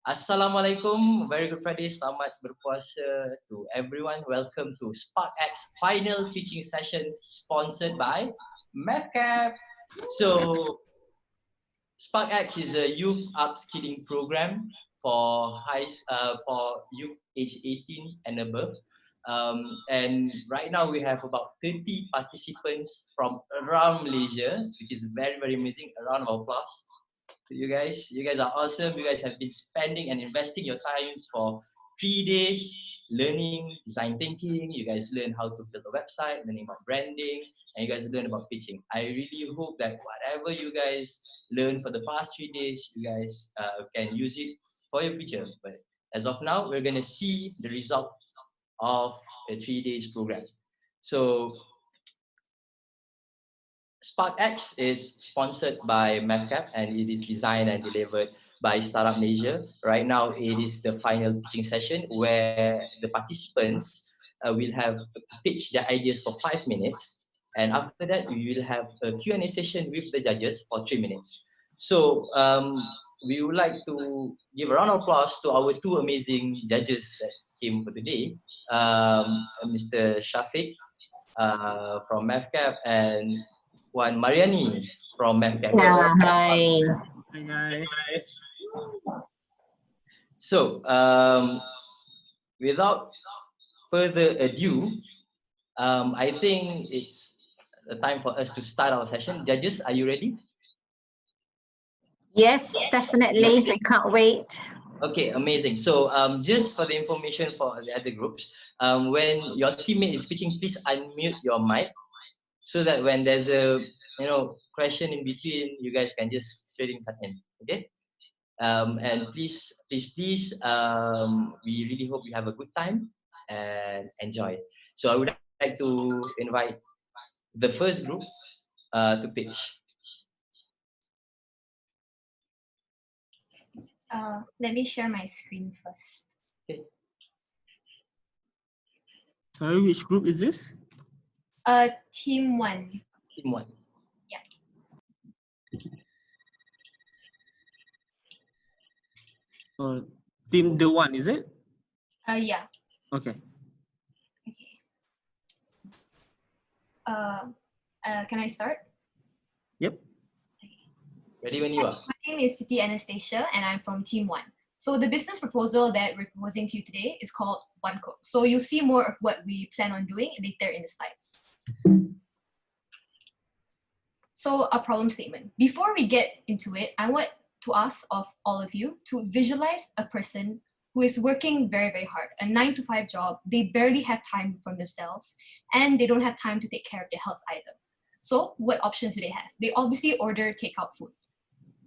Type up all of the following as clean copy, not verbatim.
Assalamualaikum, very good Friday, selamat berpuasa to everyone. Welcome to SparkX final teaching session sponsored by MathCap. So, SparkX is a youth upskilling program for youth age 18 and above. And right now we have about 30 participants from around Malaysia, which is very, very amazing. A round of applause to you guys. You guys are awesome. You guys have been spending and investing your times for 3 days learning design thinking. You guys learn how to build a website, learning about branding, and you guys learn about pitching. I really hope that whatever you guys learned for the past 3 days, you guys can use it for your future. But as of now, we're going to see the result of a 3 days program. So SparkX is sponsored by MathCap and it is designed and delivered by Startup Malaysia. Right now, it is the final pitching session where the participants will have pitch their ideas for 5 minutes. And after that, we will have a Q&A session with the judges for 3 minutes. So we would like to give a round of applause to our two amazing judges that came for today. Mr. Shafiq from MathCap and Wan Mariani from MathCap. Yeah, hi. Hi guys. So, without further ado, I think it's the time for us to start our session. Judges, are you ready? Yes, definitely. We can't wait. Okay, amazing. So, just for the information for the other groups, when your teammate is speaking, please unmute your mic so that when there's a question in between, you guys can just straight in cut in. Okay. And please, we really hope you have a good time and enjoy. So I would like to invite the first group to pitch. Let me share my screen first. Okay. Sorry, which group is this? Team 1. Team 1. Yeah. Team the one, is it? Yeah. Okay. Okay. Can I start? Yep. Ready when you are. My name is Siti Anastasia and I'm from Team 1. So the business proposal that we're proposing to you today is called OneCook. So you'll see more of what we plan on doing later in the slides. So a problem statement. Before we get into it, I want to ask of all of you to visualize a person who is working very, very hard, a 9-to-5 job. They barely have time for themselves and they don't have time to take care of their health either. So what options do they have? They obviously order takeout food.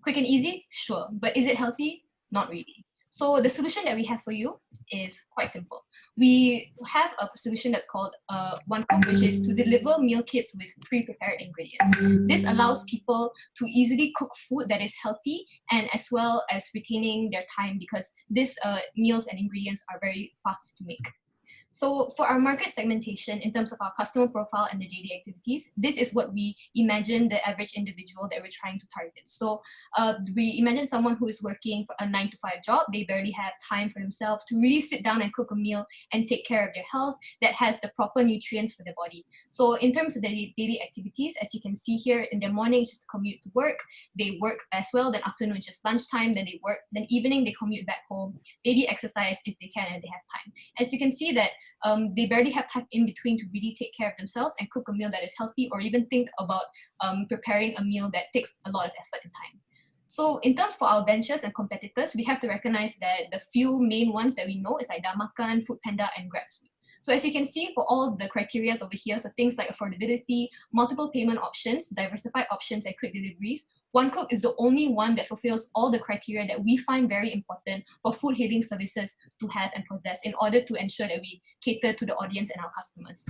Quick and easy? Sure. But is it healthy? Not really. So the solution that we have for you is quite simple. We have a solution that's called OneCook, which is to deliver meal kits with pre-prepared ingredients. This allows people to easily cook food that is healthy and as well as retaining their time because these meals and ingredients are very fast to make. So for our market segmentation, in terms of our customer profile and the daily activities, this is what we imagine the average individual that we're trying to target. So we imagine someone who is working for a 9-to-5 job. They barely have time for themselves to really sit down and cook a meal and take care of their health that has the proper nutrients for their body. So in terms of the daily activities, as you can see here, in the morning, it's just to commute to work. They work as well. Then afternoon, just lunchtime. Then they work. Then evening, they commute back home. Maybe exercise if they can and they have time. As you can see that they barely have time in between to really take care of themselves and cook a meal that is healthy or even think about preparing a meal that takes a lot of effort and time. So in terms for our ventures and competitors, we have to recognize that the few main ones that we know is like Damakan, Foodpanda, and GrabFood. So as you can see, for all the criteria over here, so things like affordability, multiple payment options, diversified options, and quick deliveries, OneCook is the only one that fulfills all the criteria that we find very important for food hailing services to have and possess in order to ensure that we cater to the audience and our customers.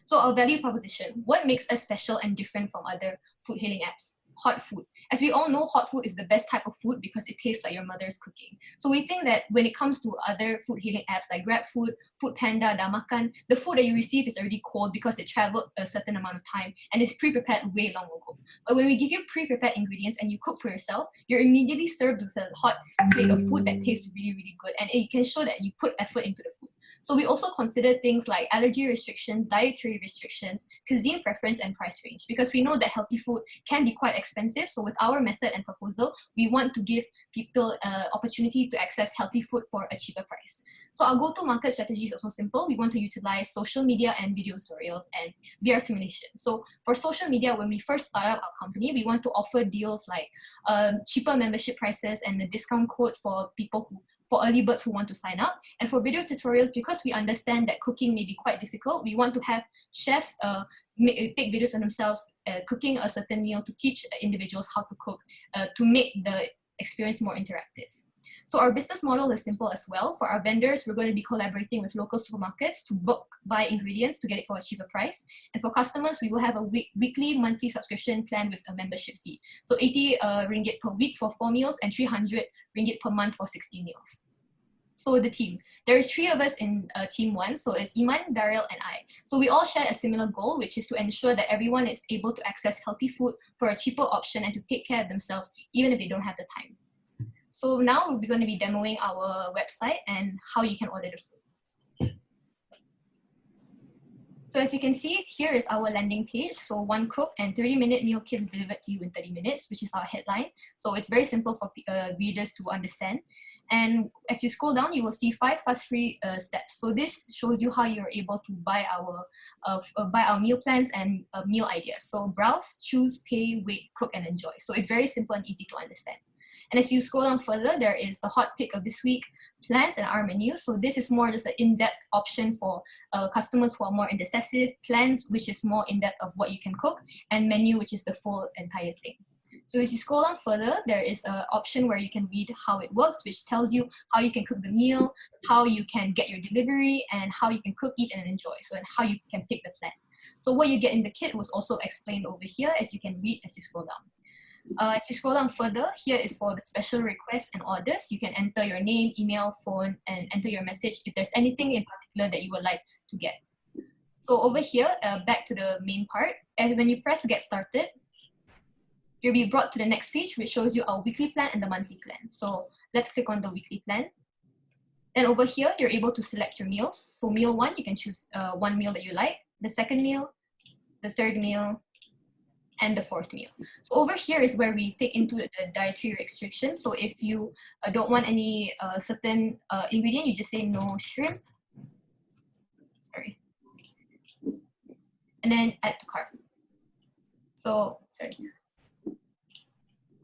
So our value proposition, what makes us special and different from other food hailing apps? Hot food. As we all know, hot food is the best type of food because it tastes like your mother's cooking. So we think that when it comes to other food hailing apps like GrabFood, Foodpanda, Damakan, the food that you receive is already cold because it traveled a certain amount of time and is pre-prepared way long ago. But when we give you pre-prepared ingredients and you cook for yourself, you're immediately served with a hot plate of food that tastes really, really good. And it can show that you put effort into the food. So we also consider things like allergy restrictions, dietary restrictions, cuisine preference, and price range, because we know that healthy food can be quite expensive. So with our method and proposal, we want to give people opportunity to access healthy food for a cheaper price. So our go-to-market strategy is also simple. We want to utilize social media and video tutorials and VR simulation. So for social media, when we first start up our company, we want to offer deals like cheaper membership prices and the discount code for people for early birds who want to sign up. And for video tutorials, because we understand that cooking may be quite difficult, we want to have chefs take videos on themselves cooking a certain meal to teach individuals how to cook to make the experience more interactive. So our business model is simple as well. For our vendors, we're going to be collaborating with local supermarkets to buy ingredients to get it for a cheaper price. And for customers, we will have a weekly, monthly subscription plan with a membership fee. So 80 ringgit per week for 4 meals and 300 ringgit per month for 60 meals. So the team, there is 3 of us in team 1. So it's Iman, Daryl, and I. So we all share a similar goal, which is to ensure that everyone is able to access healthy food for a cheaper option and to take care of themselves, even if they don't have the time. So now we're going to be demoing our website and how you can order the food. So as you can see, here is our landing page. So 1 cook and 30-minute meal kits delivered to you in 30 minutes, which is our headline. So it's very simple for readers to understand. And as you scroll down, you will see 5 fuss-free steps. So this shows you how you're able to buy our meal plans and meal ideas. So browse, choose, pay, wait, cook, and enjoy. So it's very simple and easy to understand. And as you scroll down further, there is the hot pick of this week plans and our menu. So this is more just an in-depth option for customers who are more indecisive, plans, which is more in-depth of what you can cook, and menu, which is the full entire thing. So as you scroll down further, there is an option where you can read how it works, which tells you how you can cook the meal, how you can get your delivery, and how you can cook, eat, and enjoy. So and how you can pick the plan. So what you get in the kit was also explained over here, as you can read as you scroll down. As you scroll down further, here is for the special requests and orders. You can enter your name, email, phone, and enter your message if there's anything in particular that you would like to get. So over here, back to the main part, and when you press get started, you'll be brought to the next page, which shows you our weekly plan and the monthly plan. So let's click on the weekly plan. Then over here, you're able to select your meals. So meal 1, you can choose 1 meal that you like, the second meal, the third meal, and the 4th meal. So over here is where we take into the dietary restrictions. So if you don't want any certain ingredient, you just say no shrimp. Sorry. And then add to cart. So, sorry.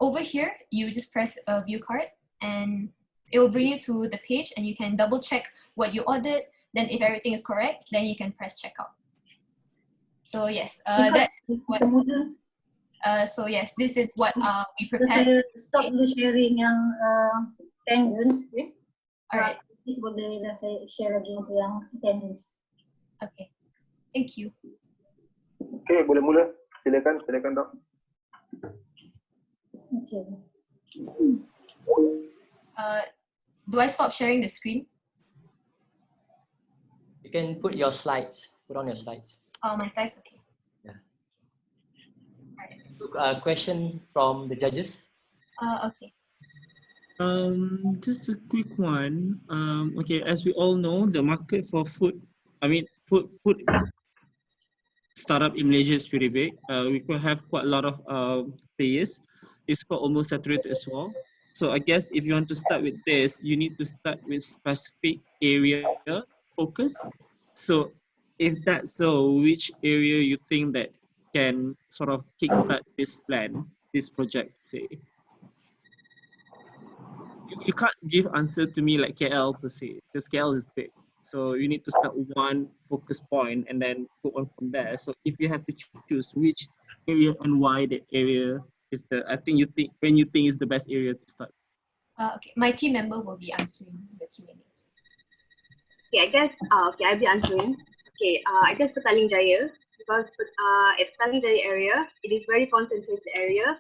Over here, you just press view cart and it will bring you to the page and you can double check what you ordered. Then if everything is correct, then you can press checkout. So yes, that is what. So yes, this is what we prepared. Saya stop the sharing yang attendance. Alright. Please bolehlah saya share lagi untuk yang attendance. Okay. Thank you. Okay, boleh mula. Silakan Dok. Okay. Do I stop sharing the screen? You can put your slides. Put on your slides. Oh, my slides. Okay. Question from the judges. Okay. Just a quick one. Okay, as we all know, the market for food startup in Malaysia is pretty big. We could have quite a lot of players. It's quite almost saturated as well. So I guess if you want to start with this, you need to start with specific area focus. So if that's so, which area you think that can sort of kickstart this plan, this project, say? You can't give answer to me like KL per se, because KL is big. So you need to start with one focus point and then go on from there. So if you have to choose which area and why the area is when you think is the best area to start. Okay, my team member will be answering the Q&A. Okay, I guess I'll be answering. Okay, I guess Petaling Jaya, because at Petaling Jaya area, it is very concentrated area.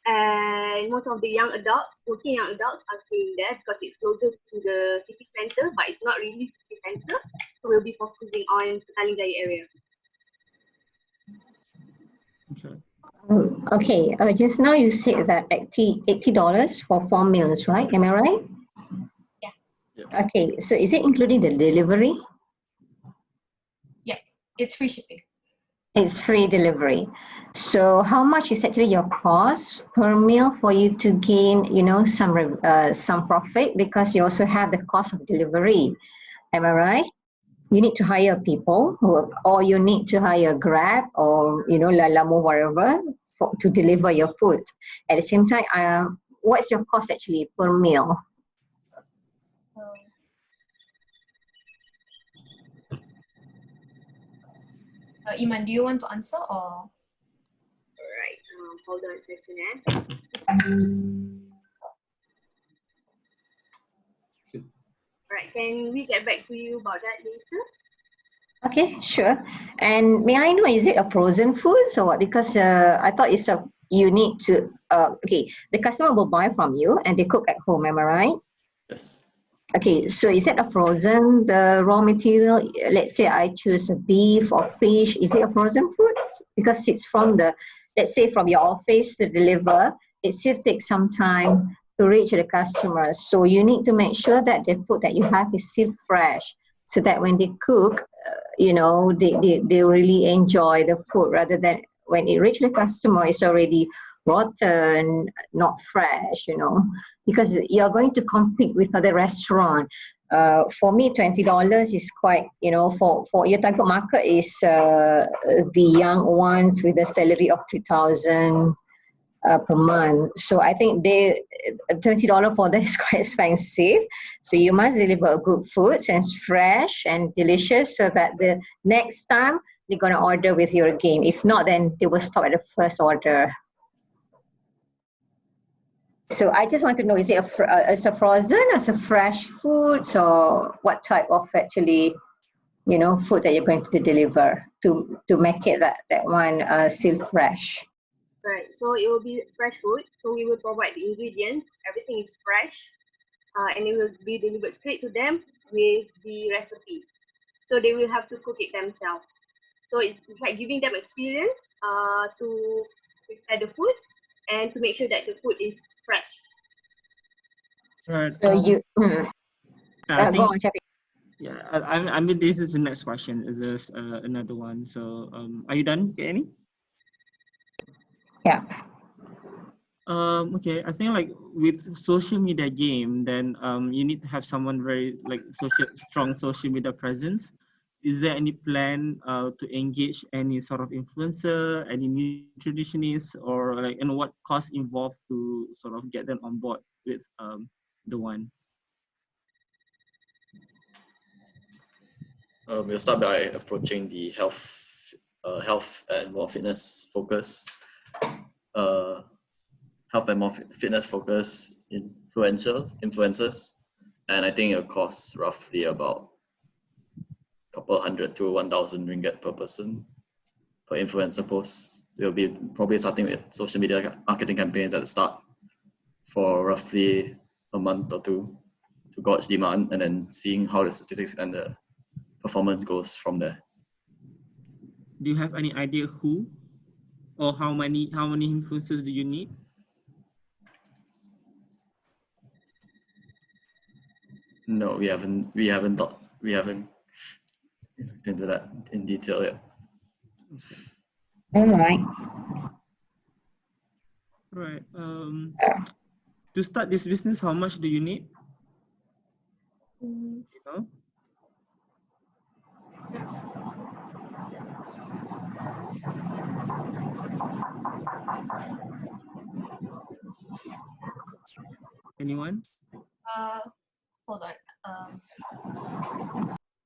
And most of the young adults, working young adults, are staying there because it's closer to the city center, but it's not really city center. So we'll be focusing on Petaling Jaya area. Okay. Okay, just now you said that $80 for 4 meals, right? Am I right? Yeah. Okay, so is it including the delivery? Yeah, it's free shipping. It's free delivery. So how much is actually your cost per meal for you to gain, some profit, because you also have the cost of delivery. Am I right? You need to hire people or you need to hire Grab or, Lalamove, whatever, to deliver your food. At the same time, what's your cost actually per meal? Iman, do you want to answer or? Alright, hold on a second. Alright, can we get back to you about that later? Okay, sure. And may I know, is it a frozen food or what? Because I thought you need to, the customer will buy from you and they cook at home, am I right? Yes. Okay, so is it a frozen, the raw material? Let's say I choose a beef or fish, is it a frozen food? Because it's from let's say from your office to deliver, it still takes some time to reach the customer. So you need to make sure that the food that you have is still fresh, so that when they cook, they really enjoy the food, rather than when it reaches the customer, it's already rotten, not fresh, because you're going to compete with other restaurants. For me, $20 is quite, for your target market is the young ones with a salary of 3,000 per month. So I think $20 for them is quite expensive. So you must deliver good food and fresh and delicious, so that the next time they're gonna order with you again. If not, then they will stop at the first order. So I just want to know, is it it's a frozen, as a fresh food, so what type of actually, food that you're going to deliver to make it that one still fresh? Right, so it will be fresh food. So we will provide the ingredients. Everything is fresh, and it will be delivered straight to them with the recipe. So they will have to cook it themselves. So it's like giving them experience to prepare the food and to make sure that the food is fresh. Right. So I go think on, Chappy. yeah. I mean, this is the next question. Is this another one? So are you done, Annie? Yeah. Okay, I think like with social media game, then you need to have someone very like strong social media presence. Is there any plan to engage any sort of influencer, any nutritionists, or like, what cost involved to sort of get them on board with the one? We'll start by approaching the health and more fitness focus, influencers, and I think it costs roughly about a couple hundred to 1,000 ringgit per person per influencer post. We'll be probably starting with social media marketing campaigns at the start for roughly a month or two to gauge demand, and then seeing how the statistics and the performance goes from there. Do you have any idea who or how many influencers do you need? No, we haven't looked into that in detail yet. All right. Right. To start this business, how much do you need? You know? Anyone? Hold on.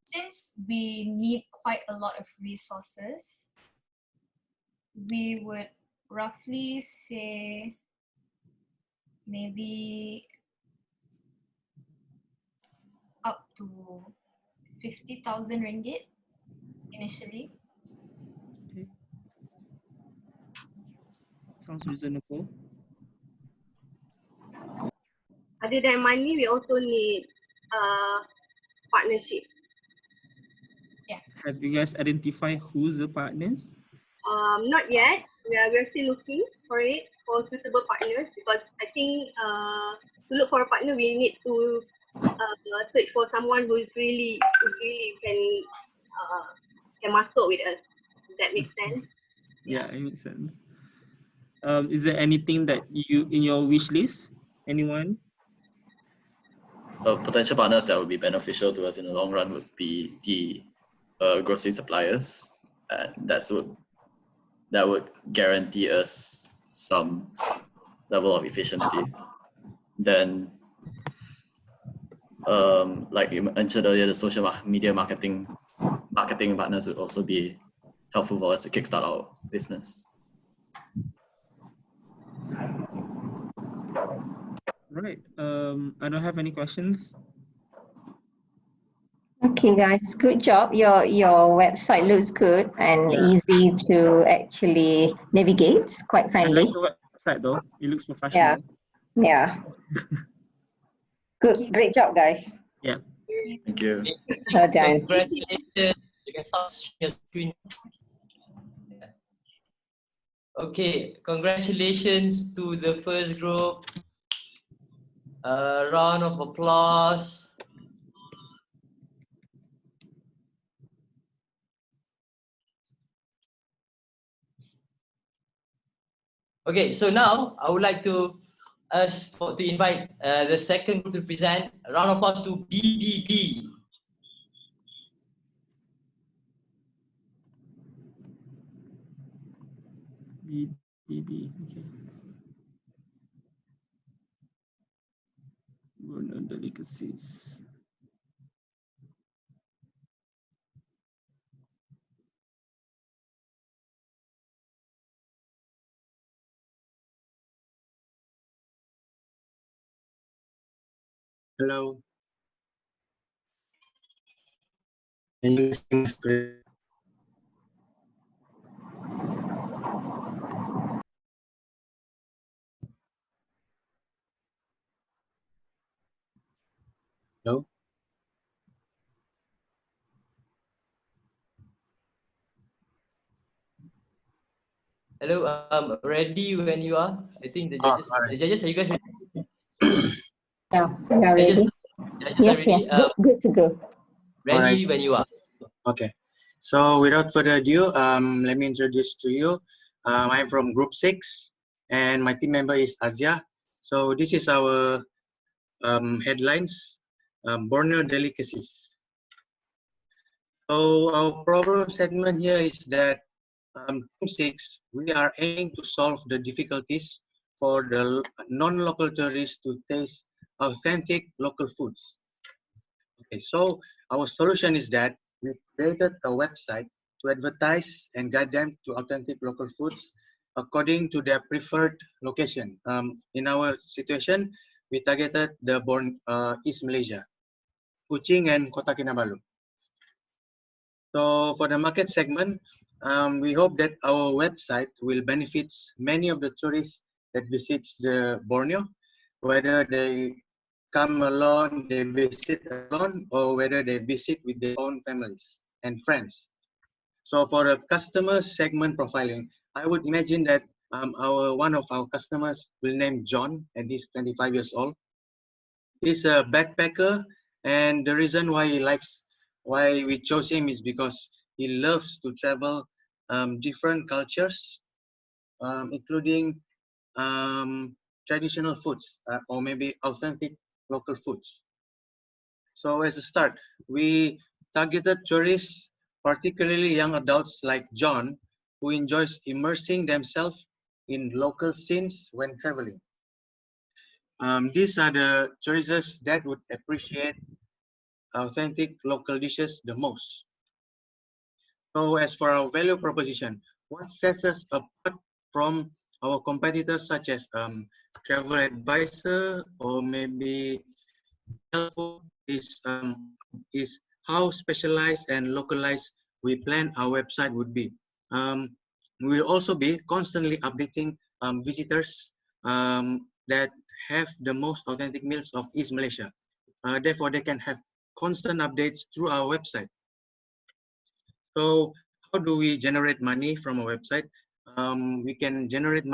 Since we need quite a lot of resources, we would roughly say maybe up to 50,000 ringgit initially. Okay. Sounds reasonable. Other than money, we also need partnership. Have you guys identified who's the partners? Not yet. We're still looking for it, for suitable partners, because I think to look for a partner, we need to search for someone who's really can masuk with us. Does that make sense? Yeah, it makes sense. Is there anything that you in your wish list? Anyone? Potential partners that would be beneficial to us in the long run would be the grocery suppliers, and that would guarantee us some level of efficiency. Then, like you mentioned earlier, the social media marketing partners would also be helpful for us to kickstart our business. Right. I don't have any questions. Okay, guys, good job. Your website looks good and easy to actually navigate. Quite I friendly. like the website though. It looks professional. Yeah. Good, great job, guys. Yeah. Thank you. Well done. Congratulations. You can start sharing your screen. Yeah. Okay, congratulations to the first group. A round of applause. Okay, so now I would like to invite the second group to present. A round of applause to BBB. BB. Okay. Borneo delicacies. Hello. Can you see my screen? Hello. Hello, ready when you are. I think the judges, All right. are you guys ready? Yeah, we are ready. Judges Yes, are ready. yes, good to go. Ready Alright. when you are. Okay. So without further ado, let me introduce to you. I'm from Group 6, and my team member is Azia. So this is our headlines, Borneo delicacies. So our problem segment here is that Team 6, we are aiming to solve the difficulties for the non-local tourists to taste authentic local foods. Okay, so our solution is that we created a website to advertise and guide them to authentic local foods according to their preferred location. In our situation, we targeted the East Malaysia, Kuching and Kota Kinabalu. So for the market segment, we hope that our website will benefit many of the tourists that visits the Borneo, whether they come alone, they visit alone, or whether they visit with their own families and friends. So for a customer segment profiling, I would imagine that one of our customers will name John, and he's 25 years old. He's a backpacker, and the reason why we chose him is because he loves to travel different cultures, including traditional foods or maybe authentic local foods. So as a start, we targeted tourists, particularly young adults like John, who enjoys immersing themselves in local scenes when traveling. These are the tourists that would appreciate authentic local dishes the most. So as for our value proposition, what sets us apart from our competitors such as Travel Advisor or maybe helpful is how specialized and localized we plan our website would be. We will also be constantly updating visitors that have the most authentic meals of East Malaysia. Therefore, they can have constant updates through our website. So how do we generate money from a website? We can generate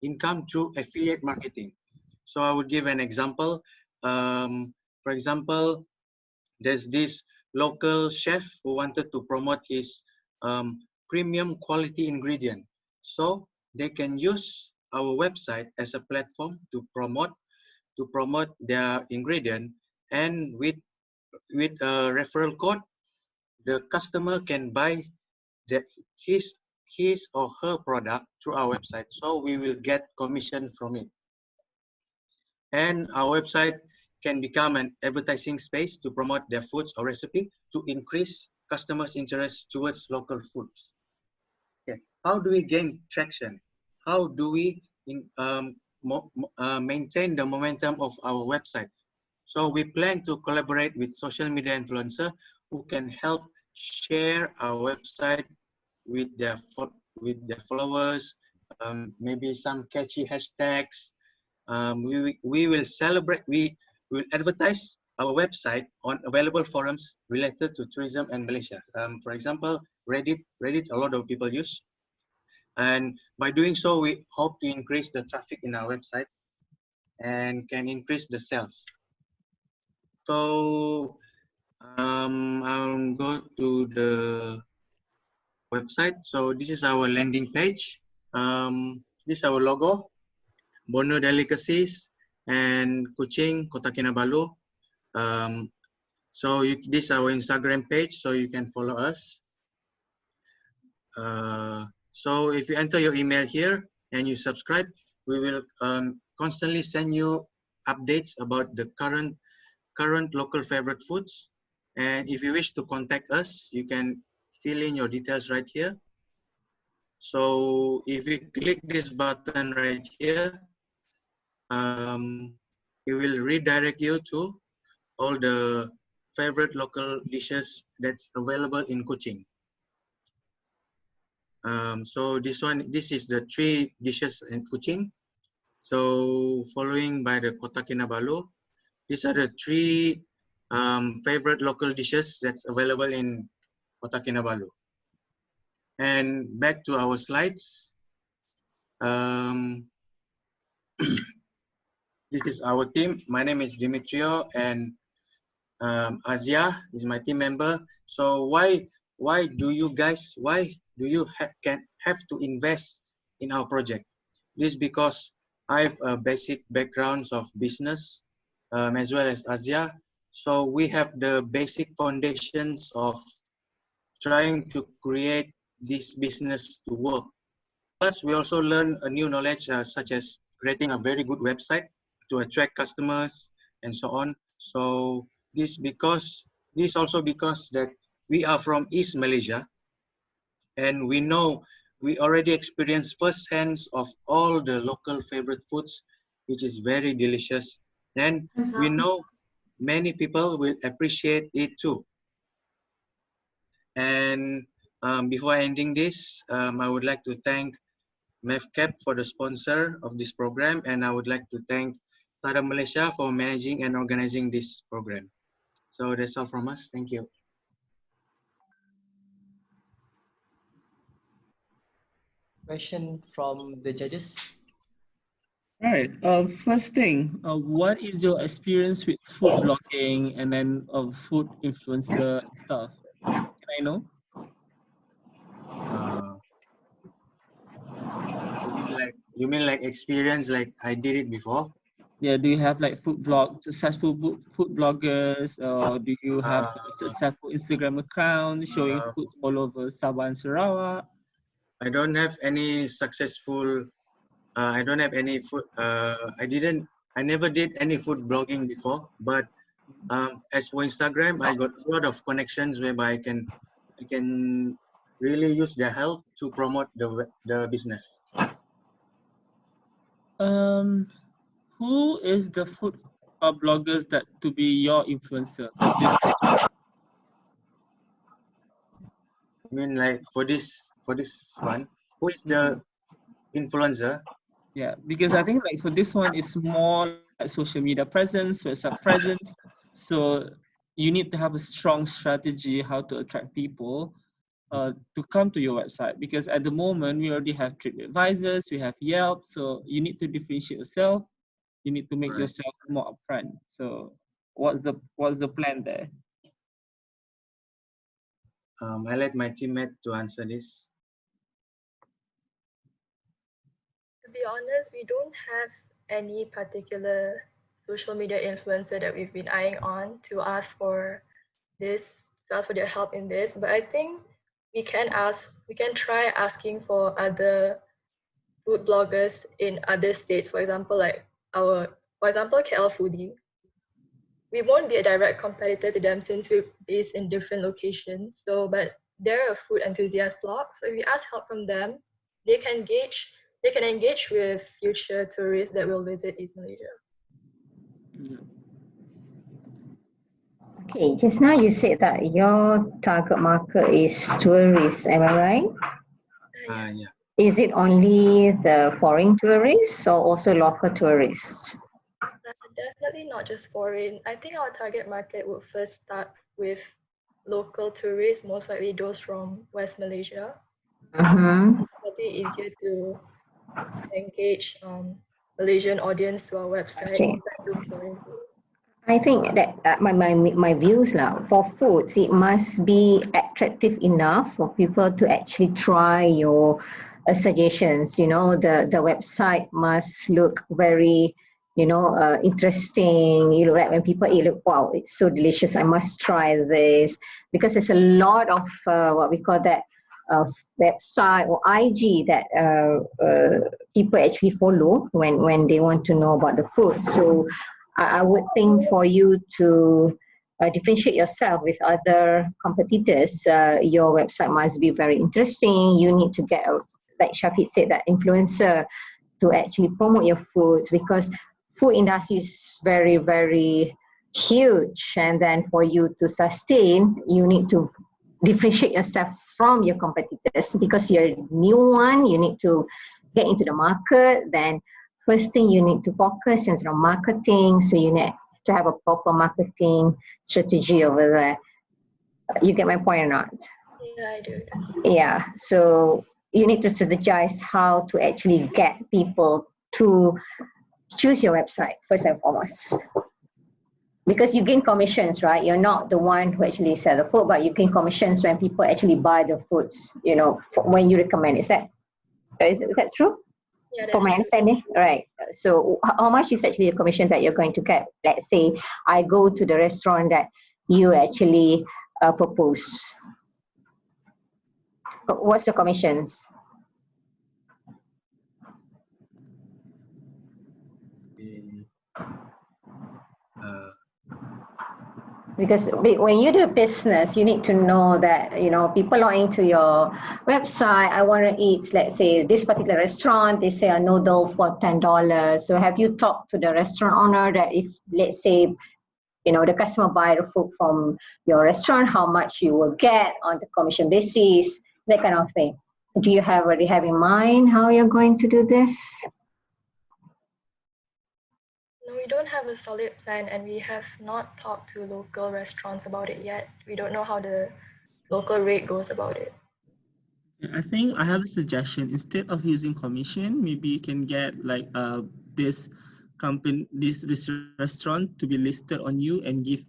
income through affiliate marketing. So I would give an example. For example, there's this local chef who wanted to promote his premium quality ingredient. So they can use our website as a platform to promote their ingredient, and with a referral code, the customer can buy his or her product through our website. So we will get commission from it. And our website can become an advertising space to promote their foods or recipe to increase customers' interest towards local foods. Okay. How do we gain traction? How do we maintain the momentum of our website? So we plan to collaborate with social media influencers who can help share our website with their followers, maybe some catchy hashtags. We will advertise our website on available forums related to tourism and Malaysia. For example, Reddit, a lot of people use. And by doing so, we hope to increase the traffic in our website and can increase the sales. So I'll go to the website. So this is our landing page. This is our logo, Borneo Delicacies and Kuching, Kota Kinabalu. This is our Instagram page, so you can follow us. So if you enter your email here and you subscribe, we will constantly send you updates about the current local favorite foods. And if you wish to contact us, you can fill in your details right here. So if you click this button right here, it will redirect you to all the favorite local dishes that's available in Kuching. So this is the 3 dishes in Kuching. So following by the Kota Kinabalu, these are the 3 favorite local dishes that's available in Kota Kinabalu. And back to our slides. This is our team. My name is Dimitrio, and Azia is my team member. So why do you have to invest in our project? This is because I have a basic backgrounds of business as well as Azia. So we have the basic foundations of trying to create this business to work. Plus, we also learn a new knowledge such as creating a very good website to attract customers and so on. So this also because that we are from East Malaysia, and we already experienced firsthand of all the local favorite foods, which is very delicious. And we know many people will appreciate it too. And before ending this, I would like to thank MEFCAP for the sponsor of this program, and I would like to thank SADA Malaysia for managing and organizing this program. So that's all from us. Thank you. Question from the judges. Right. First thing, what is your experience with food blogging and then food influencer and stuff? Can I know? You mean like experience, like I did it before? Yeah. Do you have like successful food bloggers, or do you have a successful Instagram account showing foods all over Sabah and Sarawak? I don't have any successful. I don't have any food. I never did any food blogging before. But as for Instagram, I got a lot of connections whereby I can really use their help to promote the business. Who is the food bloggers that to be your influencer for this project? I mean, like for this one, who is the influencer? Yeah, because I think like for this one, it's more like social media presence, website presence. So you need to have a strong strategy how to attract people to come to your website. Because at the moment, we already have TripAdvisors, we have Yelp. So you need to differentiate yourself. You need to make Right. yourself more upfront. So what's the plan there? I let my teammate to answer this. To be honest, we don't have any particular social media influencer that we've been eyeing on to ask for this, to ask for their help in this. But I think we can try asking for other food bloggers in other states. For example, KL Foodie. We won't be a direct competitor to them since we're based in different locations. So, but they're a food enthusiast blog. So if we ask help from them, they can engage with future tourists that will visit East Malaysia. Okay, just now you said that your target market is tourists, am I right? Yeah. Is it only the foreign tourists or also local tourists? Definitely not just foreign. I think our target market would first start with local tourists, most likely those from West Malaysia. Mm-hmm. Probably easier to engage Malaysian audience to our website Okay. compared to foreign tourists. I think that my views for foods, it must be attractive enough for people to actually try your suggestions. You know, the website must look very, interesting. You know, like when people eat, look, wow, it's so delicious. I must try this, because there's a lot of what we call that website or IG that people actually follow when they want to know about the food. So I would think for you to differentiate yourself with other competitors, your website must be very interesting. You need to get, like Shafiq said, that influencer to actually promote your foods, because food industry is very, very huge. And then for you to sustain, you need to differentiate yourself from your competitors, because you're a new one. You need to get into the market. Then first thing, you need to focus on marketing. So you need to have a proper marketing strategy over there. You get my point or not? Yeah, I do. Yeah. So you need to strategize how to actually get people to choose your website first and foremost. Because you gain commissions, right? You're not the one who actually sell the food, but you gain commissions when people actually buy the foods, when you recommend. Is that true? Yeah, that's For my true. understanding, right? So how much is actually the commission that you're going to get? Let's say I go to the restaurant that you actually propose. What's the commissions? Because when you do business, you need to know that, people log into your website. I want to eat, let's say, this particular restaurant. They say a noodle for $10. So have you talked to the restaurant owner that if, let's say, the customer buy the food from your restaurant, how much you will get on the commission basis, that kind of thing? Do you already have in mind how you're going to do this? No, we don't have a solid plan, and we have not talked to local restaurants about it yet. We don't know how the local rate goes about it. I think I have a suggestion. Instead of using commission, maybe you can get like this restaurant to be listed on you and give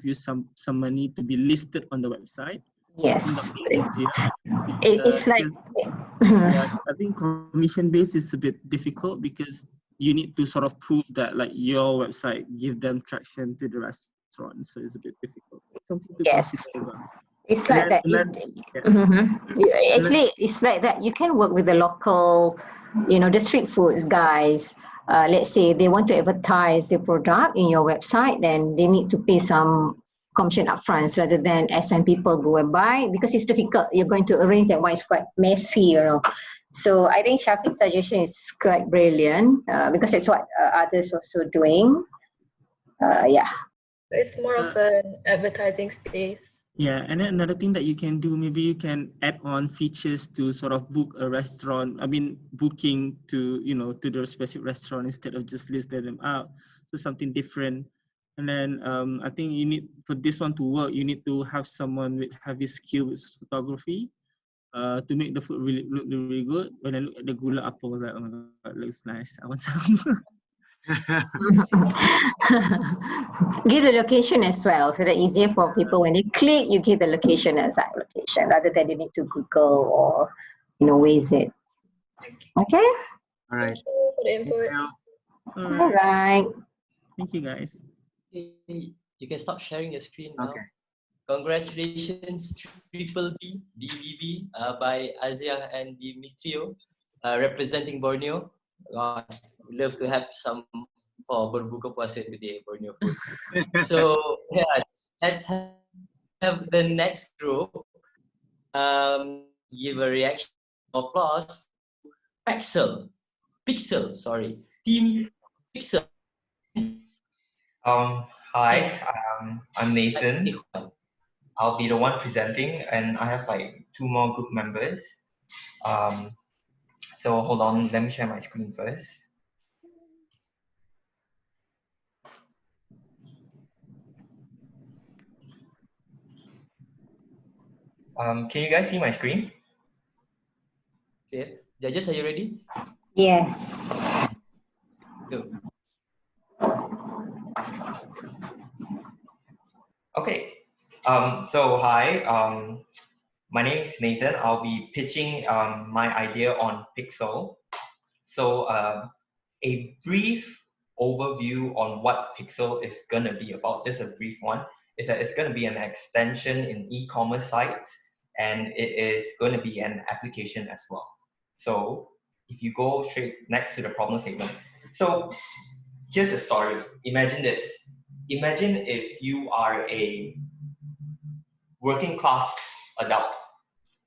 you some money to be listed on the website. Yes. Easier. It's like yeah, I think commission based is a bit difficult because you need to sort of prove that like your website give them traction to the restaurant, so it's a bit difficult. Something to consider about. It's like that. Actually, it's like that. You can work with the local, the street foods guys. Let's say they want to advertise their product in your website, then they need to pay some commission upfront rather than as when people go and buy, because it's difficult. You're going to arrange that one. It's quite messy, So I think Shafiq's suggestion is quite brilliant because it's what others also doing. Yeah. It's more of an advertising space. Yeah, and then another thing that you can do, maybe you can add on features to sort of book a restaurant. I mean, booking to, you know, to the specific restaurant instead of just listing them out. So something different. And then I think you need, for this one to work, you need to have someone with heavy skill with photography to make the food really look really good. When I look at the gula apple, I was like, oh my God, it looks nice. I want some. Give the location as well, so that easier for people when they click, you give the location as a location rather than they need to Google or, you know, Waze it. Okay? All right. Thank you for the Thank input. you. All right. Thank you, guys. You can stop sharing your screen now. Okay. Congratulations, Triple B, DVB, by Azia and Dimitrio, representing Borneo. We'd love to have some for berbuka puasa today, Borneo food. So, yeah, let's have the next group give a reaction, applause. Pixel, sorry. Team Pixel. Hi, I'm Nathan. I'll be the one presenting, and I have like 2 more group members. So hold on, let me share my screen first. Can you guys see my screen? Okay, judges, are you ready? Yes. Go. Okay. So hi, my name is Nathan. I'll be pitching my idea on Pixel. So a brief overview on what Pixel is going to be about, just a brief one, is that it's going to be an extension in e-commerce sites, and it is going to be an application as well. So if you go straight next to the problem statement. So here's a story. Imagine this. Imagine if you are a working class adult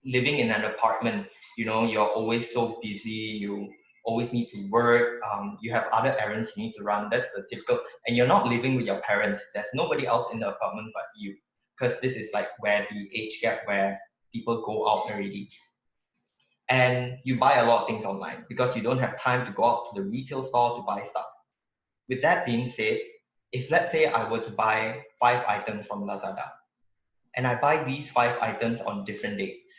living in an apartment. You know, you're always so busy, you always need to work, you have other errands you need to run. That's the typical, and you're not living with your parents. There's nobody else in the apartment but you, because this is like where the age gap where people go out already. And you buy a lot of things online because you don't have time to go out to the retail store to buy stuff. With that being said, if let's say I were to buy 5 items from Lazada, and I buy these 5 items on different dates.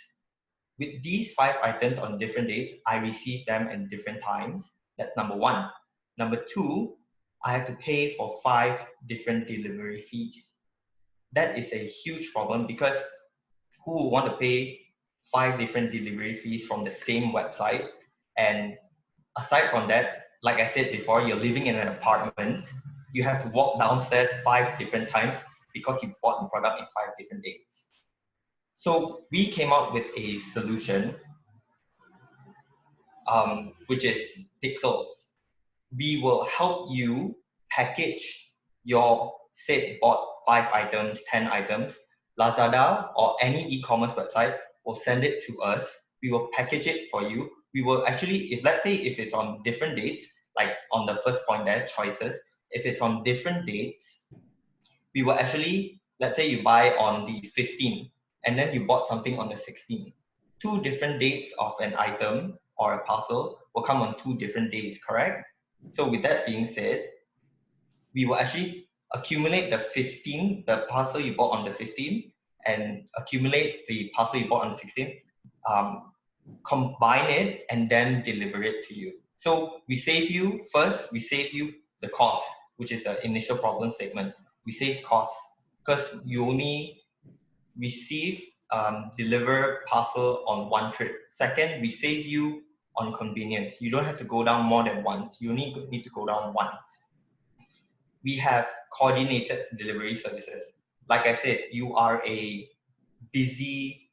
With these 5 items on different dates, I receive them in different times. That's number 1. Number 2, I have to pay for 5 different delivery fees. That is a huge problem because who would want to pay 5 different delivery fees from the same website? And aside from that, like I said before, you're living in an apartment. You have to walk downstairs 5 different times because you bought the product in 5 different dates. So we came up with a solution, which is Pixels. We will help you package your said bought 5 items, 10 items. Lazada or any e-commerce website will send it to us. We will package it for you. We will actually, if let's say if it's on different dates, like on the first point there, choices, if it's on different dates, we will actually, let's say you buy on the 15th, and then you bought something on the 16th. 2 different dates of an item or a parcel will come on 2 different days, correct? So with that being said, we will actually accumulate the 15, the parcel you bought on the 15th, and accumulate the parcel you bought on the 16th, combine it, and then deliver it to you. So we save you the cost, which is the initial problem statement. We save costs because you only receive, deliver parcel on 1 trip. Second, we save you on convenience. You don't have to go down more than once. You only need to go down once. We have coordinated delivery services. Like I said, you are a busy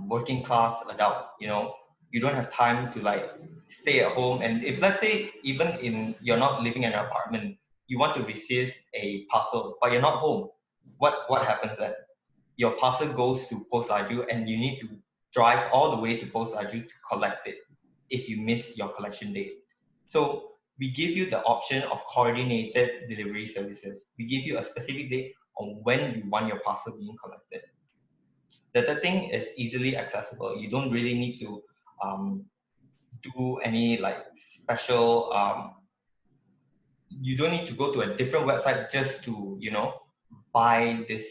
working class adult. You know, you don't have time to like stay at home. And if let's say even you're not living in an apartment, you want to receive a parcel, but you're not home. What happens then? Your parcel goes to Post Laju and you need to drive all the way to Post Laju to collect it if you miss your collection date. So we give you the option of coordinated delivery services. We give you a specific date on when you want your parcel being collected. The third thing is easily accessible. You don't really need to do any like special you don't need to go to a different website just to, you know, buy this,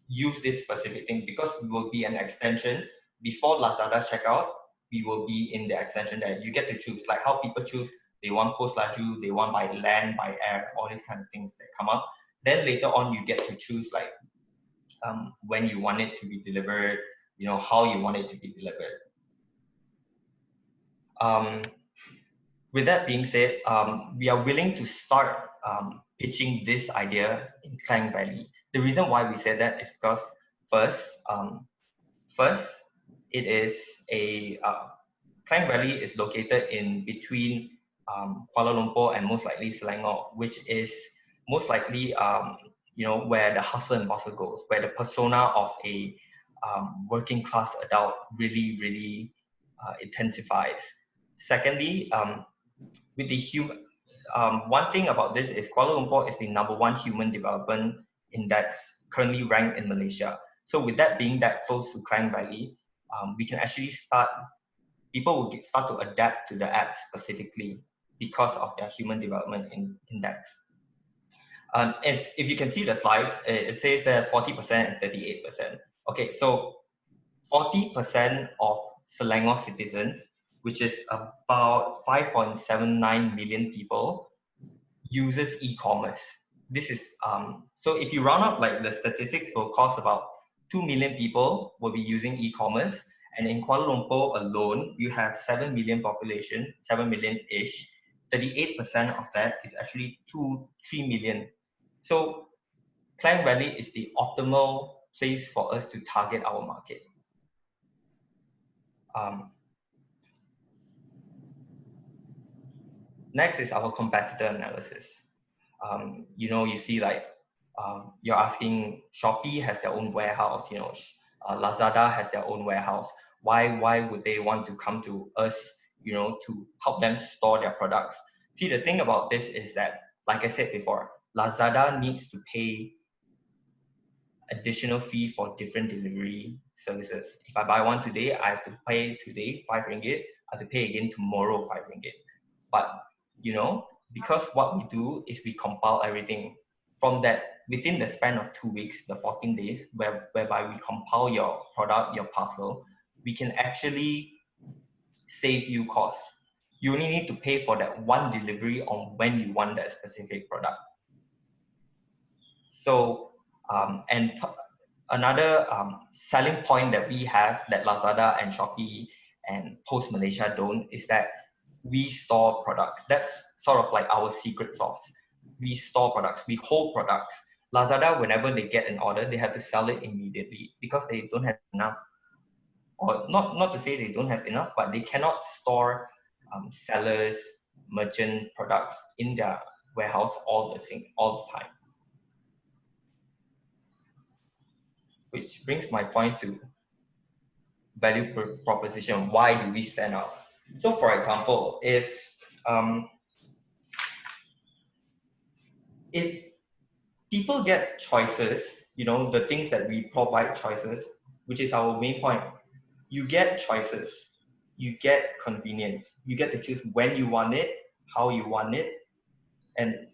use this specific thing, because we will be an extension. Before Lazada checkout, we will be in the extension that you get to choose, like how people choose, they want post laju, they want by land, by air, all these kind of things that come up. Then later on, you get to choose like when you want it to be delivered, you know, how you want it to be delivered. With that being said, we are willing to start pitching this idea in Klang Valley. The reason why we said that is because first, it is a Klang Valley is located in between Kuala Lumpur and most likely Selangor, which is most likely you know, where the hustle and bustle goes, where the persona of a working class adult really intensifies. Secondly, with the one thing about this is Kuala Lumpur is the #1 human development index currently ranked in Malaysia. So with that being that close to Klang Valley, we can actually people will start to adapt to the app specifically because of their human development index. If you can see the slides, it says that 40% and 38%. Okay, so 40% of Selangor citizens, which is about 5.79 million people, uses e-commerce. This is so if you round up, like the statistics will cost about 2 million people will be using e-commerce, and in Kuala Lumpur alone, you have 7 million population, 7 million-ish. 38% of that is actually 3 million. So Klang Valley is the optimal place for us to target our market. Next is our competitor analysis. You know, you see like you're asking, Shopee has their own warehouse, you know, Lazada has their own warehouse. Why would they want to come to us, you know, to help them store their products? See, the thing about this is that, like I said before, Lazada needs to pay additional fee for different delivery services. If I buy one today, I have to pay today 5 ringgit, I have to pay again tomorrow 5 ringgit. But you know, because what we do is we compile everything from that within the span of 2 weeks, the 14 days, whereby we compile your product, your parcel, we can actually save you costs. You only need to pay for that one delivery on when you want that specific product. So, and another selling point that we have that Lazada and Shopee and Post Malaysia don't is that we store products. That's sort of like our secret sauce. We store products, we hold products. Lazada, whenever they get an order, they have to sell it immediately because they don't have enough. Or not to say they don't have enough, but they cannot store sellers, merchant products in their warehouse all the time. Which brings my point to value proposition. Why do we stand out? So for example, if people get choices, you know, the things that we provide choices, which is our main point, you get choices, you get convenience, you get to choose when you want it, how you want it. And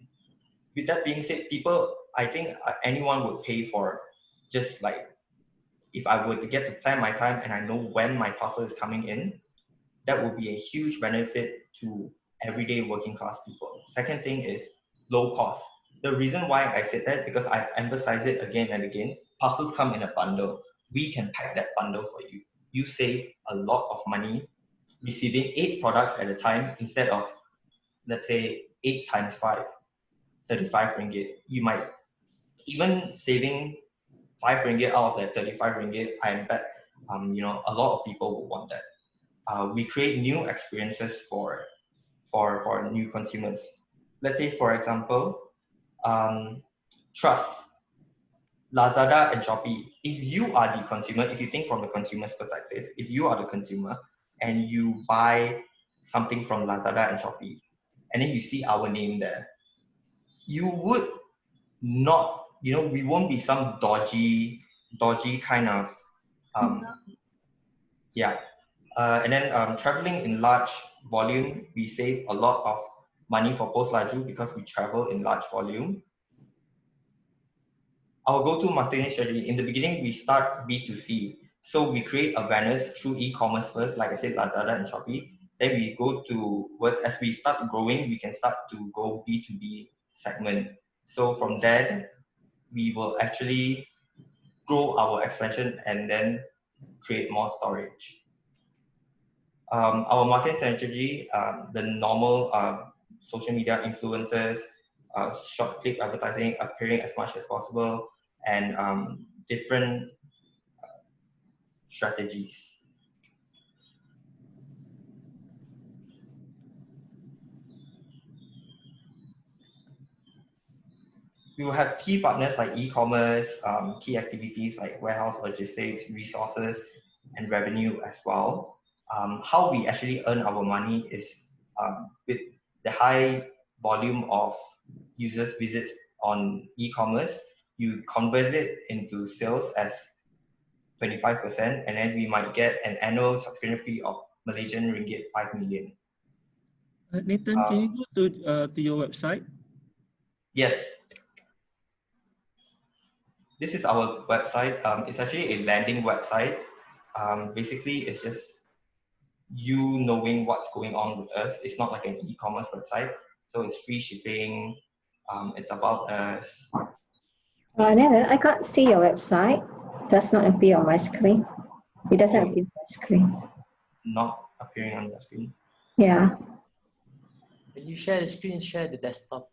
with that being said, people, I think anyone would pay for just like, if I were to get to plan my time and I know when my parcel is coming in, that would be a huge benefit to everyday working class people. Second thing is low cost. The reason why I said that, because I've emphasized it again and again, parcels come in a bundle. We can pack that bundle for you. You save a lot of money receiving 8 products at a time instead of, let's say, 8 times 5, 35 ringgit. You might even saving 5 ringgit out of that 35 ringgit. I bet you know, a lot of people will want that. We create new experiences for new consumers. Let's say, for example, trust. Lazada and Shopee. If you are the consumer, if you think from the consumer's perspective, if you are the consumer and you buy something from Lazada and Shopee, and then you see our name there, you would not, you know, we won't be some dodgy kind of Yeah. And then traveling in large volume, we save a lot of money for Post Laju because we travel in large volume. Our go-to marketing strategy, in the beginning, we start B2C. So we create awareness through e-commerce first, like I said, Lazada and Shopee. Then we go towards, as we start growing, we can start to go B2B segment. So from there, we will actually grow our expansion and then create more storage. Our marketing strategy, the normal social media influencers, short clip advertising, appearing as much as possible, and different strategies. We will have key partners like e-commerce, key activities like warehouse logistics, resources, and revenue as well. How we actually earn our money is with the high volume of users visits on e-commerce, you convert it into sales as 25%, and then we might get an annual subscription fee of Malaysian ringgit 5 million. Nathan, can you go to your website? Yes. This is our website. It's actually a landing website. Basically, it's just you knowing what's going on with us. It's not like an e-commerce website. So it's free shipping. It's about us. Nathan, I can't see your website. Does not appear on my screen. It doesn't appear on my screen. Not appearing on your screen? Yeah. When you share the screen, share the desktop.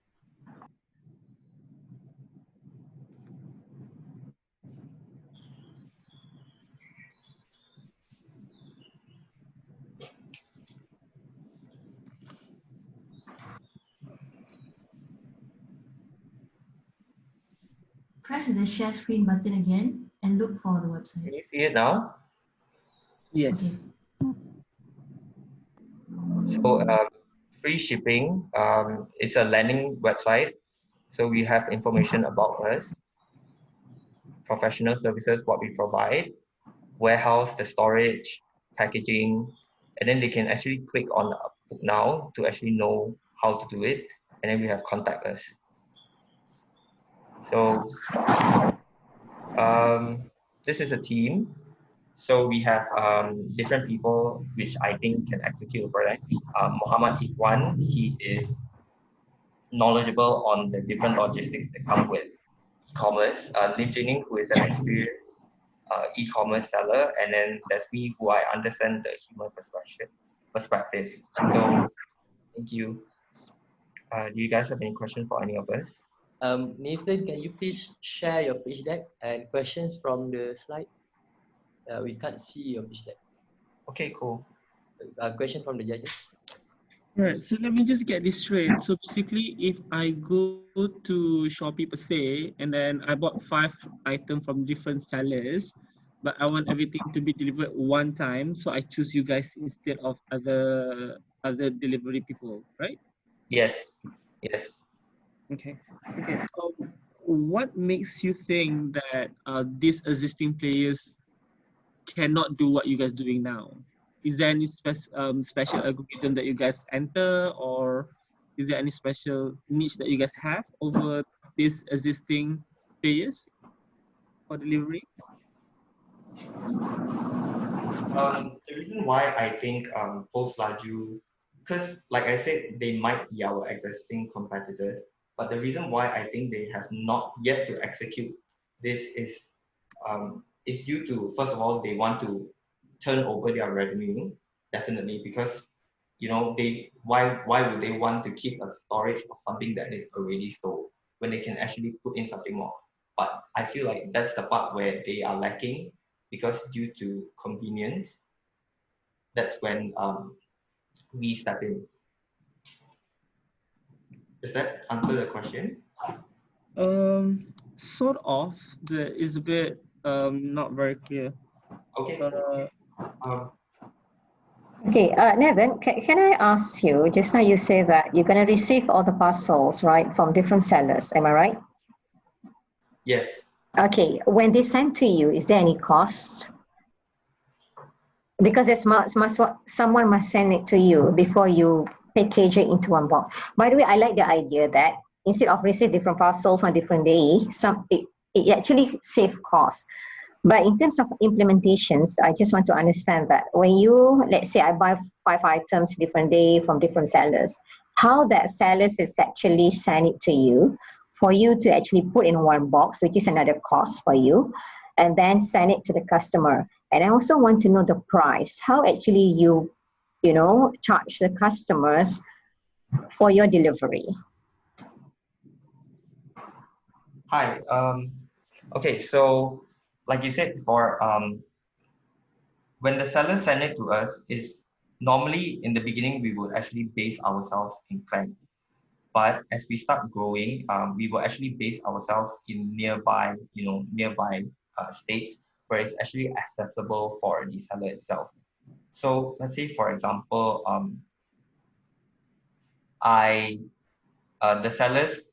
Press the share screen button again and look for the website. Can you see it now? Yes. Okay. So free shipping, it's a landing website. So we have information about us, professional services, what we provide, warehouse, the storage, packaging, and then they can actually click on book now to actually know how to do it. And then we have contact us. So this is a team. So we have different people which I think can execute a project. Muhammad Ikhwan, he is knowledgeable on the different logistics that come with e-commerce. Lim Jining, who is an experienced e-commerce seller, and then there's me, who I understand the human perspective. So thank you. Do you guys have any questions for any of us? Nathan, can you please share your pitch deck and questions from the slide? We can't see your pitch deck. Okay, cool. Question from the judges. Right, so let me just get this straight. So basically, if I go to Shopee per se, and then I bought 5 items from different sellers, but I want everything to be delivered one time, so I choose you guys instead of other delivery people, right? Yes. Yes. Okay. Okay. What makes you think that these existing players cannot do what you guys doing now? Is there any special algorithm that you guys enter, or is there any special niche that you guys have over these existing players for delivery? The reason why I think Post Laju, because like I said, they might be our existing competitors, but the reason why I think they have not yet to execute this is due to, first of all, they want to turn over their revenue, definitely, because you know why would they want to keep a storage of something that is already sold when they can actually put in something more? But I feel like that's the part where they are lacking, because due to convenience, that's when we step in. Does that answer the question? Sort of. It's a bit not very clear. Okay. Okay, Nevin, can I ask you, just now you say that you're going to receive all the parcels, right, from different sellers, am I right? Yes. Okay, when they send to you, is there any cost because someone must send it to you before you package it into one box. By the way, I like the idea that instead of receive different parcels on different day, it actually save cost. But in terms of implementations, I just want to understand that when you, let's say I buy 5 items different day from different sellers, how that sellers is actually send it to you for you to actually put in one box, which is another cost for you, and then send it to the customer. And I also want to know the price, how actually you charge the customers for your delivery. Hi. Okay, so like you said before, when the seller send it to us, is normally in the beginning we would actually base ourselves in Klang. But as we start growing, we will actually base ourselves in nearby states where it's actually accessible for the seller itself. So let's say, for example, the sellers,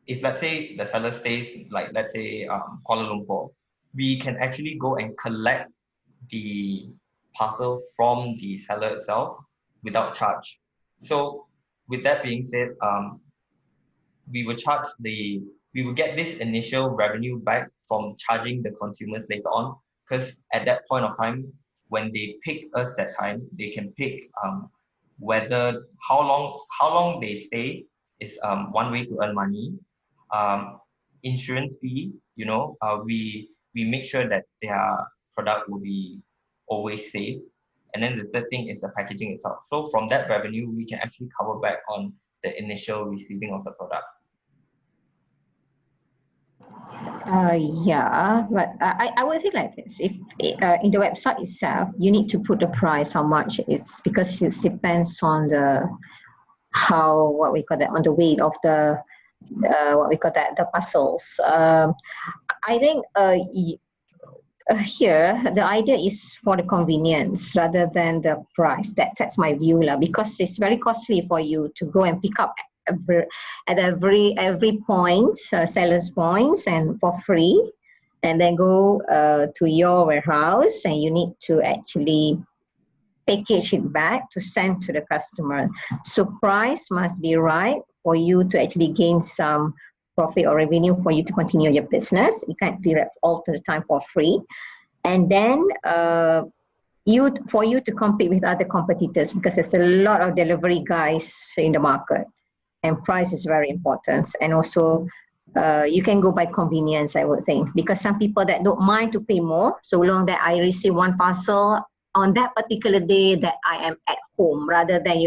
if let's say the seller stays like, let's say, Kuala Lumpur, we can actually go and collect the parcel from the seller itself without charge. So with that being said, we will get this initial revenue back from charging the consumers later on, because at that point of time, when they pick us that time, they can pick whether how long they stay is one way to earn money. Insurance fee, we make sure that their product will be always safe. And then the third thing is the packaging itself. So from that revenue, we can actually cover back on the initial receiving of the product. Yeah, but I would think like this. If in the website itself, you need to put the price, how much it's, because it depends on the on the weight of the the parcels. I think here the idea is for the convenience rather than the price. That's my view lah, because it's very costly for you to go and pick up at every point, seller's points, and for free, and then go to your warehouse, and you need to actually package it back to send to the customer. So price must be right for you to actually gain some profit or revenue for you to continue your business. It can't be all the time for free. And then for you to compete with other competitors, because there's a lot of delivery guys in the market, and price is very important. And also you can go by convenience, I would think, because some people that don't mind to pay more so long that I receive one parcel on that particular day that I am at home, rather than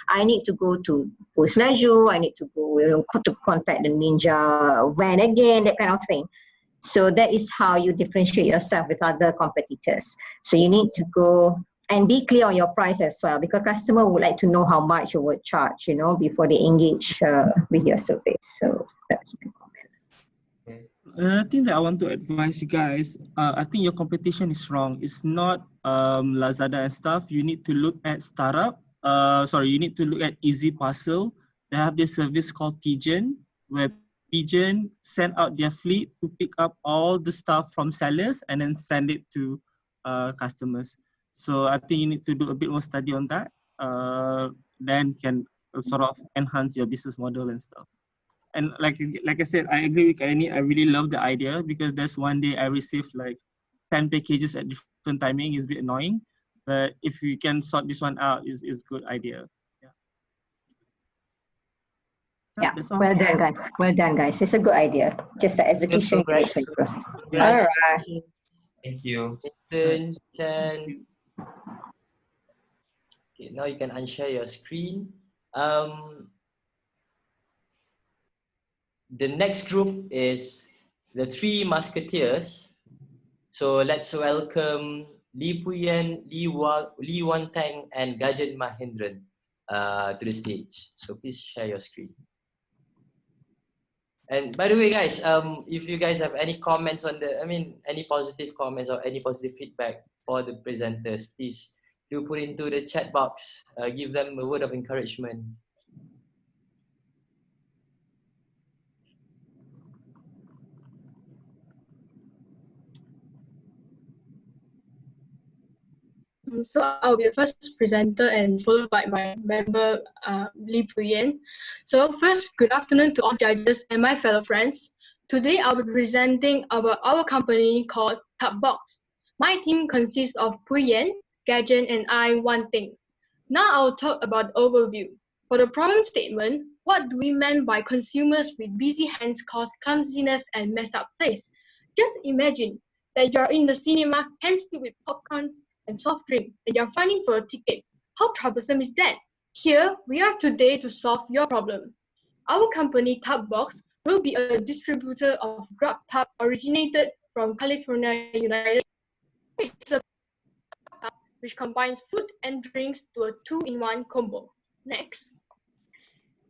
I need to go to Post Leisure, I need to go to contact the Ninja van again, that kind of thing. So that is how you differentiate yourself with other competitors. So you need to go and be clear on your price as well, because customer would like to know how much you would charge, before they engage with your service. So that's my comment. Another thing that I want to advise you guys, I think your competition is wrong. It's not Lazada and stuff. You need to look at you need to look at Easy Parcel. They have this service called Pigeon, where Pigeon send out their fleet to pick up all the stuff from sellers and then send it to customers. So I think you need to do a bit more study on that. Then can sort of enhance your business model and stuff. And like I said, I agree with Kaini. I really love the idea, because there's one day I received like 10 packages at different timing. It's a bit annoying, but if we can sort this one out, is good idea. Yeah, well done, guys. Well done, guys. It's a good idea. Just the execution is great to improve. All right. Thank you. Okay, now you can unshare your screen. The next group is the Three Musketeers. So let's welcome Lee Puyen, Lee Wan Tang, and Gajan Mahendran to the stage. So please share your screen. And by the way, guys, if you guys have any comments on any positive comments or any positive feedback for the presenters, please do put into the chat box. Give them a word of encouragement. So I'll be the first presenter and followed by my member, Lee Puyen. So first, good afternoon to all judges and my fellow friends. Today I'll be presenting about our company called Tupbox. My team consists of Puyen, Gajan, and I, One Thing. Now I'll talk about the overview. For the problem statement, what do we mean by consumers with busy hands cause clumsiness and messed up place? Just imagine that you're in the cinema, hands filled with popcorn and soft drink, and you're finding for tickets. How troublesome is that? Here, we are today to solve your problem. Our company, Tupbox, will be a distributor of GrabTub originated from California, United States. It's a which combines food and drinks to a 2-in-1 combo. Next.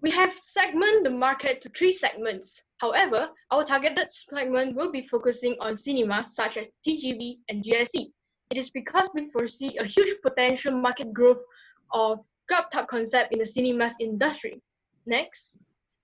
We have segmented the market to 3 segments. However, our targeted segment will be focusing on cinemas such as TGV and GSC. It is because we foresee a huge potential market growth of GrabTub concept in the cinemas industry. Next,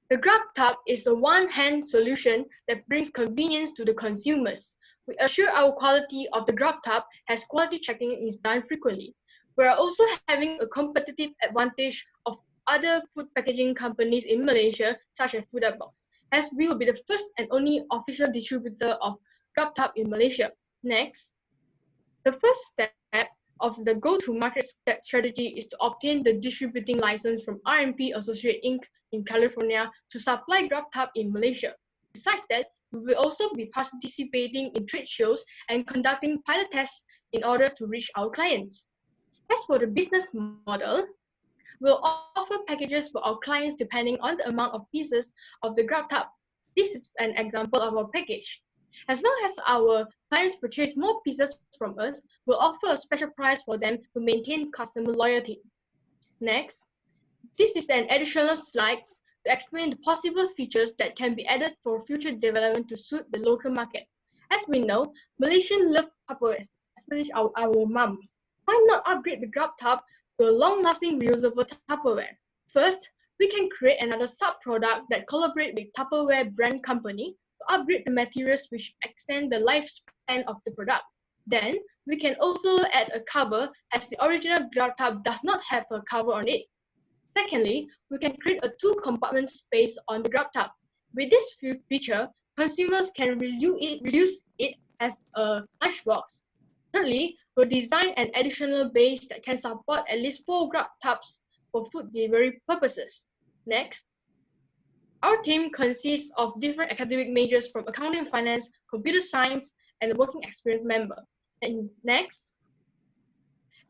the GrabTub is a one-hand solution that brings convenience to the consumers. We assure our quality of the GrabTub as quality checking is done frequently. We are also having a competitive advantage of other food packaging companies in Malaysia, such as Foodbox, as we will be the first and only official distributor of GrabTub in Malaysia. Next, the first step of the go-to-market strategy is to obtain the distributing license from RMP Associate Inc. in California to supply GrabTub in Malaysia. Besides that, we will also be participating in trade shows and conducting pilot tests in order to reach our clients. As for the business model, we'll offer packages for our clients depending on the amount of pieces of the GrabTub. This is an example of our package. As long as our clients purchase more pieces from us, we'll offer a special price for them to maintain customer loyalty. Next, this is an additional slide to explain the possible features that can be added for future development to suit the local market. As we know, Malaysians love Tupperware, especially our moms. Why not upgrade the GrabTub to a long-lasting reusable Tupperware? First, we can create another sub-product that collaborates with Tupperware brand company to upgrade the materials which extend the lifespan of the product. Then, we can also add a cover as the original GrabTub does not have a cover on it. Secondly, we can create a 2-compartment space on the GrabTub. With this feature, consumers can reuse it as a lunchbox. Thirdly, we'll design an additional base that can support at least 4 GrabTubs for food delivery purposes. Next, our team consists of different academic majors from accounting, finance, computer science, and a working experience member. And next,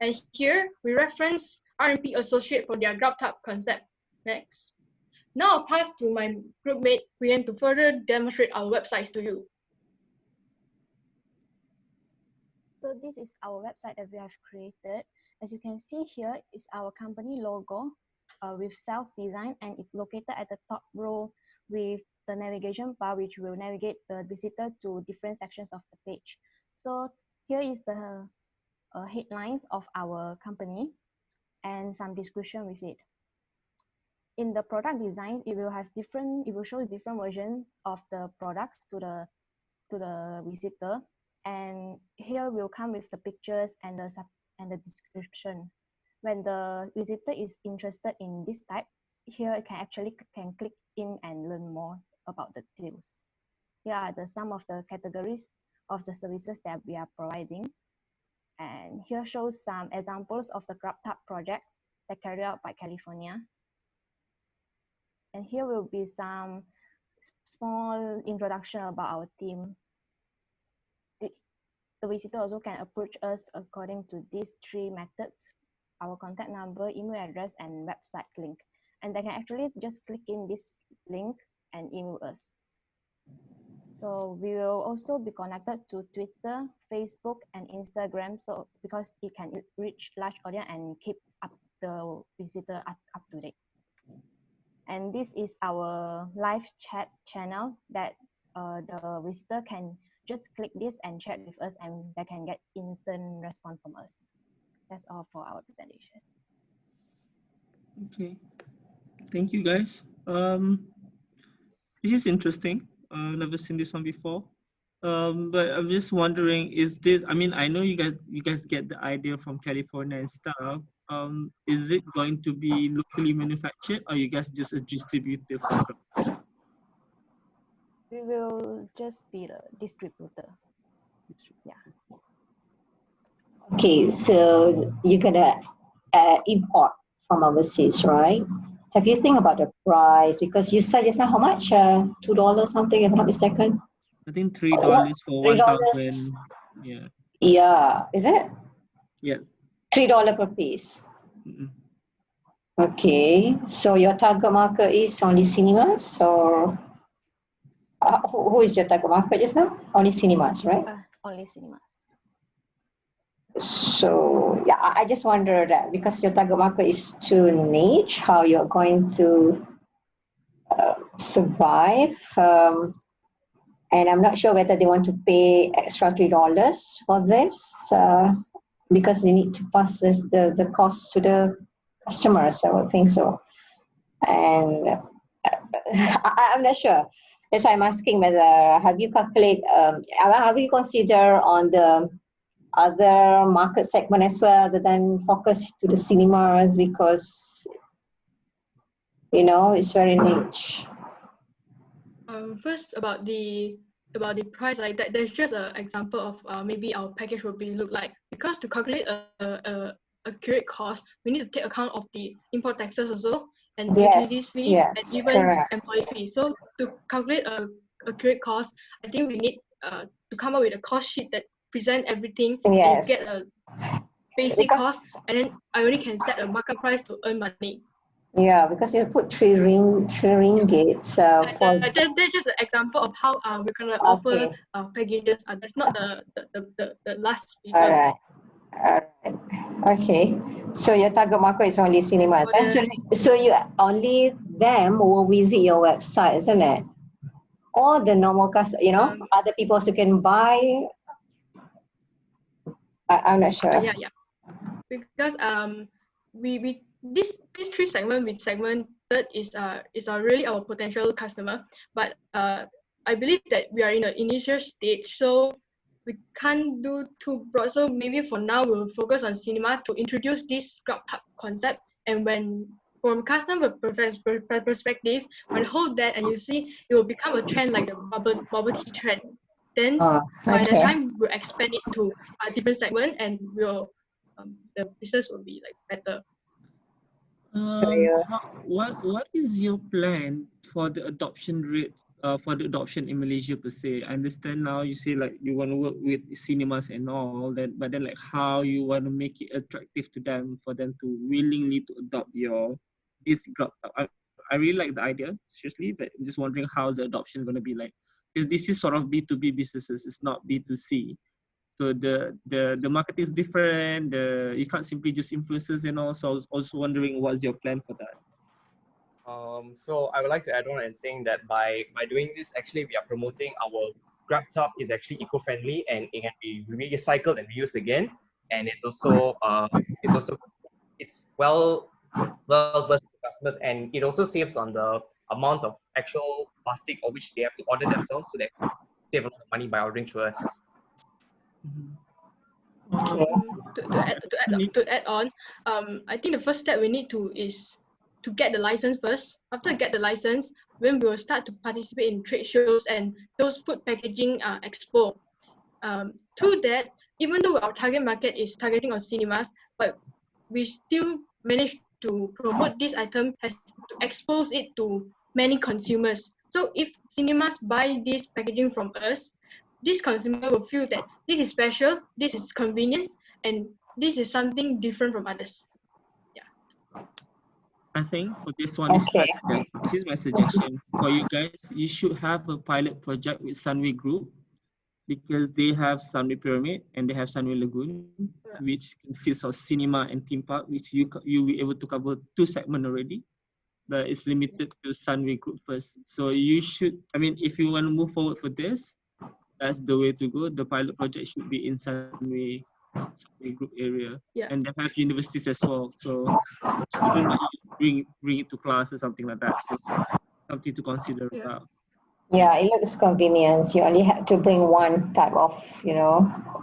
and here we reference RMP Associate for their GrabTub concept. Next. Now I'll pass to my groupmate Puyen to further demonstrate our websites to you. So this is our website that we have created. As you can see here is our company logo with self-design, and it's located at the top row with the navigation bar which will navigate the visitor to different sections of the page. So here is the headlines of our company and some description with it. In the product design, it will show different versions of the products to the visitor, and here will come with the pictures and the description. When the visitor is interested in this type, here it can click in and learn more about the details. Here are some of the categories of the services that we are providing. And here shows some examples of the GrabTub projects that carried out by California. And here will be some small introduction about our team. The visitor also can approach us according to these 3 methods: our contact number, email address, and website link. And they can actually just click in this link and email us. So we will also be connected to Twitter, Facebook, and Instagram, so because it can reach large audience and keep up the visitor up to date. And this is our live chat channel that the visitor can just click this and chat with us, and they can get instant response from us. That's all for our presentation. Okay, thank you guys. This is interesting. Never seen this one before. But I'm just wondering, is this? I mean, I know you guys get the idea from California and stuff. Is it going to be locally manufactured, or you guys just a distributor for Grab? We will just be the distributor. Yeah. Okay, so you're gonna import from overseas, right? Have you think about the price? Because you said just now how much? $2 something, if I'm not mistaken. I think What? $3 for $3? 1,000. Yeah. Yeah, is it? Yeah. $3 per piece. Mm-mm. Okay, so your target market is only cinemas, or who is your target market just now? Only cinemas, right? Only cinemas. So yeah, I just wonder that because your target market is too niche, how you're going to survive. And I'm not sure whether they want to pay extra $3 for this because we need to pass the cost to the customers. I would think so. And I'm not sure. That's why I'm asking whether have you calculate, have you consider on the other market segment as well, other than focus to the cinemas, because it's very niche. First about the price, like that, there's just an example of maybe our package will be look like, because to calculate a accurate cost, we need to take account of the import taxes also, and utilities fee, and even correct. employee fee. So to calculate a accurate cost, I think we need to come up with a cost sheet that present everything and get a basic cost, and then I only can set a market price to earn money. Yeah, because you put three ringgits for. That's just an example of how we're gonna offer packages. That's not the last figure. All right. Okay. So your target market is only cinemas. So you only them will visit your website, isn't it? Or the normal other people also can buy. I'm not sure. Yeah. Because we this three segment we segmented is really our potential customer, but I believe that we are in an initial stage, so we can't do too broad. So maybe for now we'll focus on cinema to introduce this GrabTub concept, and when from customer perspective, when hold that and you see it will become a trend like the bubble tea trend. Then by the time we'll expand it to a different segment, and we'll the business will be like better. What is your plan for the adoption rate for the adoption in Malaysia per se? I understand now you say like you want to work with cinemas and all that, but then like how you want to make it attractive to them for them to willingly to adopt this GrabTub. I really like the idea, seriously, but I'm just wondering how the adoption going to be like, because this is sort of B2B businesses, it's not B2C. So the market is different. You can't simply just influencers and all. So I was also wondering what's your plan for that. So I would like to add on and saying that by doing this, actually we are promoting our GrabTub is actually eco-friendly and it can be recycled and reused again. And it's also it's well versed to customers, and it also saves on the amount of actual plastic or which they have to order themselves, so they save a lot of money by ordering to us. To add on, I think the first step we need to is to get the license first. After get the license, when we will start to participate in trade shows and those food packaging expo. Through that, even though our target market is targeting on cinemas, but we still manage to promote this item has to expose it to many consumers. So if cinemas buy this packaging from us, this consumer will feel that this is special, this is convenience, and this is something different from others. Yeah. I think for this one, this is my suggestion. For you guys, you should have a pilot project with Sunway Group, because they have Sunway Pyramid and they have Sunway Lagoon, which consists of cinema and theme park, which you will be able to cover 2 segments already, but it's limited to Sunway Group first. So you should, I mean, if you want to move forward for this, that's the way to go. The pilot project should be in Sunway Group area, and they have universities as well. So students bring it to class or something like that. So something to consider about. Yeah, it looks convenient. You only have to bring one type of,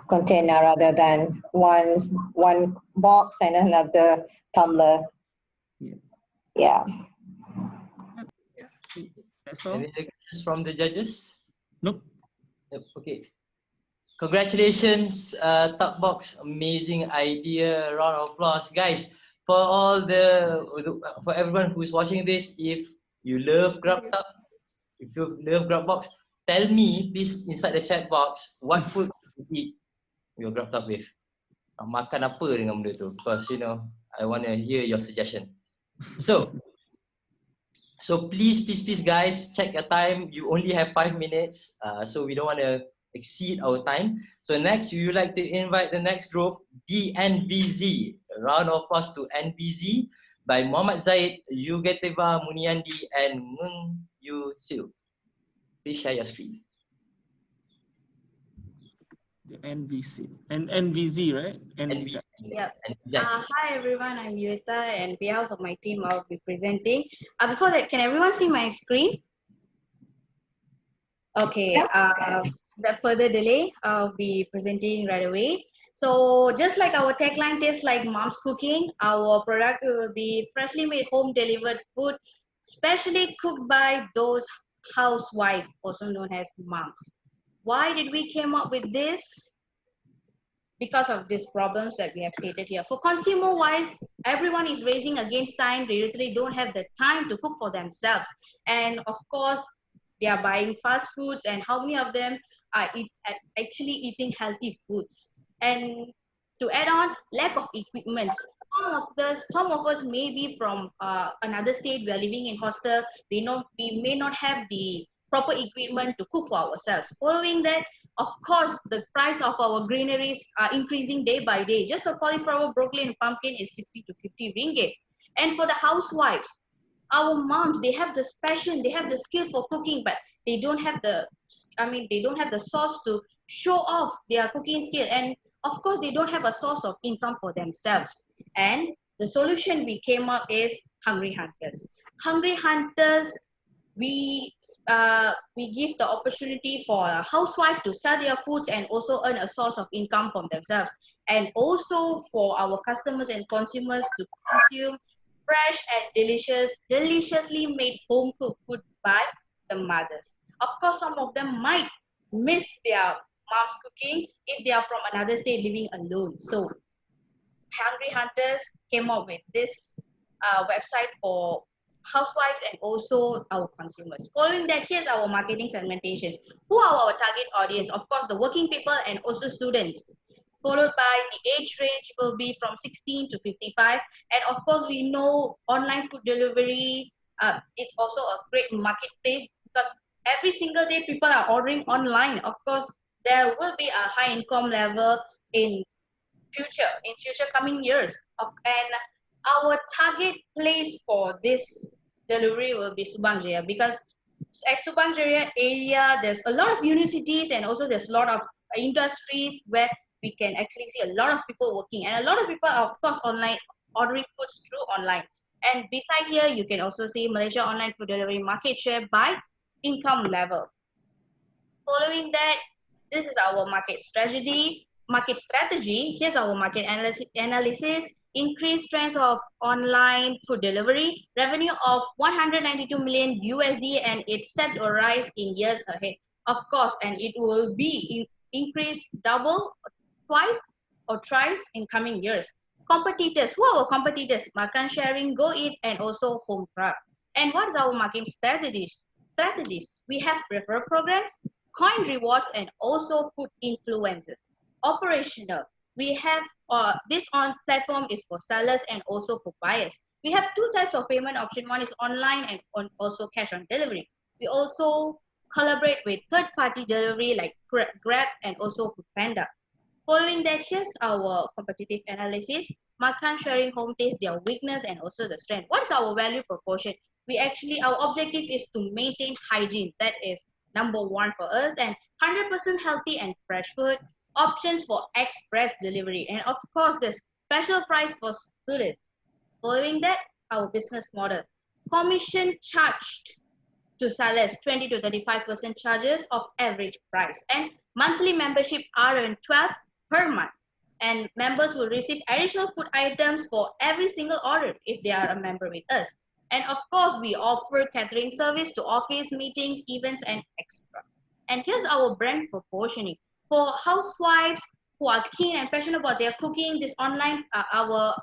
container rather than one box and another tumbler. Yeah. That's all. Any questions from the judges? Nope. Yep, okay. Congratulations, Tupbox. Amazing idea. Round of applause, guys. For everyone who's watching this, if you love GrabTub, if you love GrabBox, tell me please inside the chat box what food you eat your GrabTub with. Makan apa dengan benda tu? Because I want to hear your suggestion. So please guys, check your time. You only have 5 minutes, so we don't want to exceed our time. So next, we would like to invite the next group, DNVZ. A round of applause to NVZ by Muhammad Zaid, Yugeteva Muniandi, and Mun Yu Sil. Please share your screen. The NVC and NVZ, right? NVZ. Yes. Hi everyone, I'm Yueta, and on behalf of my team, I'll be presenting. Before that, can everyone see my screen? Okay. Without further delay, I'll be presenting right away. So just like our tagline tastes like mom's cooking, our product will be freshly made home delivered food, specially cooked by those housewives, also known as moms. Why did we came up with this? Because of these problems that we have stated here. For consumer wise, everyone is racing against time. They literally don't have the time to cook for themselves. And of course, they are buying fast foods, and how many of them are actually eating healthy foods? And to add on, lack of equipment. Some of us may be from another state. We are living in hostel. We may not have the proper equipment to cook for ourselves. Following that, of course, the price of our greeneries are increasing day by day. Just a cauliflower, broccoli, and pumpkin is 60 to 50 ringgit. And for the housewives, our moms, they have this passion, they have the skill for cooking, but they don't have the source to show off their cooking skill. And of course, they don't have a source of income for themselves. And the solution we came up is Hungry Hunters. Hungry Hunters, we give the opportunity for a housewife to sell their foods and also earn a source of income from themselves, and also for our customers and consumers to consume fresh and deliciously made home cooked food by the mothers. Of course, some of them might miss their mom's cooking if they are from another state living alone. So Hungry Hunters came up with this website for housewives and also our consumers. Following that, here's our marketing segmentations. Who are our target audience? Of course, the working people and also students. Followed by the age range will be from 16 to 55. And of course, we know online food delivery, it's also a great marketplace because every single day people are ordering online. Of course, there will be a high income level in future coming years. And our target place for this delivery will be Subang Jaya, because at Subang Jaya area, there's a lot of universities and also there's a lot of industries where we can actually see a lot of people working, and a lot of people are of course online ordering foods through online. And beside here, you can also see Malaysia online food delivery market share by income level. Following that, this is our market strategy. Here's our market analysis. Increased trends of online food delivery, revenue of 192 million USD, and it's set to rise in years ahead. Of course, and it will be increased double, twice, or thrice in coming years. Competitors, who are our competitors? Makan Sharing, Go Eat, and also Home Grab. And what is our marketing strategies? We have referral programs, coin rewards, and also food influencers. Operational. We have this on platform is for sellers and also for buyers. We have two types of payment option. One is online and also cash on delivery. We also collaborate with third-party delivery like Grab and also Foodpanda. Following that, here's our competitive analysis. Makan Sharing Home Taste, their weakness and also the strength. What is our value proportion? Our objective is to maintain hygiene. That is number one for us, and 100% healthy and fresh food. Options for express delivery, and of course the special price for students. Following that, our business model. Commission charged to sell as 20 to 35% charges of average price. And monthly membership are earned 12 per month. And members will receive additional food items for every single order if they are a member with us. And of course, we offer catering service to office meetings, events, and extra. And here's our brand proportioning. For housewives who are keen and passionate about their cooking, this online, our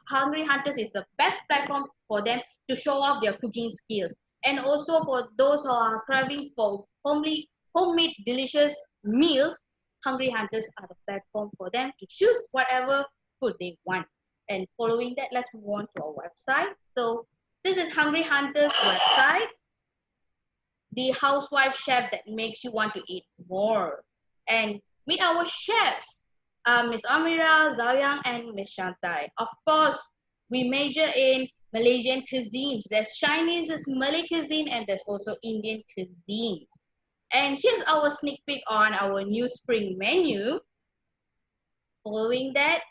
Hungry Hunters is the best platform for them to show off their cooking skills. And also for those who are craving for homemade delicious meals, Hungry Hunters are the platform for them to choose whatever food they want. And following that, let's move on to our website. So this is Hungry Hunters website, the housewife chef that makes you want to eat more. And meet our chefs, Miss Amira, Zaoyang, and Miss Shantai. Of course, we major in Malaysian cuisines. There's Chinese, there's Malay cuisine, and there's also Indian cuisines. And here's our sneak peek on our new spring menu. Following that,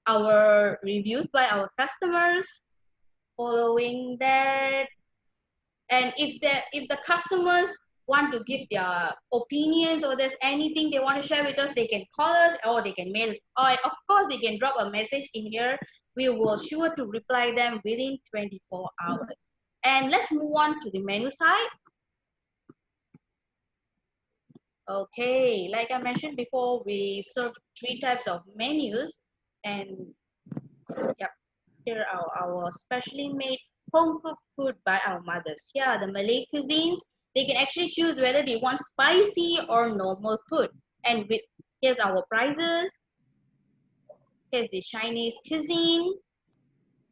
our reviews by our customers. Following that, and if the customers want to give their opinions or there's anything they want to share with us, they can call us or they can mail us. Or of course, they can drop a message in here. We will sure to reply them within 24 hours. And let's move on to the menu side. Okay, like I mentioned before, we serve 3 types of menus, and yep, here are our specially made home cooked food by our mothers. Here are the Malay cuisines. They can actually choose whether they want spicy or normal food. And here's our prices. Here's the Chinese cuisine,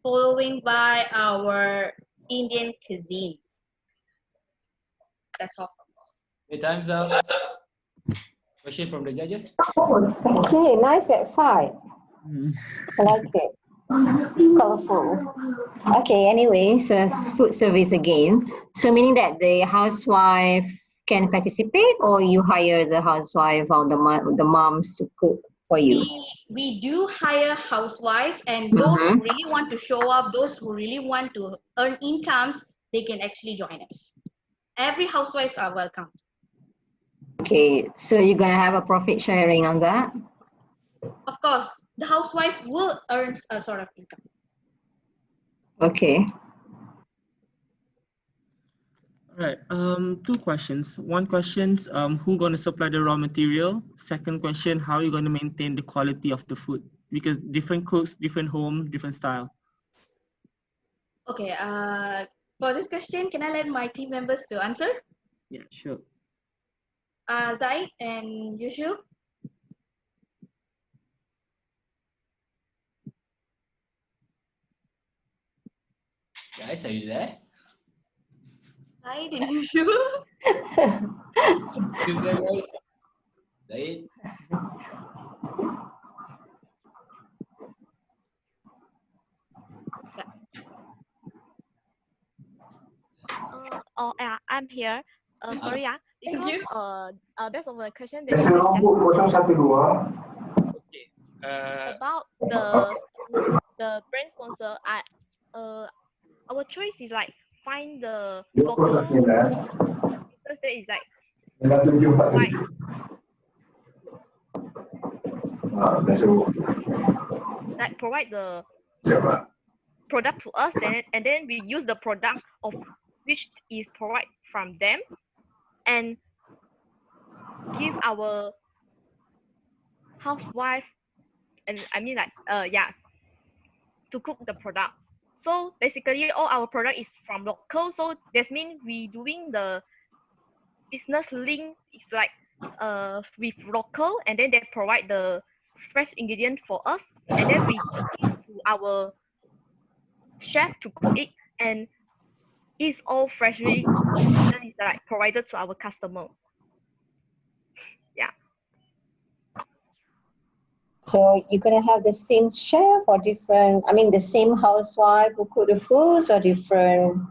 following by our Indian cuisine. That's all from us. Okay, time's up. Question from the judges. Okay, nice website. I like it. It's colorful. Okay, anyway, so food service again. So meaning that the housewife can participate, or you hire the housewife or the moms to cook for you? We do hire housewives, and those who really want to show up, those who really want to earn incomes, they can actually join us. Every housewives are welcome. Okay, so you're gonna have a profit sharing on that? Of course, the housewife will earn a sort of income. Okay. All right. 2 questions. One question, who gonna supply the raw material? Second question, how are you gonna maintain the quality of the food? Because different cooks, different home, different style. Okay. For this question, can I let my team members to answer? Yeah, sure. Zaid and Yushu. Guys, are you there? Zaid and Yushu. Zaid. I'm here. Sorry, because based on the question that Biasa you nombor 012. about the brand sponsor, our choice is like find the local business that is like provide the product to us, and then we use the product of which is provided from them and give our housewife, and I mean like to cook the product. So basically all our product is from local, so that means we doing the business link is like with local, and then they provide the fresh ingredient for us, and then we give it to our chef to cook it, and it's all freshly that is like provided to our customer. Yeah. So you're gonna have the same chef or different? I mean, the same housewife who cook the foods, or different?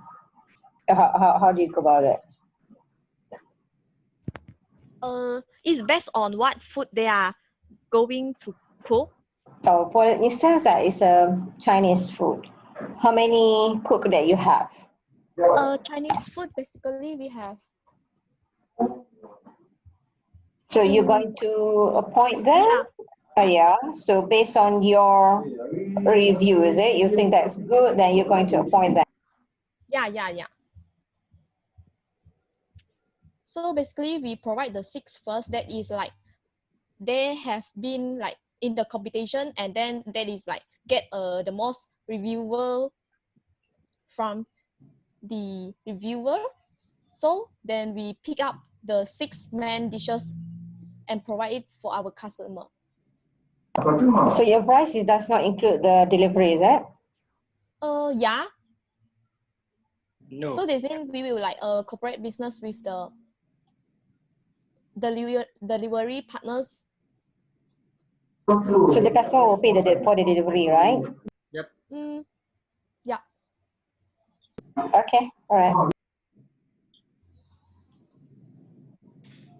How do you go about it? It's based on what food they are going to cook. So for instance, it's a Chinese food. How many cook that you have? Chinese food, basically, we have. So you're going to appoint them? Yeah. So based on your review, is it? You think that's good, then you're going to appoint them? Yeah. So basically, we provide the 6 first. That is like they have been like in the competition, and then that is like get the most reviewer from the reviewer. So then we pick up the 6 main dishes and provide it for our customer. So your price does not include the delivery, is it? Yeah. No. So this means we will like corporate business with the delivery partners. So the customer will pay for the delivery, right? Yep. Yeah. Okay, all right.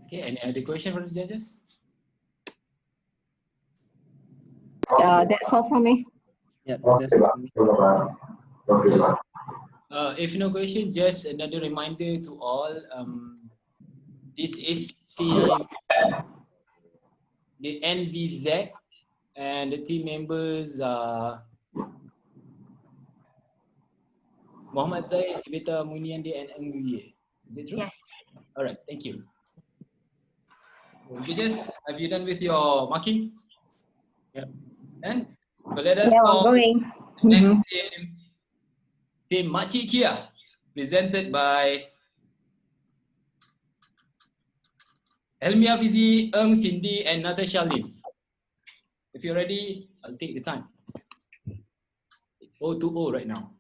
Okay, any other question for the judges? That's all from me. Yeah, that's all from me. If no question, just another reminder to all. This is the NVZ, and the team members are Muhammad Zaid, Ibita Muniandi, and Ng Yuye. Is it true? Yes. All right, thank you. Judges, have you done with your marking? Yep. And so let us Yeah, call going. next team Makcik Kia, presented by Helmia Fizi, Ng Cindy, and Natasha Lim. If you're ready, I'll take the time. It's 0-0 right now.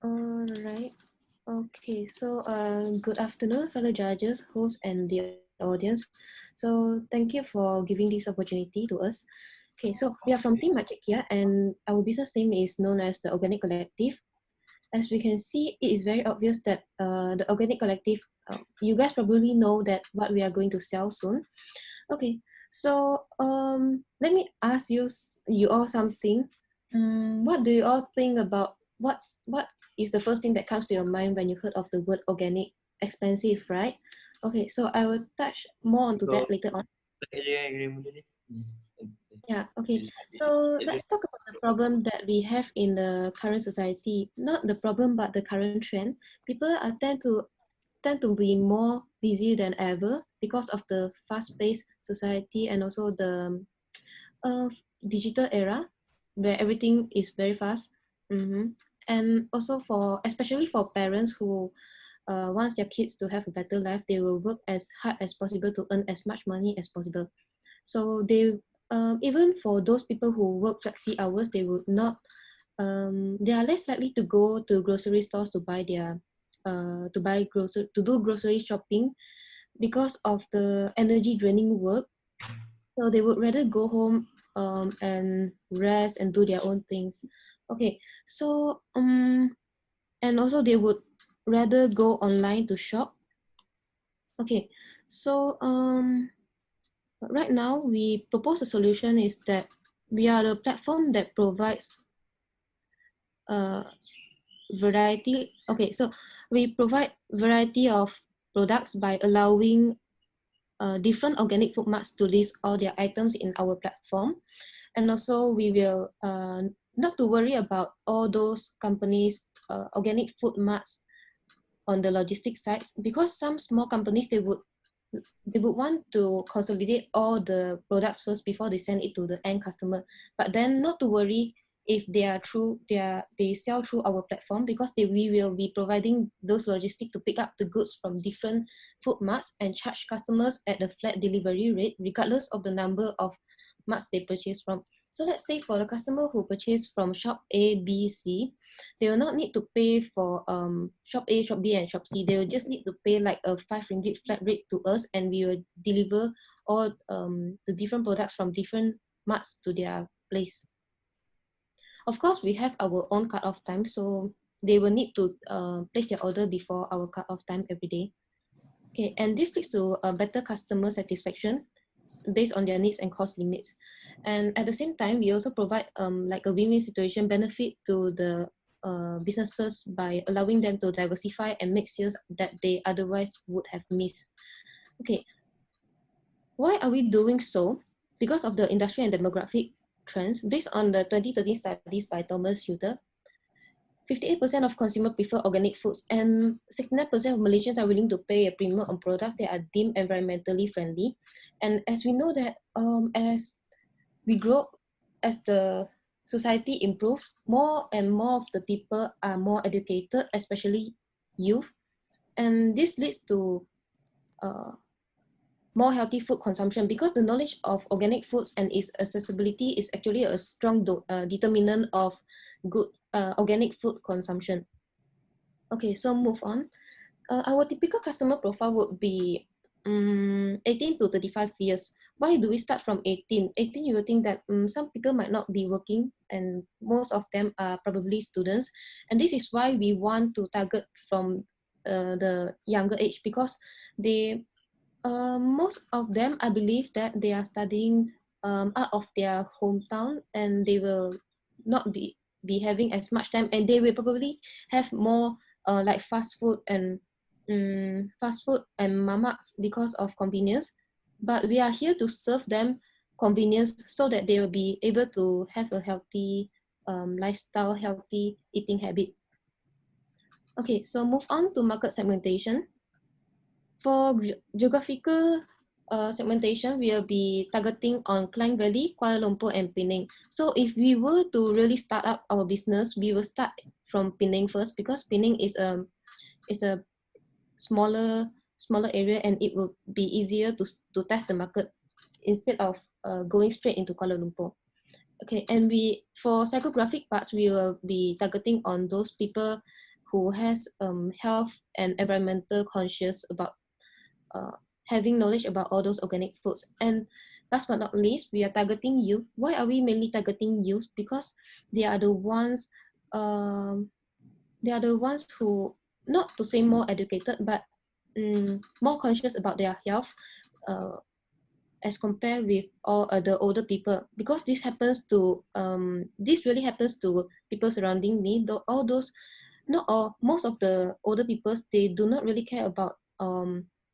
All right. Okay, so good afternoon, fellow judges, hosts, and the audience. So thank you for giving this opportunity to us. Okay, so we are from Team Makcik Kia, and our business name is known as the Organic Collective. As we can see, it is very obvious that the Organic Collective, you guys probably know that what we are going to sell soon. Okay, so let me ask you all something. What do you all think about what is the first thing that comes to your mind when you heard of the word organic? Expensive, right? Okay, so I will touch more onto that later on. Yeah, okay. So let's talk about the problem that we have in the current society. Not the problem, but the current trend. People are tend to be more busy than ever because of the fast-paced society and also the digital era where everything is very fast. And also especially for parents who wants their kids to have a better life, they will work as hard as possible to earn as much money as possible. So they even for those people who work flexi hours, they would not they are less likely to go to grocery stores to buy their to do grocery shopping because of the energy draining work. So they would rather go home and rest and do their own things. Okay, so and also they would rather go online to shop. Okay, so right now we propose a solution is that we are the platform that provides variety. Okay, so we provide variety of products by allowing different organic food marts to list all their items in our platform. And also we will not to worry about all those companies organic food marts on the logistics sites, because some small companies they would want to consolidate all the products first before they send it to the end customer. But then not to worry if they sell through our platform, because we will be providing those logistics to pick up the goods from different food marts and charge customers at a flat delivery rate regardless of the number of marts they purchase from. So let's say for the customer who purchased from shop A, B, C, they will not need to pay for shop A, shop B, and shop C. They will just need to pay like a 5 ringgit flat rate to us, and we will deliver all the different products from different marts to their place. Of course, we have our own cut-off time, so they will need to place their order before our cut-off time every day. Okay, and this leads to a better customer satisfaction based on their needs and cost limits. And at the same time, we also provide like a win-win situation benefit to the businesses by allowing them to diversify and make sales that they otherwise would have missed. Okay, why are we doing so? Because of the industry and demographic trends. Based on the 2013 studies by Thomas Hutter, 58% of consumers prefer organic foods, and 69% of Malaysians are willing to pay a premium on products that are deemed environmentally friendly. And as we know that as we grow, as the society improves, more and more of the people are more educated, especially youth. And this leads to more healthy food consumption, because the knowledge of organic foods and its accessibility is actually a strong determinant of good organic food consumption. Okay, so move on. Our typical customer profile would be 18 to 35 years. Why do we start from 18? 18, you will think that some people might not be working, and most of them are probably students. And this is why we want to target from the younger age, because they most of them, I believe that they are studying out of their hometown, and they will not be having as much time, and they will probably have more like fast food and mamas because of convenience. But we are here to serve them convenience so that they will be able to have a healthy lifestyle, healthy eating habit. Okay, so move on to market segmentation. For geographical segmentation, we will be targeting on Klang Valley, Kuala Lumpur, and Penang. So if we were to really start up our business, we will start from Penang first, because Penang is a smaller area, and it will be easier to test the market instead of going straight into Kuala Lumpur. Okay, and for psychographic parts, we will be targeting on those people who has health and environmental conscious about having knowledge about all those organic foods. And last but not least, we are targeting youth. Why are we mainly targeting youth? Because they are the ones who, not to say more educated, but more conscious about their health as compared with all the older people. Because this really happens to people surrounding me. All those, not all, most of the older people, they do not really care about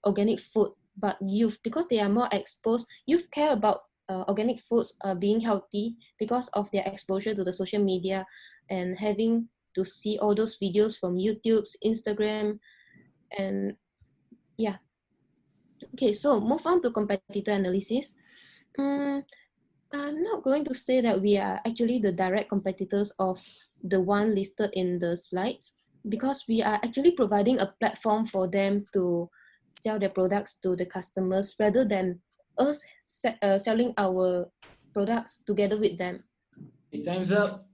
organic food, but youth, because they are more exposed. Youth care about organic foods being healthy because of their exposure to the social media and having to see all those videos from YouTube, Instagram, and yeah. Okay, so move on to competitor analysis. I'm not going to say that we are actually the direct competitors of the one listed in the slides, because we are actually providing a platform for them to sell their products to the customers, rather than us selling our products together with them. Okay, time's up.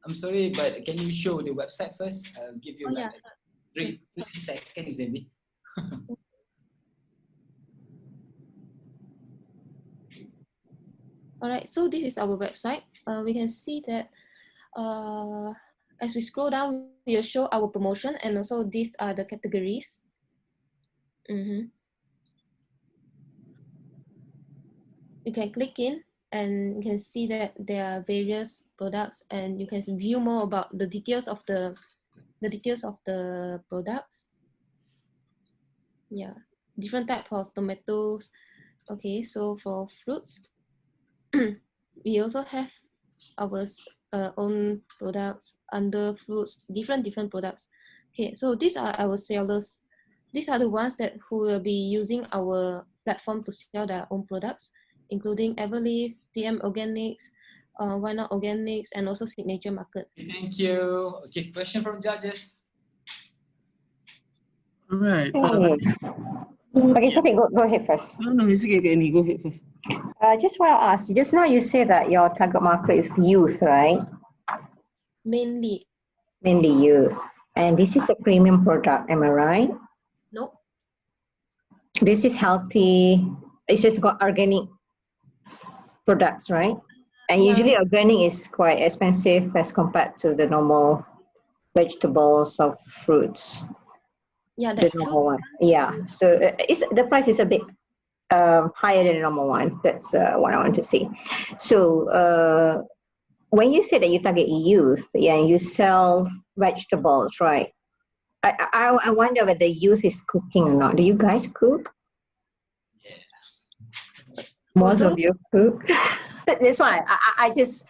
I'm sorry, but can you show the website first? I'll give you 3 seconds maybe. All right, so this is our website. We can see that as we scroll down, we'll show our promotion, and also these are the categories. You can click in, and you can see that there are various products, and you can view more about the details of the products. Yeah, different type of tomatoes. Okay, so for fruits, we also have our own products under fruits, different products. Okay, so these are our sellers. These are the ones who will be using our platform to sell their own products, including Everleaf, TM Organics, Why Not Organics, and also Signature Market. Thank you. Okay, question from judges. All right. Okay, Shafiq, go ahead first. No, it's okay, Annie, go ahead first. Just want to ask, just now you said that your target market is youth, right? Mainly youth. And this is a premium product, am I right? No. This is healthy. It's just got organic products, right? And usually organic is quite expensive as compared to the normal vegetables or fruits. Yeah, that's the normal true. one. Yeah, so the price is a bit higher than the normal one. That's what I want to say. So when you say that you target youth, yeah, you sell vegetables, right? I wonder whether youth is cooking or not. Do you guys cook? Most of you cook. That's why I just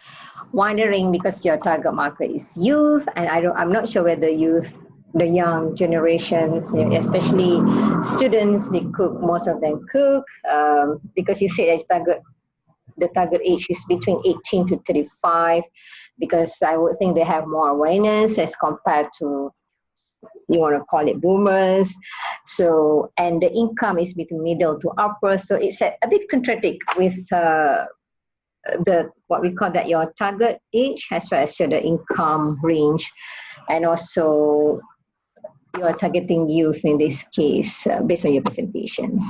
wondering, because your target market is youth, and I'm not sure whether youth, the young generations, especially students, they cook. Most of them cook because you say the target age is between 18 to 35, because I would think they have more awareness as compared to, you want to call it, boomers. So, and the income is between middle to upper, so it's a bit contradict with the what we call that your target age, as well as the income range, and also you are targeting youth in this case based on your presentations.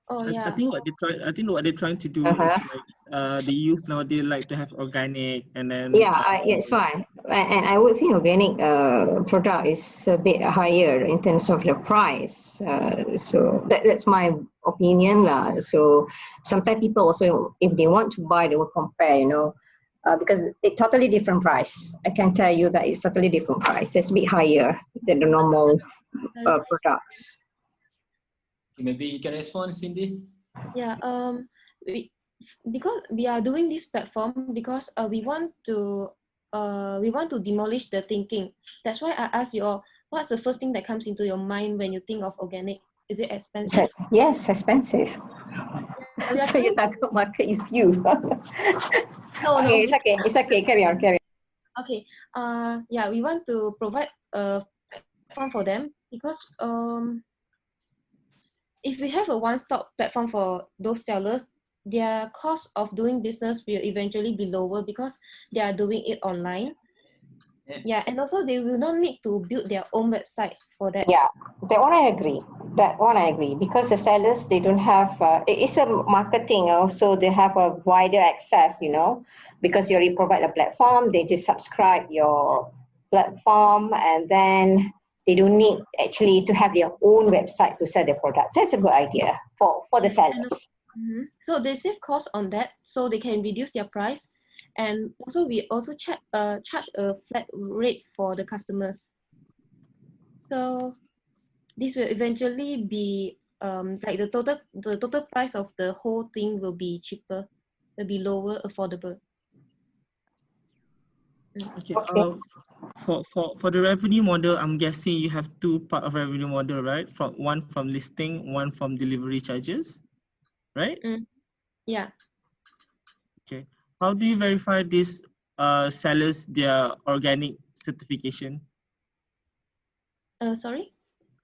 Oh yeah. I think what they're trying to do is like the youth now, they like to have organic, and then it's fine, and I would think organic product is a bit higher in terms of the price. So that's my opinion lah. So sometimes people also, if they want to buy, they will compare, because it's totally different price. I can tell you that it's totally different price. It's a bit higher than the normal products. Maybe you can respond, Cindy. Yeah. Because we are doing this platform because we want to demolish the thinking. That's why I asked you all, what's the first thing that comes into your mind when you think of organic? Is it expensive? Yes, expensive. So your target market is you. No. It's okay. Carry on. Okay. Yeah, we want to provide a platform for them because if we have a one-stop platform for those sellers, their cost of doing business will eventually be lower because they are doing it online. Yeah, and also they will not need to build their own website for that. Yeah, that one I agree. Because the sellers, they don't have, it's a marketing also, they have a wider access, because you already provide a platform, they just subscribe your platform, and then they don't need actually to have their own website to sell their products. That's a good idea for the sellers. So they save costs on that, so they can reduce their price. And also we also charge a flat rate for the customers. So this will eventually be like the total price of the whole thing will be cheaper, will be lower, affordable. Okay. For the revenue model, I'm guessing you have two part of revenue model, right? One from listing, one from delivery charges, right? Yeah. Okay. How do you verify these sellers their organic certification? Sorry?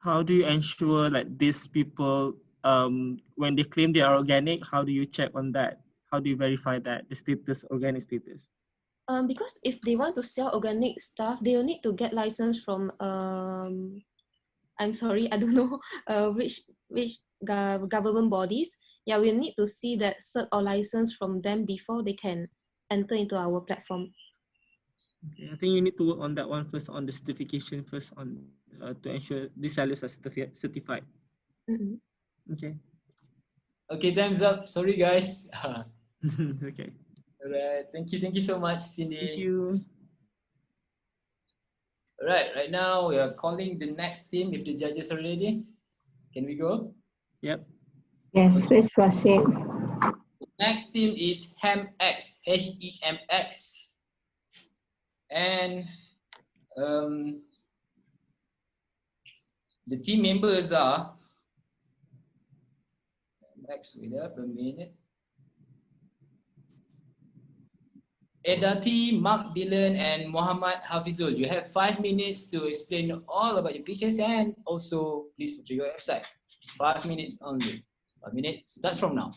How do you ensure like these people when they claim they are organic, how do you check on that? How do you verify that, the status, organic status? Because if they want to sell organic stuff, they will need to get license from I'm sorry, I don't know which government bodies. Yeah, we need to see that cert or license from them before they can enter into our platform. Okay, I think you need to work on that one first, on the certification first, on to ensure the sellers are certified. Okay. Okay, time's up. Sorry, guys. Okay. Alright, thank you so much, Cindy. Thank you. Alright, right now we are calling the next team. If the judges are ready, can we go? Yep. Yes, please proceed. The next team is HEMX, HEMX. And the team members are, Max, wait up a minute. Edati, Mark Dillon, and Muhammad Hafizul. You have 5 minutes to explain all about your pictures, and also please put your website. 5 minutes only. 5 minutes starts from now.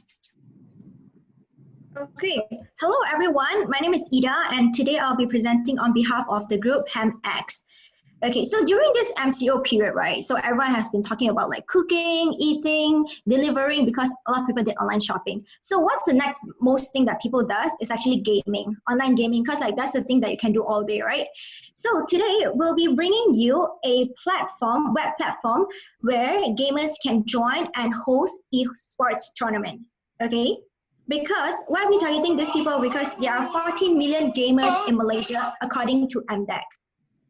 Okay, hello everyone. My name is Ida, and today I'll be presenting on behalf of the group HEMX. Okay, so during this MCO period, right, so everyone has been talking about like cooking, eating, delivering, because a lot of people did online shopping. So what's the next most thing that people does is actually gaming, online gaming, because like that's the thing that you can do all day, right? So today we'll be bringing you a platform, web platform, where gamers can join and host esports tournament, okay? Because why are we targeting these people? Because there are 14 million gamers in Malaysia, according to MDEC.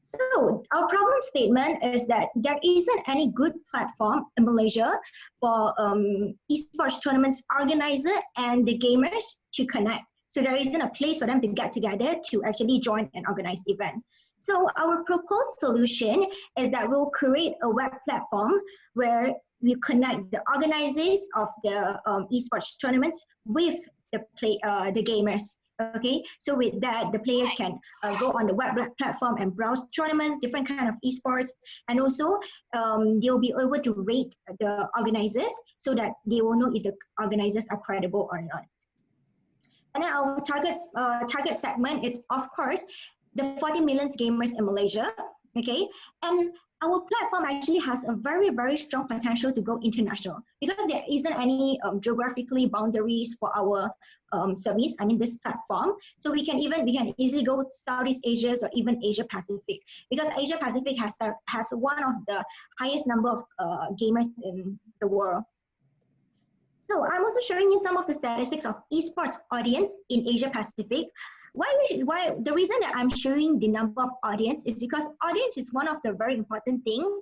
So our problem statement is that there isn't any good platform in Malaysia for esports tournaments organizer and the gamers to connect. So there isn't a place for them to get together to actually join an organized event. So our proposed solution is that we'll create a web platform where we connect the organizers of the esports tournaments with the gamers. Okay, so with that, the players can go on the web platform and browse tournaments, different kind of esports, and also they'll be able to rate the organizers so that they will know if the organizers are credible or not. And then our target segment is, of course, the 40 million gamers in Malaysia. Okay, and our platform actually has a very, very strong potential to go international because there isn't any geographically boundaries for our service, I mean this platform. So we can easily go Southeast Asia or even Asia Pacific, because Asia Pacific has one of the highest number of gamers in the world. So I'm also showing you some of the statistics of esports audience in Asia Pacific. Why the reason that I'm showing the number of audience is because audience is one of the very important thing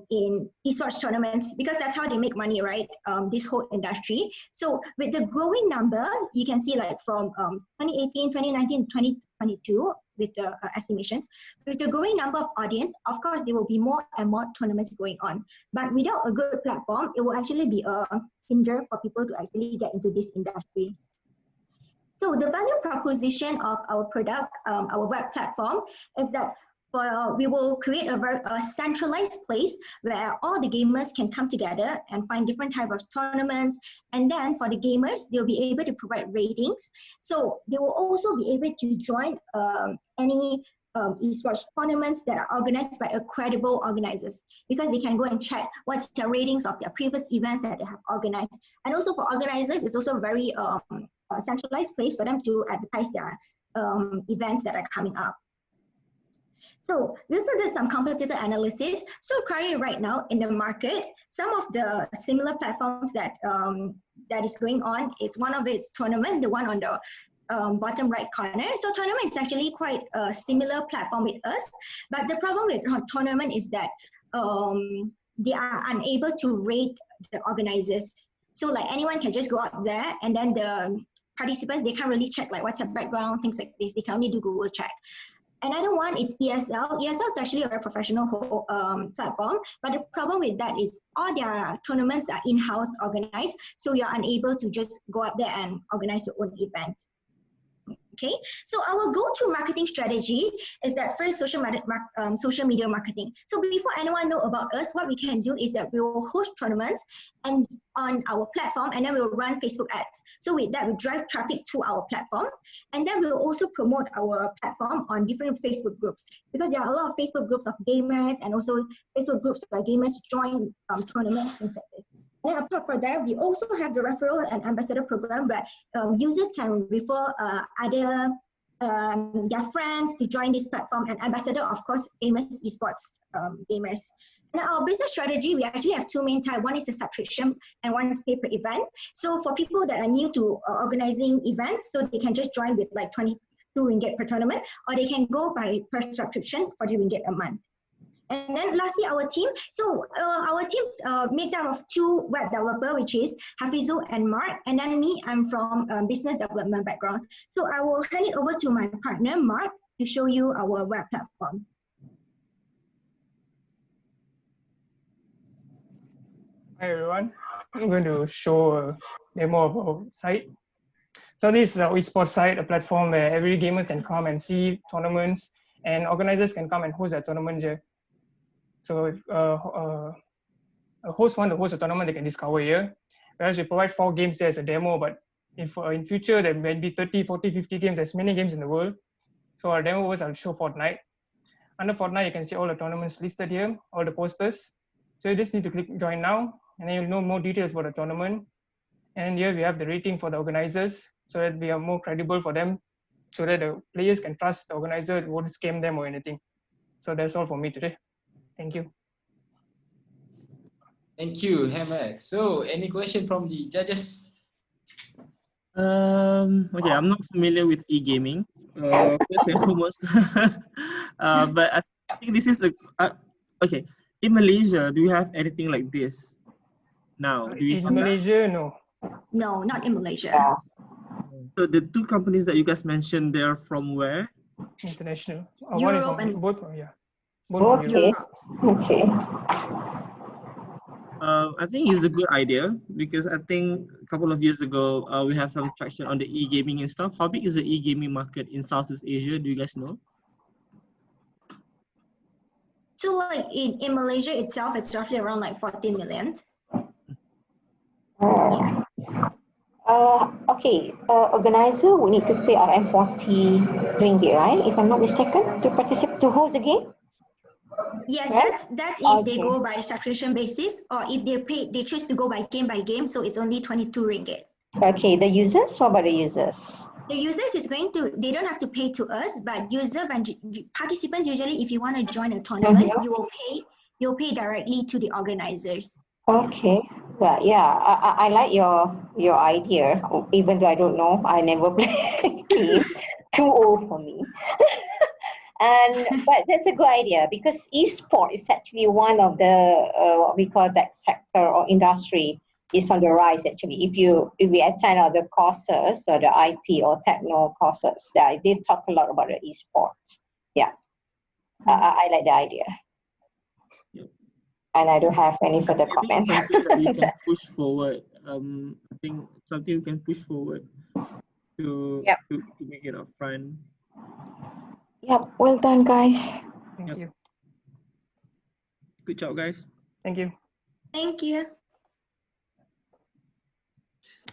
in esports tournaments, because that's how they make money, right? This whole industry. So with the growing number, you can see like from 2018, 2019, 2022 with the estimations, with the growing number of audience, of course, there will be more and more tournaments going on. But without a good platform, it will actually be a hinder for people to actually get into this industry. So the value proposition of our product, our web platform, is that we will create a centralized place where all the gamers can come together and find different types of tournaments. And then for the gamers, they'll be able to provide ratings. So they will also be able to join any esports tournaments that are organized by a credible organizers, because they can go and check what's the ratings of their previous events that they have organized. And also for organizers, it's also very a centralized place for them to advertise their events that are coming up. So we also did some competitor analysis. So currently right now in the market, some of the similar platforms that that is going on is one of its tournament, the one on the bottom right corner. So tournament is actually quite a similar platform with us, but the problem with tournament is that they are unable to rate the organizers. So like anyone can just go out there, and then the participants, they can't really check like what's their background, things like this. They can only do Google check. Another one is ESL. ESL is actually a very professional platform, but the problem with that is all their tournaments are in-house organized, so you're unable to just go up there and organize your own event. Okay, so our go-to marketing strategy is that first social media marketing. So before anyone know about us, what we can do is that we will host tournaments and on our platform, and then we'll run Facebook ads. So with that, we drive traffic to our platform, and then we'll also promote our platform on different Facebook groups, because there are a lot of Facebook groups of gamers and also Facebook groups where gamers join tournaments, things like this. And apart from that, we also have the referral and ambassador program where users can refer other their friends to join this platform, and ambassador, of course, famous esports gamers. And our business strategy, we actually have two main types. One is the subscription and one is pay per event. So for people that are new to organizing events, so they can just join with like 22 ringgit per tournament, or they can go by per subscription, 40 ringgit a month. And then lastly, our team. So our team's made up of two web developers, which is Hafizul and Mark. And then me, I'm from business development background. So I will hand it over to my partner, Mark, to show you our web platform. Hi everyone, I'm going to show a demo of our site. So this is our esports site, a platform where every gamers can come and see tournaments, and organizers can come and host their tournaments here. So if a host wants to host a tournament, they can discover here. Whereas we provide 4 games there as a demo, but if in future there may be 30, 40, 50 games, there's many games in the world. So our demo was, I'll show Fortnite. Under Fortnite, you can see all the tournaments listed here, all the posters. So you just need to click join now, and then you'll know more details about the tournament. And here we have the rating for the organizers, so that we are more credible for them, so that the players can trust the organizer, won't scam them or anything. So that's all for me today. Thank you. Thank you, Hammer. So, any question from the judges? Okay, I'm not familiar with e-gaming. First and foremost, but I think this is okay. In Malaysia, do you have anything like this now? Do you In have that? Malaysia, no. No, not in Malaysia. So the two companies that you guys mentioned, they're from where? International. One is Europe from and both. Yeah, both from Okay. Europe. Okay. I think it's a good idea because I think a couple of years ago we have some traction on the e-gaming and stuff. How big is the e-gaming market in Southeast Asia? Do you guys know? So like in Malaysia itself, it's roughly around like 14 million. Okay, organizer will need to pay RM40 ringgit, right? If I'm not mistaken, to participate, to host the game. Yes, Right? that's if they Okay. go by subscription basis, or if they choose to go by game, so it's only 22 ringgit. Okay, the users. What about the users? The users is going to, they don't have to pay to us, but participants usually, if you want to join a tournament, you'll pay directly to the organizers. Okay. Well, yeah, I like your idea. Even though I don't know, I never played game. Too old for me. But that's a good idea because e-sport is actually one of the what we call that sector or industry is on the rise actually. If we attend other courses or the IT or techno courses, they talk a lot about the e-sports. Yeah, I like the idea. And I don't have any further comments. Something that we can push forward. I think something we can push forward to make it upfront. Yep, well done, guys. Thank you. Good job, guys. Thank you. Thank you.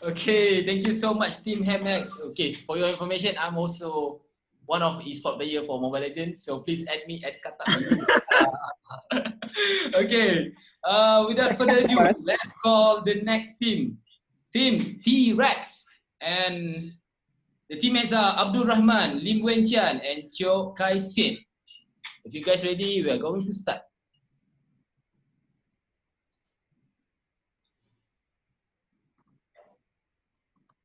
Okay, thank you so much, Team HamX. Okay, for your information, I'm also one of eSport player for Mobile Legends, so please add me at Kata. Okay, without further ado, let's call the next team, Team T-Rex, and the teammates are Abdul Rahman, Lim Wen Chian, and Chio Kai Sin. If you guys ready, we are going to start.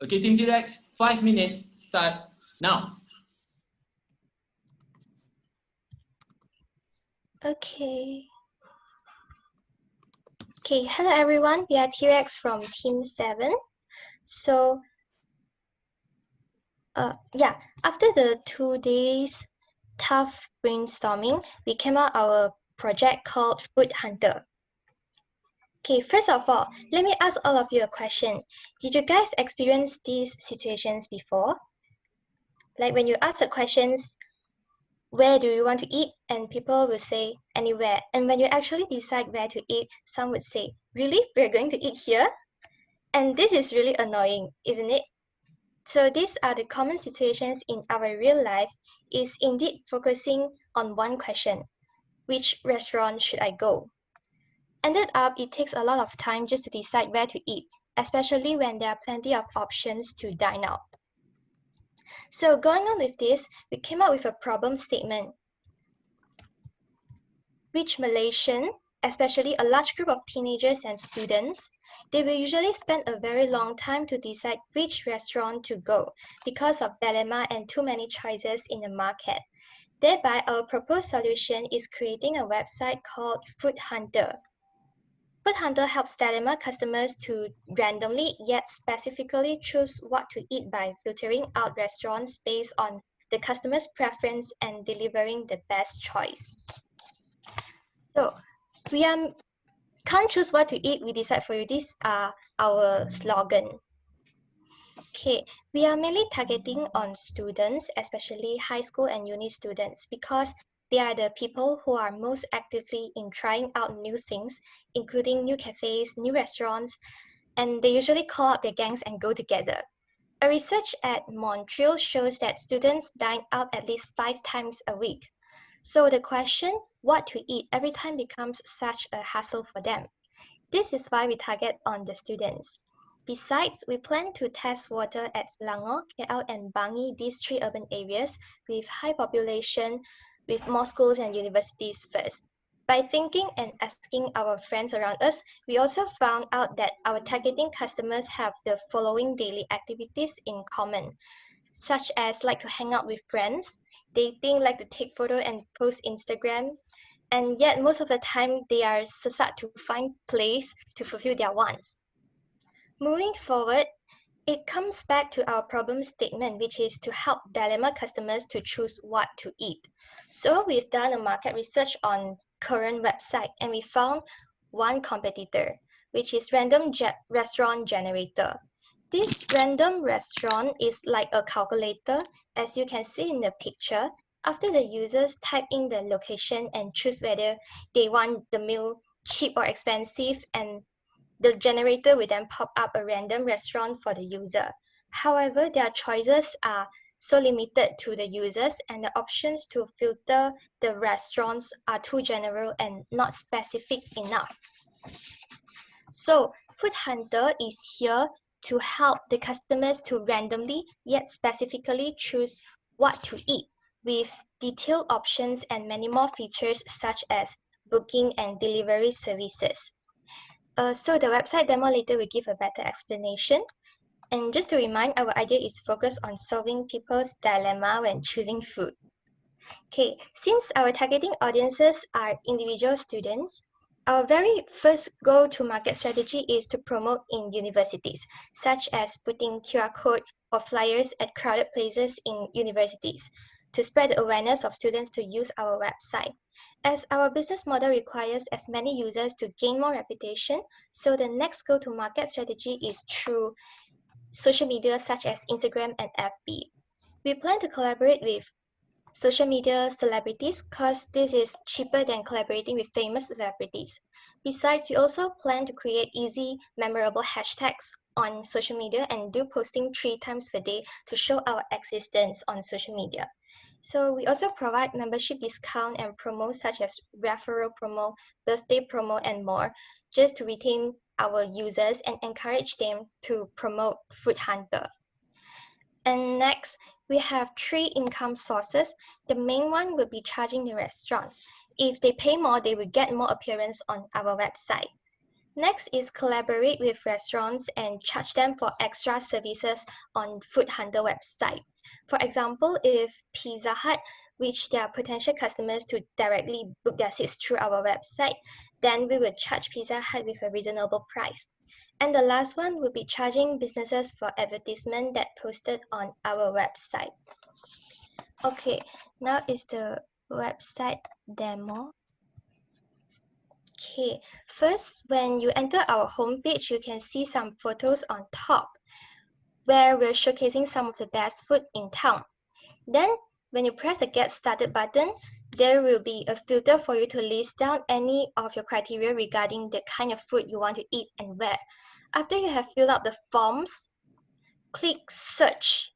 Okay, Team T-Rex, 5 minutes start now. Okay. Okay, hello everyone. We are T-Rex from Team 7. So, yeah, after the 2 days tough brainstorming, we came out our project called Food Hunter. Okay, first of all, let me ask all of you a question. Did you guys experience these situations before? Like when you ask the questions, where do you want to eat? And people will say anywhere. And when you actually decide where to eat, some would say, really? We're going to eat here? And this is really annoying, isn't it? So these are the common situations in our real life, is indeed focusing on one question. Which restaurant should I go? Ended up, it takes a lot of time just to decide where to eat, especially when there are plenty of options to dine out. So going on with this, we came up with a problem statement, which Malaysian, especially a large group of teenagers and students, they will usually spend a very long time to decide which restaurant to go because of dilemma and too many choices in the market. Thereby, our proposed solution is creating a website called Food Hunter. Food Hunter helps dilemma customers to randomly yet specifically choose what to eat by filtering out restaurants based on the customer's preference and delivering the best choice. So we can't choose what to eat, we decide for you. These are our slogan. Okay, we are mainly targeting on students, especially high school and uni students, because they are the people who are most actively in trying out new things, including new cafes, new restaurants, and they usually call out their gangs and go together. A research at Montreal shows that students dine out at least 5 times a week. So the question, what to eat, every time becomes such a hassle for them. This is why we target on the students. Besides, we plan to test water at Selangor, KL, and Bangi, these 3 urban areas with high population, with more schools and universities first. By thinking and asking our friends around us, we also found out that our targeting customers have the following daily activities in common, such as like to hang out with friends, dating, like to take photo and post Instagram, and yet most of the time they are start to find place to fulfill their wants. Moving forward, it comes back to our problem statement, which is to help dilemma customers to choose what to eat. So we've done a market research on current website and we found one competitor, which is Random Restaurant Generator. This random restaurant is like a calculator, as you can see in the picture. After the users type in the location and choose whether they want the meal cheap or expensive, and the generator will then pop up a random restaurant for the user. However, their choices are so limited to the users, and the options to filter the restaurants are too general and not specific enough. So Food Hunter is here to help the customers to randomly yet specifically choose what to eat, with detailed options and many more features such as booking and delivery services. So the website demo later will give a better explanation. And just to remind, our idea is focused on solving people's dilemma when choosing food. Okay, since our targeting audiences are individual students, our very first go-to-market strategy is to promote in universities, such as putting QR code or flyers at crowded places in universities to spread the awareness of students to use our website. As our business model requires as many users to gain more reputation, so the next go-to-market strategy is through social media such as Instagram and FB. We plan to collaborate with social media celebrities because this is cheaper than collaborating with famous celebrities. Besides, we also plan to create easy, memorable hashtags on social media and do posting 3 times per day to show our existence on social media. So we also provide membership discount and promos such as referral promo, birthday promo, and more, just to retain our users and encourage them to promote Food Hunter. And next, we have 3 income sources. The main one will be charging the restaurants. If they pay more, they will get more appearance on our website. Next is collaborate with restaurants and charge them for extra services on Food Hunter website. For example, if Pizza Hut reach their potential customers to directly book their seats through our website, then we will charge Pizza Hut with a reasonable price. And the last one will be charging businesses for advertisement that posted on our website. Okay, now is the website demo. Okay, first, when you enter our homepage, you can see some photos on top where we're showcasing some of the best food in town. Then, when you press the Get Started button, there will be a filter for you to list down any of your criteria regarding the kind of food you want to eat and where. After you have filled out the forms, click Search,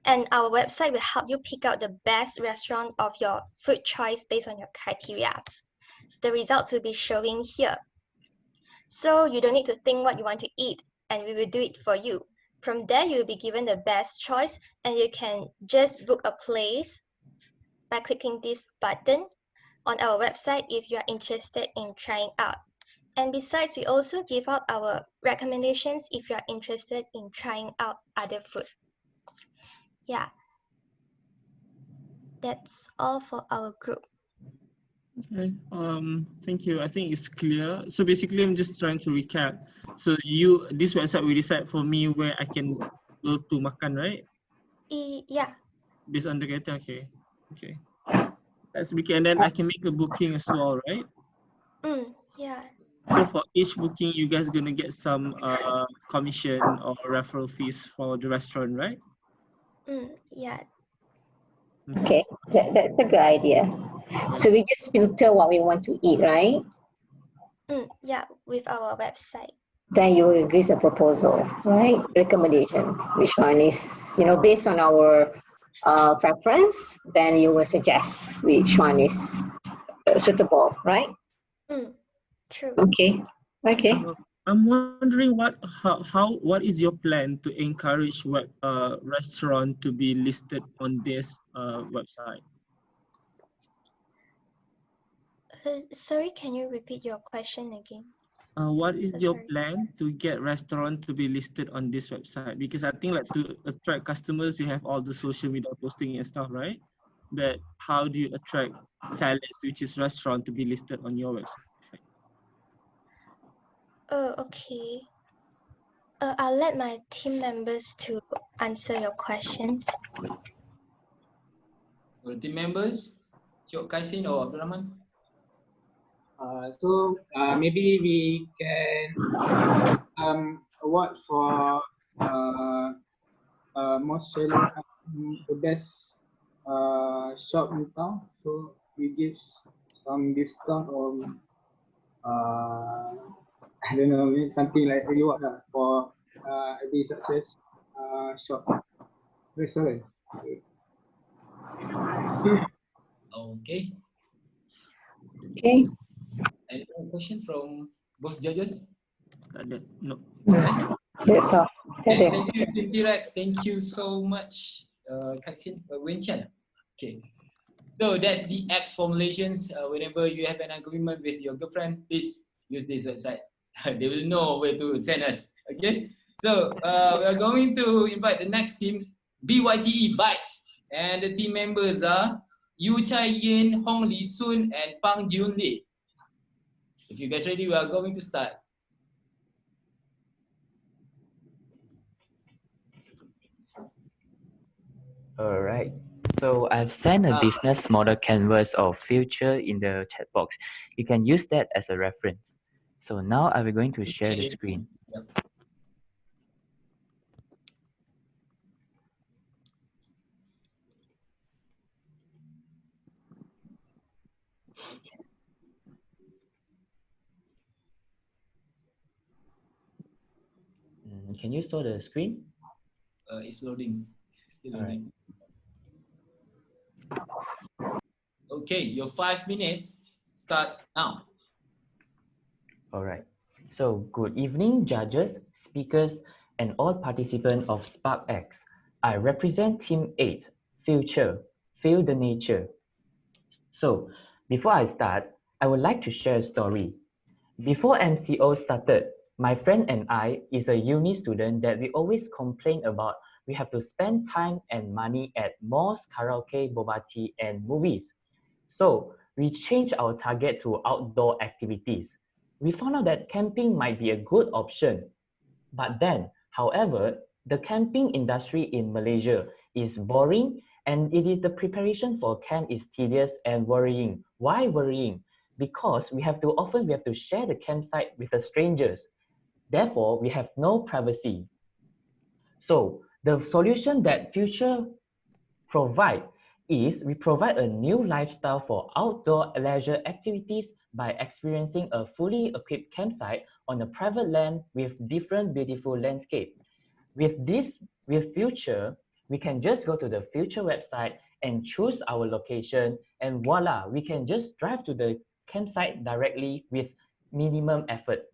and our website will help you pick out the best restaurant of your food choice based on your criteria. The results will be showing here. So you don't need to think what you want to eat, and we will do it for you. From there, you'll be given the best choice, and you can just book a place by clicking this button on our website if you are interested in trying out. And besides, we also give out our recommendations if you are interested in trying out other food. Yeah, that's all for our group. Okay, thank you. I think it's clear. So basically, I'm just trying to recap. So this website will decide for me where I can go to makan, right? Yeah. Based on the criteria, okay. That's okay, and then I can make a booking as well, right? Yeah. So for each booking, you guys gonna get some commission or referral fees for the restaurant, right? Yeah. Okay, that's a good idea. So we just filter what we want to eat, right? Yeah, with our website. Then you will give a proposal, right? Recommendations. Which one is, based on our preference, then you will suggest which one is suitable, right? True. Okay. Okay. I'm wondering what is your plan to encourage restaurant to be listed on this website? Sorry, can you repeat your question again? What is So your sorry. plan to get restaurant to be listed on this website? Because I think like to attract customers, you have all the social media posting and stuff, right? But how do you attract sellers, which is restaurant, to be listed on your website? Oh, okay. I'll let my team members to answer your questions. For the team members, Cik Kaisin or Abdul Rahman? Maybe we can award for most selling the best shop in town. So we give some discount or I don't know, maybe something like reward for every success shop restaurant. Okay. Okay. Any more question from both judges? No. That's all. Okay, thank you, Team T-Rex. Thank you so much, Kaisin Wenqian. Okay. So that's the apps formulations. Whenever you have an agreement with your girlfriend, please use this website. They will know where to send us. Okay. So we are going to invite the next team, BYTE Byte, and the team members are Yu Chai Yin, Hong Li Sun, and Pang Jun Li. If you guys ready, we are going to start. All right. So I've sent a business model canvas of future in the chat box. You can use that as a reference. So now I'm going to share the screen. Yep. Can you saw the screen? It's loading. Still loading. Okay, your 5 minutes starts now. All right. So good evening, judges, speakers, and all participants of SparkX. I represent Team 8, Future, Feel the Nature. So before I start, I would like to share a story. Before MCO started, my friend and I is a uni student that we always complain about we have to spend time and money at malls, karaoke, boba tea, and movies. So we changed our target to outdoor activities. We found out that camping might be a good option. But then, however, the camping industry in Malaysia is boring, and it is the preparation for camp is tedious and worrying. Why worrying? Because we have to share the campsite with the strangers. Therefore, we have no privacy. So the solution that Future provide is we provide a new lifestyle for outdoor leisure activities by experiencing a fully equipped campsite on a private land with different beautiful landscape. With Future, we can just go to the Future website and choose our location, and voila, we can just drive to the campsite directly with minimum effort.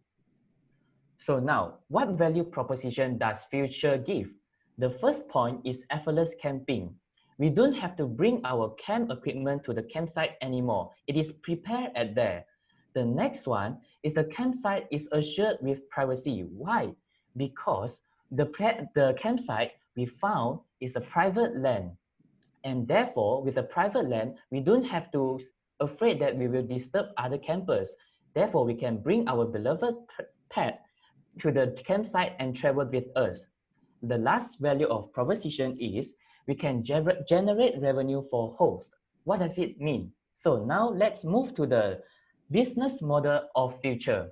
So now, what value proposition does Future give? The first point is effortless camping. We don't have to bring our camp equipment to the campsite anymore. It is prepared at there. The next one is the campsite is assured with privacy. Why? Because the campsite we found is a private land. And therefore, with a private land, we don't have to afraid that we will disturb other campers. Therefore, we can bring our beloved pet to the campsite and travel with us. The last value of proposition is we can generate revenue for hosts. What does it mean? So now let's move to the business model of Future.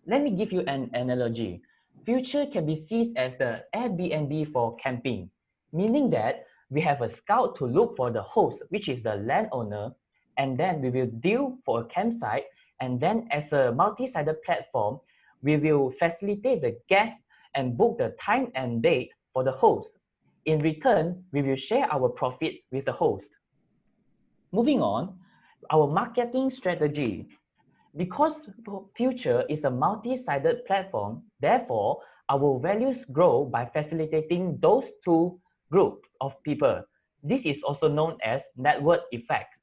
Let me give you an analogy. Future can be seen as the Airbnb for camping, meaning that we have a scout to look for the host, which is the landowner, and then we will deal for a campsite, and then as a multi-sided platform, we will facilitate the guests and book the time and date for the host. In return, we will share our profit with the host. Moving on, our marketing strategy. Because Future is a multi-sided platform, therefore, our values grow by facilitating those two groups of people. This is also known as network effect.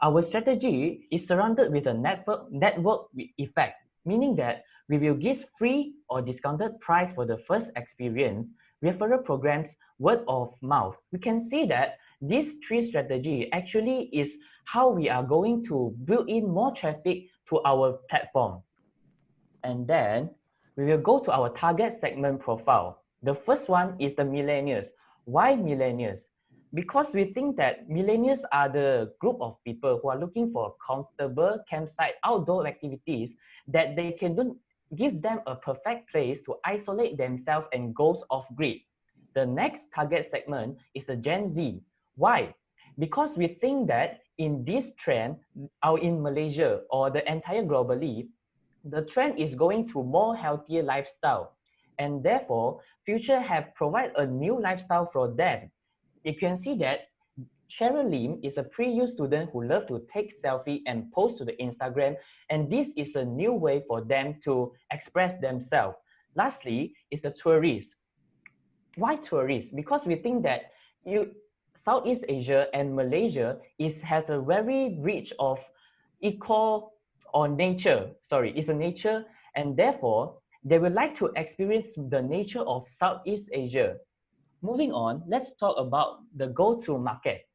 Our strategy is surrounded with a network effect, meaning that we will give free or discounted price for the first experience, referral programs, word of mouth. We can see that this three strategy actually is how we are going to build in more traffic to our platform. And then we will go to our target segment profile. The first one is the millennials. Why millennials? Because we think that millennials are the group of people who are looking for comfortable campsite outdoor activities that they can give them a perfect place to isolate themselves and goes off grid. The next target segment is the Gen Z. Why? Because we think that in this trend, or in Malaysia or the entire globally, the trend is going to more healthier lifestyle. And therefore, Future have provided a new lifestyle for them. You can see that Cheryl Lim is a pre-U student who loves to take selfie and post to the Instagram, and this is a new way for them to express themselves. Lastly, is the tourists. Why tourists? Because we think that Southeast Asia and Malaysia has a very rich of it's a nature, and therefore they would like to experience the nature of Southeast Asia. Moving on, let's talk about the go-to market.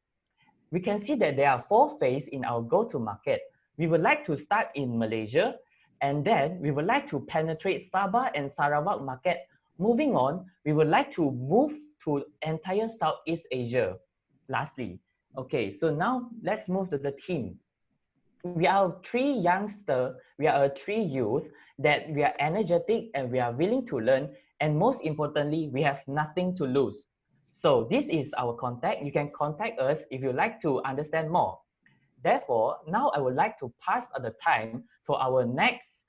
We can see that there are 4 phases in our go-to market. We would like to start in Malaysia, and then we would like to penetrate Sabah and Sarawak market. Moving on, we would like to move to entire Southeast Asia. Lastly, okay, so now let's move to the team. We are 3 youngsters, we are 3 youth that we are energetic and we are willing to learn, and most importantly, we have nothing to lose. So this is our contact. You can contact us if you like to understand more. Therefore, now I would like to pass the time to our next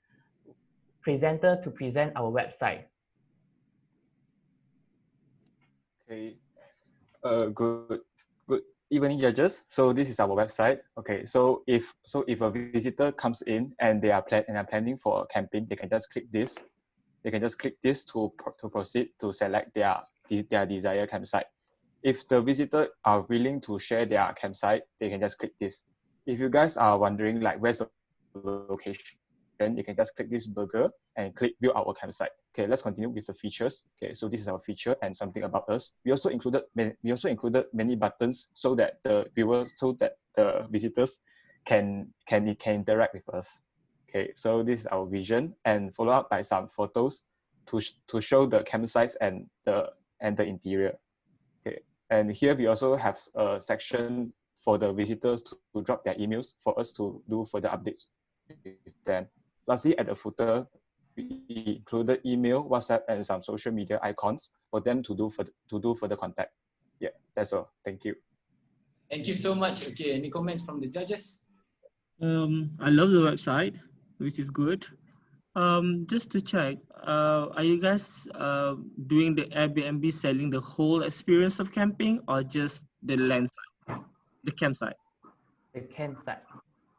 presenter to present our website. Okay, good evening, judges. So this is our website. Okay, so if a visitor comes in and they are planning for a camping, they can just click this. They can just click this to proceed to select their desired campsite. If the visitor are willing to share their campsite, they can just click this. If you guys are wondering like where's the location, then you can just click this burger and click view our campsite. Okay, let's continue with the features. Okay, so this is our feature and something about us. We also included many buttons so that the visitors can interact with us. Okay, so this is our vision, and follow up by some photos to show the campsites and the interior. Okay, and here we also have a section for the visitors to drop their emails for us to do further updates with them. Lastly, at the footer, we included email, WhatsApp, and some social media icons for them to do further contact. Yeah, that's all. Thank you. Thank you so much. Okay, any comments from the judges? I love the website, which is good. Just to check, are you guys doing the Airbnb selling the whole experience of camping or just the land side, the campsite? The campsite.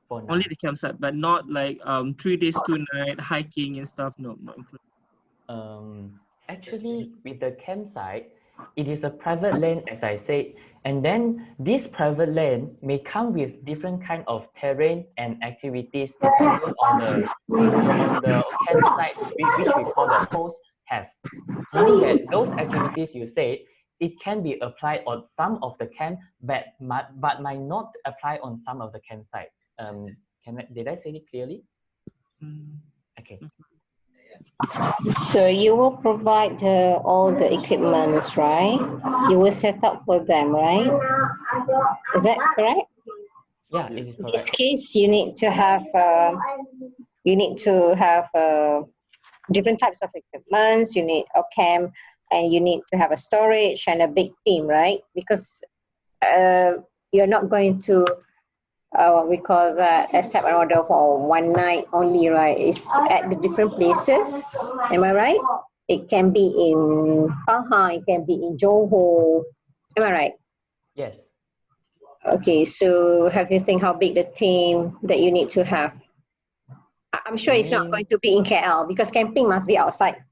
For now. Only the campsite, but not like 3 days, 2 nights, hiking and stuff. No, not included. Actually, with the campsite, it is a private land, as I said, and then this private land may come with different kind of terrain and activities depending on the campsite which we call the host have. Meaning that those activities you say, it can be applied on some of the camp, but might not apply on some of the campsite. Did I say it clearly? Okay. So you will provide all the equipments, right? You will set up for them, right? Is that correct? Yeah, it is correct. In this case, you need to have different types of equipments. You need a camp, and you need to have a storage and a big team, right? Because you're not going to we call that accept an order for 1 night only, right? It's at the different places. Am I right? It can be in Pahang, it can be in Johor. Am I right? Yes. Okay, so have you think how big the team that you need to have? I'm sure it's not going to be in KL because camping must be outside.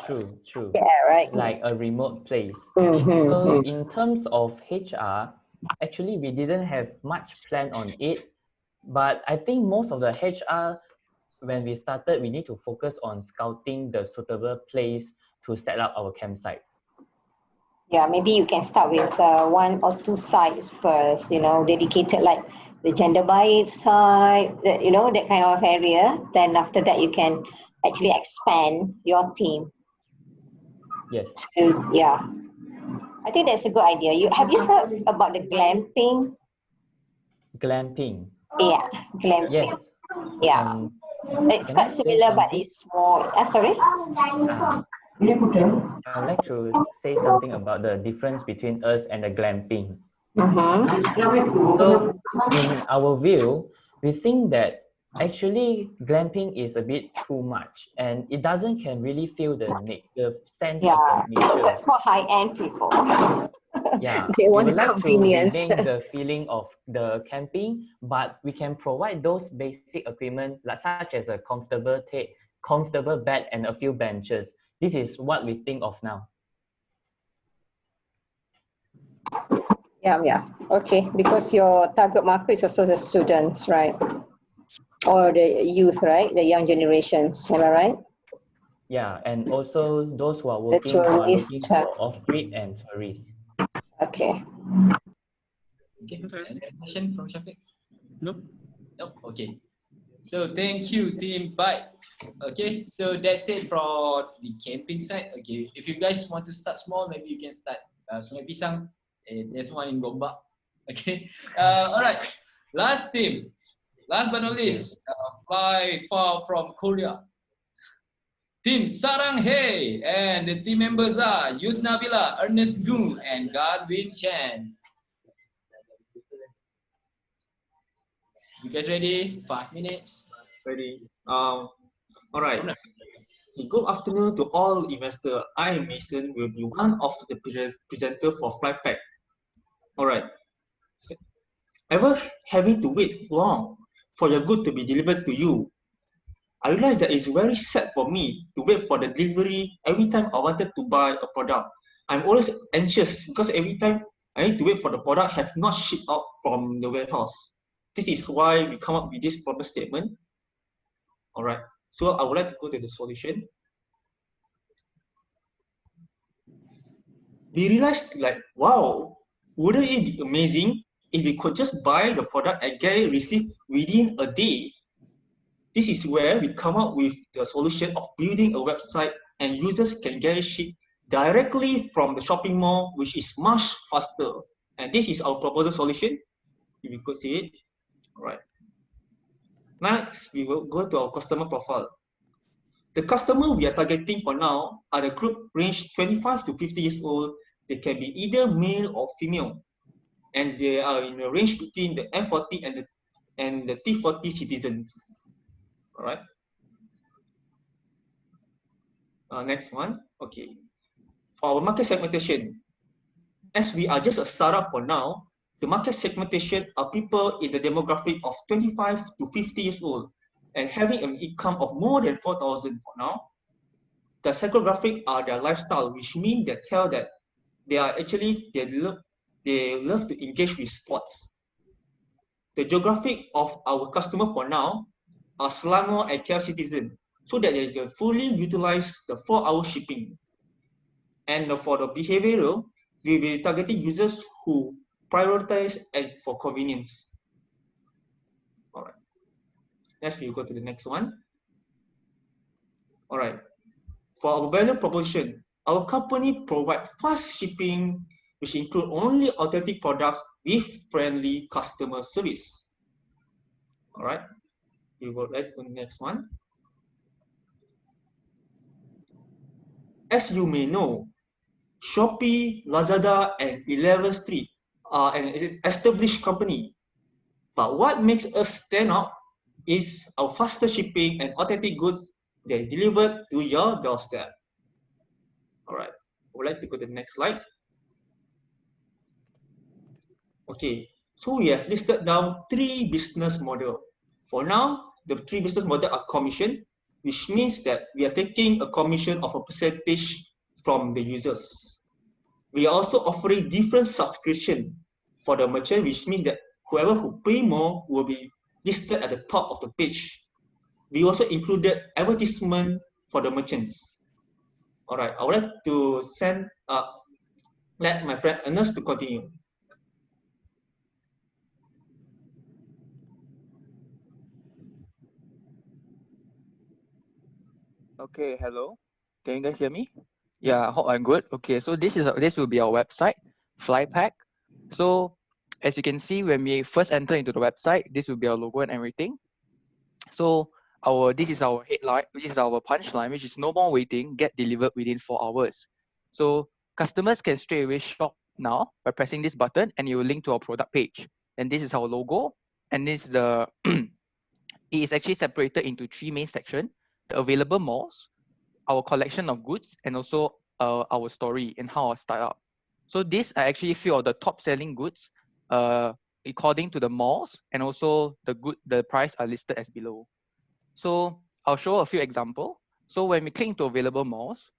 True. Yeah, right. Like a remote place. Mm-hmm. So in terms of HR, actually we didn't have much plan on it. But I think most of the HR, when we started, we need to focus on scouting the suitable place to set up our campsite. Yeah, maybe you can start with 1 or 2 sites first, you know, dedicated like the gender bias site, you know, that kind of area. Then after that, you can actually expand your team. Yes. So, yeah, I think that's a good idea. Have you heard about the glamping? Glamping. Yeah, glamping. Yes. Yeah, it's Can I quite say similar, but something? it's more. Sorry. I would like to say something about the difference between us and the glamping. So, in our view, we think that actually glamping is a bit too much, and it can really feel the sense of Yeah, the nature. that's for high-end people. Yeah, They we want would the like to convenience. remain the feeling of the camping, but we can provide those basic equipment like such as a comfortable bed and a few benches. This is what we think of now. Yeah. Okay, because your target market is also the students, right? Or the youth, right? The young generations, am I right? Yeah, and also those who are The working, who are looking tourists. for off-grid and tourists. Okay. Okay, any question from Shafiq? Nope. Nope, okay. So thank you, Team Bike. Okay, so that's it for the camping site. Okay, if you guys want to start small, maybe you can start Sungai Pisang. There's one in Gombak. Okay, all right. Last team. Last but not least, fly far from Korea. Team Sarang Hey, and the team members are Yusna Bila, Ernest Gung, and Godwin Chen. You guys ready? 5 minutes. Ready. All right. Good afternoon to all investors. I am Mason, will be one of the presenter for Flypack. All right. Ever having to wait long for your good to be delivered to you? I realized that it's very sad for me to wait for the delivery every time I wanted to buy a product. I'm always anxious because every time I need to wait for the product have not shipped out from the warehouse. This is why we come up with this problem statement. All right, so I would like to go to the solution. We realized like, wow, wouldn't it be amazing if we could just buy the product and get it received within a day? This is where we come up with the solution of building a website and users can get it shipped directly from the shopping mall, which is much faster. And this is our proposal solution, if you could see it. All right. Next, we will go to our customer profile. The customer we are targeting for now are the group range 25 to 50 years old. They can be either male or female. And they are in a range between the M40 and the T40 citizens. All right. Next one. Okay. For our market segmentation, as we are just a startup for now, the market segmentation are people in the demographic of 25 to 50 years old and having an income of more than 4,000 for now. The psychographic are their lifestyle, which means they tell that they are actually, they love to engage with sports. The geographic of our customer for now are Selangor and KL citizens, so that they can fully utilize the 4-hour shipping. And for the behavioral, we will be targeting users who prioritize for convenience. All right. Next, we'll go to the next one. All right. For our value proposition, our company provides fast shipping, which include only authentic products with friendly customer service. All right. We will go to the next one. As you may know, Shopee, Lazada, and 11 Street are an established company. But what makes us stand out is our faster shipping and authentic goods that are delivered to your doorstep. All right, I would like to go to the next slide. Okay, so we have listed down 3 business models. For now, the 3 business models are commission, which means that we are taking a commission of a percentage from the users. We are also offering different subscription for the merchant, which means that whoever who pay more will be listed at the top of the page. We also included advertisement for the merchants. All right, I would like to let my friend Ernest to continue. Okay, hello. Can you guys hear me? Yeah, I hope I'm good. Okay, so this will be our website, Flypack. So as you can see, when we first enter into the website, this will be our logo and everything. So this is our headline, this is our punchline, which is no more waiting, get delivered within 4 hours. So customers can straight away shop now by pressing this button, and it will link to our product page. And this is our logo, and this is the it is actually separated into 3 main sections: the available malls, our collection of goods, and also our story and how I start up. So these are actually few of the top selling goods according to the malls, and also the price are listed as below. So I'll show a few examples. So when we click into available malls,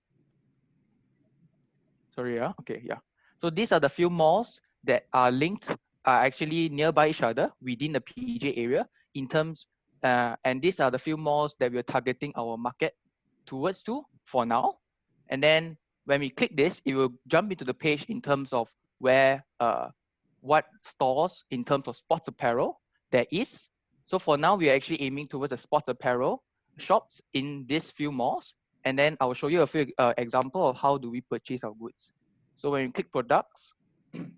so these are the few malls that are linked, are actually nearby each other within the PJ area in terms, and these are the few malls that we're targeting our market towards to for now. And then when we click this, it will jump into the page in terms of where what stores in terms of sports apparel there is. So for now, we are actually aiming towards the sports apparel shops in these few malls. And then I will show you a few examples of how do we purchase our goods. So when you click products, the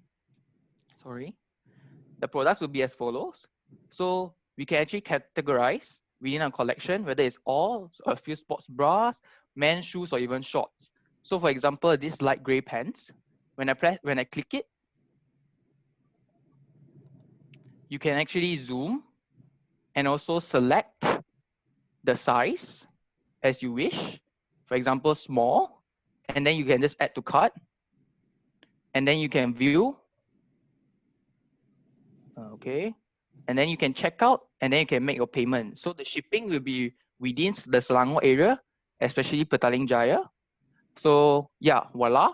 products will be as follows. So we can actually categorize within our collection, whether it's all, a few sports bras, men's shoes, or even shorts. So for example, this light gray pants, when I click it, you can actually zoom and also select the size as you wish. For example, small, and then you can just add to cart, and then you can view, and then you can check out, and then you can make your payment. So the shipping will be within the Selangor area, especially Petaling Jaya. So yeah, voila.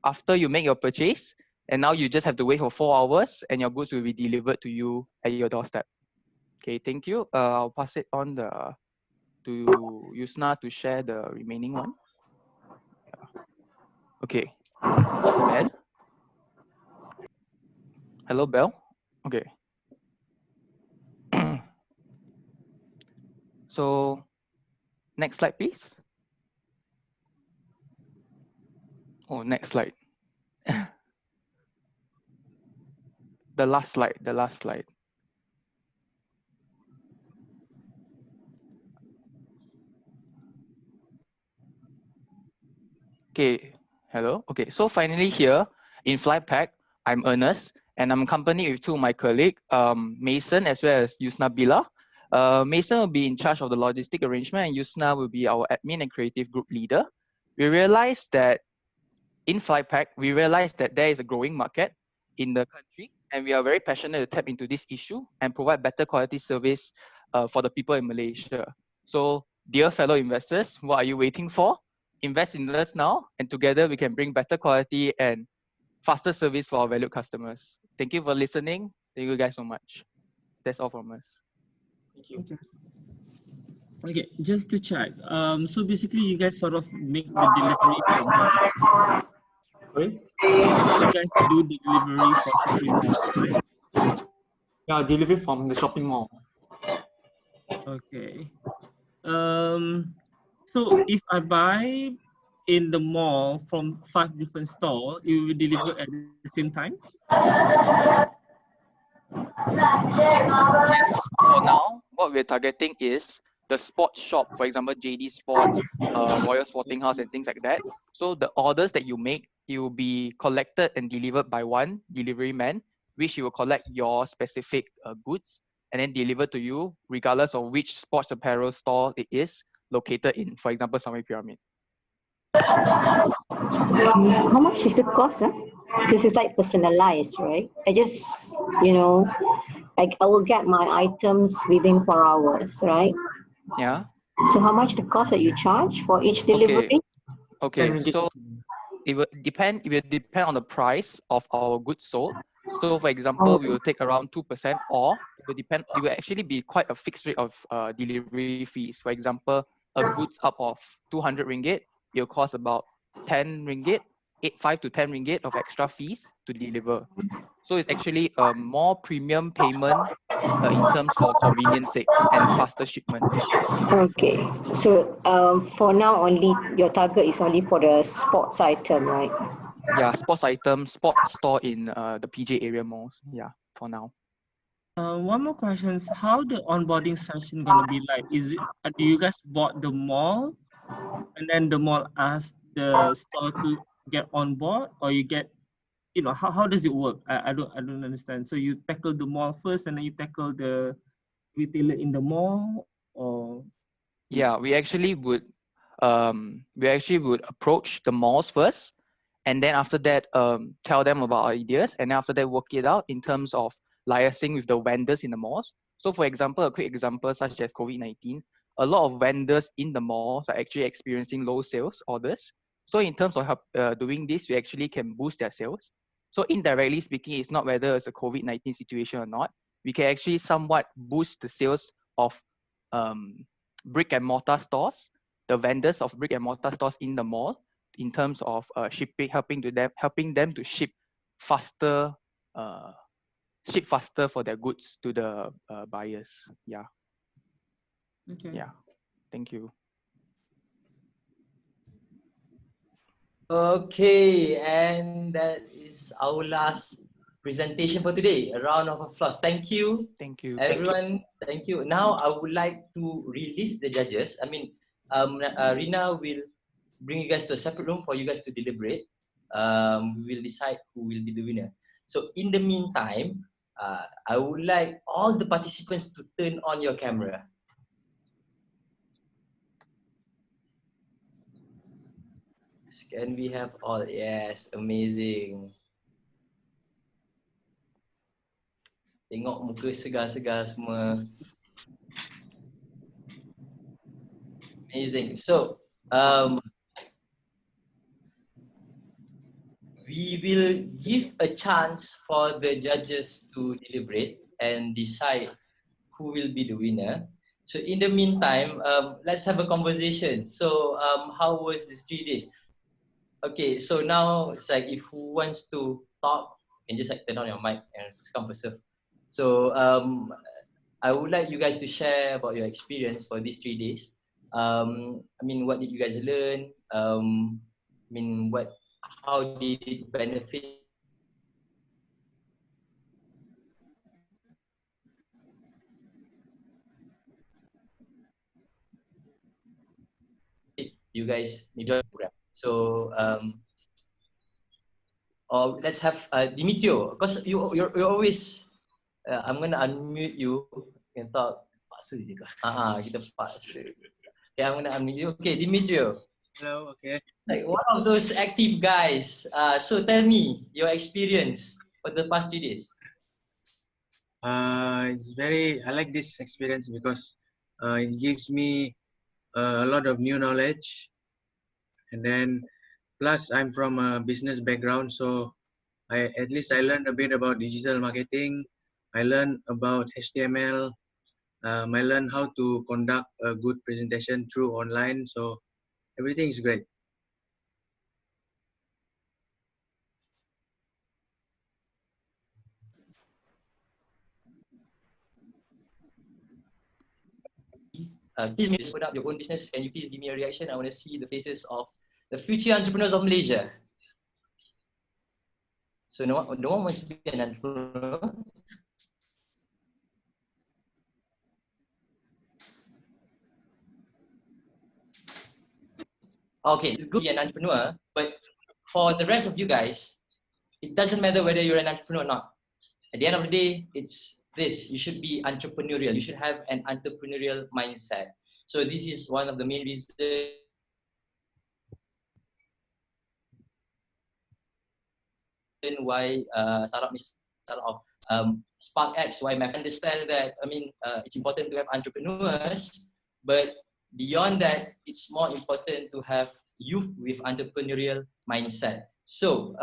After you make your purchase, and now you just have to wait for 4 hours, and your goods will be delivered to you at your doorstep. Okay, thank you. I'll pass it on to Yusna to share the remaining one. Okay, Belle. Hello, Belle. Okay. So next slide, please. Oh, next slide. The last slide. Okay, hello. Okay, so finally here in Flypack, I'm Ernest, and I'm accompanied with 2 of my colleagues, Mason as well as Yusna Bila. Mason will be in charge of the logistic arrangement, and Yusna will be our admin and creative group leader. We realized that in Flypack, there is a growing market in the country, and we are very passionate to tap into this issue and provide better quality service for the people in Malaysia. So, dear fellow investors, what are you waiting for? Invest in us now, and together we can bring better quality and faster service for our valued customers. Thank you for listening. Thank you guys so much. That's all from us. Thank you. Okay, just to check. So basically, you guys sort of make the delivery for malls. Sorry? You guys do the delivery for shopping malls, right? Yeah, delivery from the shopping mall. Okay. So if I buy in the mall from 5 different stores, it will be delivered at the same time? Yes. So now what we're targeting is the sports shop, for example, JD Sports, Royal Sporting House, and things like that. So the orders that you make, it will be collected and delivered by one delivery man, which he will collect your specific goods and then deliver to you, regardless of which sports apparel store it is located in, for example, Sunway Pyramid. How much is the cost? Because it's like personalized, right? I just, like I will get my items within 4 hours, right? Yeah. So how much the cost that you charge for each delivery? Okay. So it will depend on the price of our goods sold. So for example, we will take around 2%, or it will depend, it will actually be quite a fixed rate of delivery fees. For example, a goods up of 200 ringgit, it will cost about 10 ringgit, 5 to 10 ringgit of extra fees to deliver. So it's actually a more premium payment in terms for convenience sake and faster shipment. Okay, so for now only your target is only for the sports item, right? Yeah, sports item, sports store in the PJ area malls. Yeah, for now. One more question: how the onboarding session gonna be like? Is it do you guys bought the mall, and then the mall asks the store to get on board, or you get, you know, how does it work? I don't understand. So you tackle the mall first, and then you tackle the retailer in the mall, or? Yeah, we actually would approach the malls first, and then after that tell them about our ideas, and after that work it out in terms of liaising with the vendors in the malls. So for example, a quick example such as COVID-19, a lot of vendors in the malls are actually experiencing low sales orders. So in terms of doing this, we actually can boost their sales. So indirectly speaking, it's not whether it's a COVID-19 situation or not. We can actually somewhat boost the sales of brick and mortar stores, the vendors of brick and mortar stores in the mall, in terms of shipping, helping them to ship faster for their goods to the buyers. Yeah. Okay. Yeah. Thank you. Okay, and that is our last presentation for today. A round of applause. Thank you. Thank you. Everyone, thank you. Now I would like to release the judges. I mean, Rina will bring you guys to a separate room for you guys to deliberate. We will decide who will be the winner. So in the meantime, I would like all the participants to turn on your camera. Can we have all? Yes, amazing. Tengok muka segar-segar semua. Amazing. So, we will give a chance for the judges to deliberate and decide who will be the winner. So in the meantime, let's have a conversation. So how was these 3 days? Okay, so now it's like if who wants to talk, and just like turn on your mic and first come first serve. So I would like you guys to share about your experience for these 3 days. I mean, what did you guys learn? I mean, how did it benefit you guys enjoy the program? So or let's have Dimitrio, because you're always I'm gonna unmute you and talk. Paksa je kah? Kita paksa. Okay, I'm gonna unmute you. Okay, Dimitrio. Hello. Okay. Like one of those active guys. So tell me your experience for the past 3 days. I like this experience because it gives me a lot of new knowledge, and then plus I'm from a business background, so at least I learned a bit about digital marketing. I learned about HTML. I learned how to conduct a good presentation through online. So everything is great. Please put up your own business. Can you please give me a reaction? I want to see the faces of the future entrepreneurs of Malaysia. So no one wants to be an entrepreneur. Okay, it's good to be an entrepreneur, but for the rest of you guys, it doesn't matter whether you're an entrepreneur or not. At the end of the day, it's this. You should be entrepreneurial. You should have an entrepreneurial mindset. So this is one of the main reasons why startup of SparkX, why I understand that, I mean, it's important to have entrepreneurs, but beyond that, it's more important to have youth with entrepreneurial mindset. So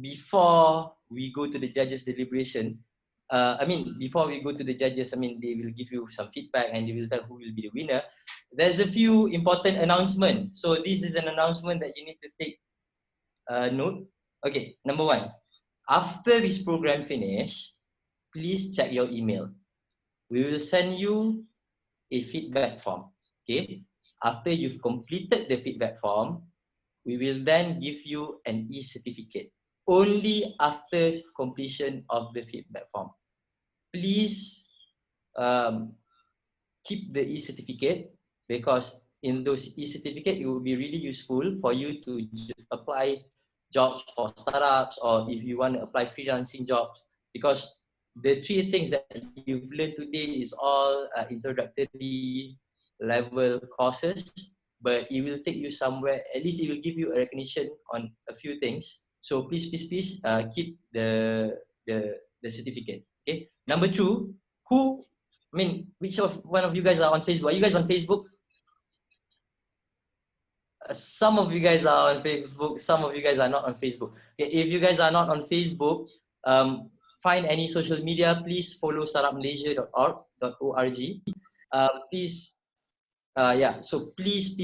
before we go to the judges' deliberation, before we go to the judges, they will give you some feedback and they will tell who will be the winner. There's a few important announcements. So this is an announcement that you need to take note. Okay, number one, after this program finish, please check your email. We will send you a feedback form. Okay, after you've completed the feedback form, we will then give you an e-certificate only after completion of the feedback form. Please keep the e-certificate, because in those e-certificate, it will be really useful for you to apply jobs for startups, or if you want to apply freelancing jobs, because the 3 things that you've learned today is all introductory level courses, but it will take you somewhere. At least it will give you a recognition on a few things. So please keep the certificate. Okay. Number 2, which one of you guys are on Facebook? Are you guys on Facebook? Some of you guys are on Facebook, some of you guys are not on Facebook. Okay, if you guys are not on Facebook, find any social media, please follow startupmalaysia.org. So please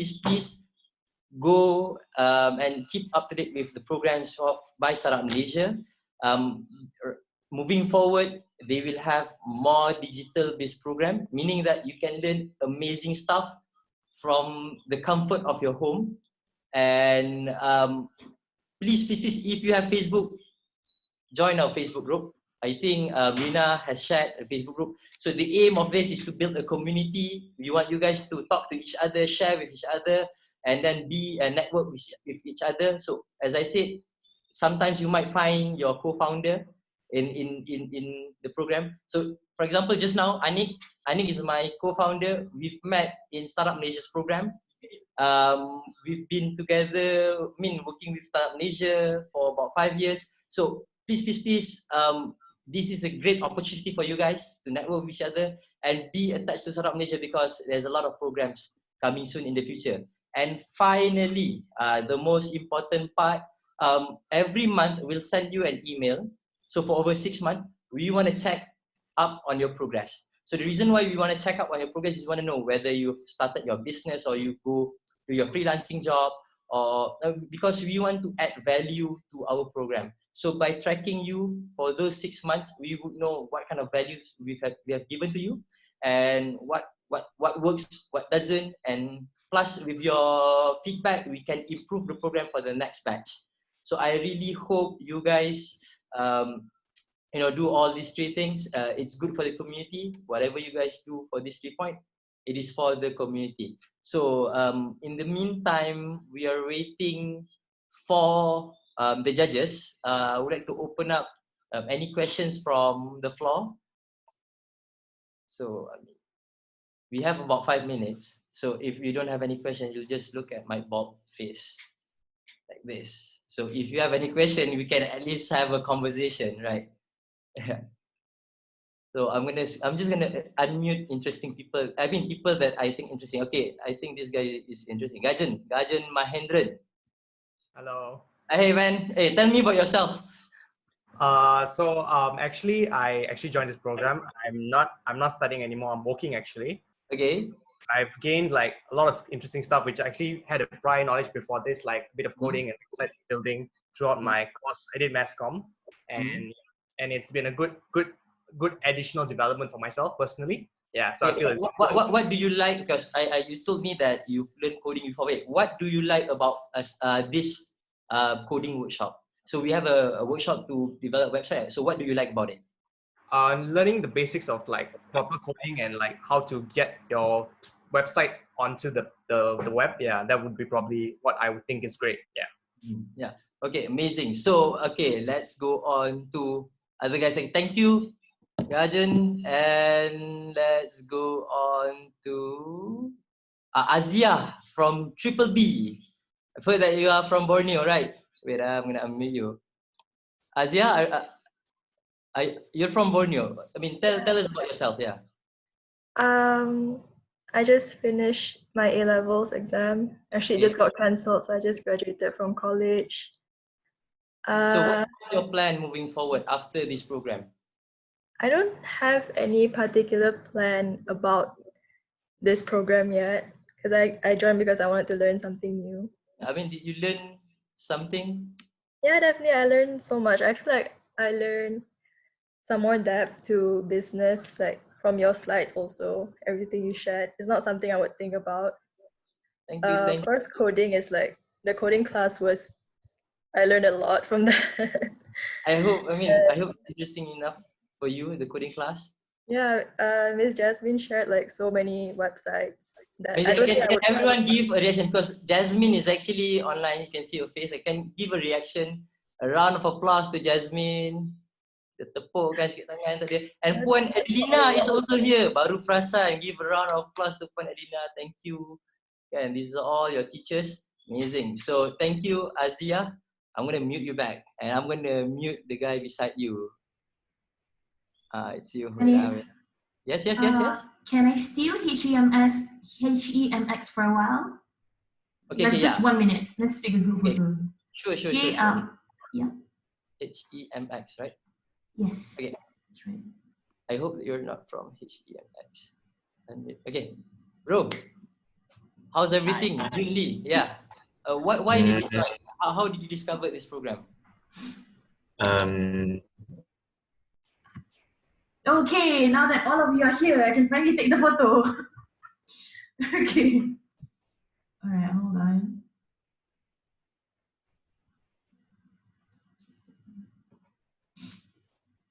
go and keep up to date with the programs by Startup Malaysia. Moving forward, they will have more digital-based program, meaning that you can learn amazing stuff from the comfort of your home. And please, if you have Facebook, join our Facebook group. I think Rina has shared a Facebook group. So the aim of this is to build a community. We want you guys to talk to each other, share with each other, and then be a network with each other. So as I said, sometimes you might find your co-founder in the program. So for example, just now, Anik is my co-founder. We've met in Startup Malaysia's program. We've been together, working with Startup Malaysia for about 5 years. So please, this is a great opportunity for you guys to network with each other and be attached to Startup Malaysia, because there's a lot of programs coming soon in the future. And finally, the most important part, every month we'll send you an email. So for over 6 months, we want to check up on your progress. So the reason why we want to check up on your progress is we want to know whether you've started your business or you go to your freelancing job, or because we want to add value to our program. So by tracking you for those 6 months, we would know what kind of values we have given to you, and what works, what doesn't, and plus with your feedback, we can improve the program for the next batch. So I really hope you guys do all these 3 things. It's good for the community. Whatever you guys do for these 3 points, it is for the community. So in the meantime, we are waiting for the judges. I would like to open up any questions from the floor. So we have about 5 minutes. So if you don't have any questions, you'll just look at my bald face like this. So if you have any question, we can at least have a conversation, right? So I'm just gonna unmute interesting people. People that I think interesting. Okay, I think this guy is interesting. Gajan Mahendran. Hello. Hey man, hey, tell me about yourself. Actually, I joined this program. I'm not studying anymore. I'm working actually. Okay. I've gained like a lot of interesting stuff, which I actually had a prior knowledge before this, like a bit of coding and website building throughout my course. I did mass comm, and it's been a good additional development for myself personally. Yeah. So I feel what do you like? Because you told me that you've learned coding before. Wait, what do you like about this coding workshop? So we have a workshop to develop a website. So what do you like about it? Learning the basics of like proper coding and like how to get your website onto the web. Yeah, that would be probably what I would think is great. Yeah. Yeah. Okay, amazing. So okay, let's go on to other guys saying thank you, Gajan, and let's go on to Azia from Triple B. I've heard that you are from Borneo, right? Wait, I'm gonna unmute you. Azia, you're from Borneo. Tell us about yourself. Yeah. I just finished my A-levels exam. Actually, it just got cancelled, so I just graduated from college. So what's your plan moving forward after this program? I don't have any particular plan about this program yet because I joined because I wanted to learn something new. I mean, did you learn something? Yeah, definitely. I learned so much. I feel like I learned some more depth to business, like from your slides also. Everything you shared is not something I would think about. Thank you. Of course, coding is like, the coding class was, I learned a lot from that. I hope it's interesting enough for you, the coding class. Yeah, Miss Jasmine shared like so many websites that I don't think I Can would everyone give a reaction? Because Jasmine is actually online. You can see her face. I can give a reaction. A round of applause to Jasmine. The tepukkan sikit tangan tadi. And Puan Adelina is also here. Baru perasan. Give a round of applause to Puan Adelina. Thank you. And these are all your teachers. Amazing. So thank you, Azia. I'm going to mute you back. And I'm going to mute the guy beside you. It's you. Yes. Can I steal HEMX for a while? Okay, like just 1 minute. Let's take a group photo. Sure. Okay, yeah. HEMX, right? Yes. Okay. That's right. I hope that you're not from HEMX. Okay, bro. How's everything? Jun Lee, yeah. Why did you join? How did you discover this program? Okay, now that all of you are here, I can finally take the photo. Okay. All right, hold on.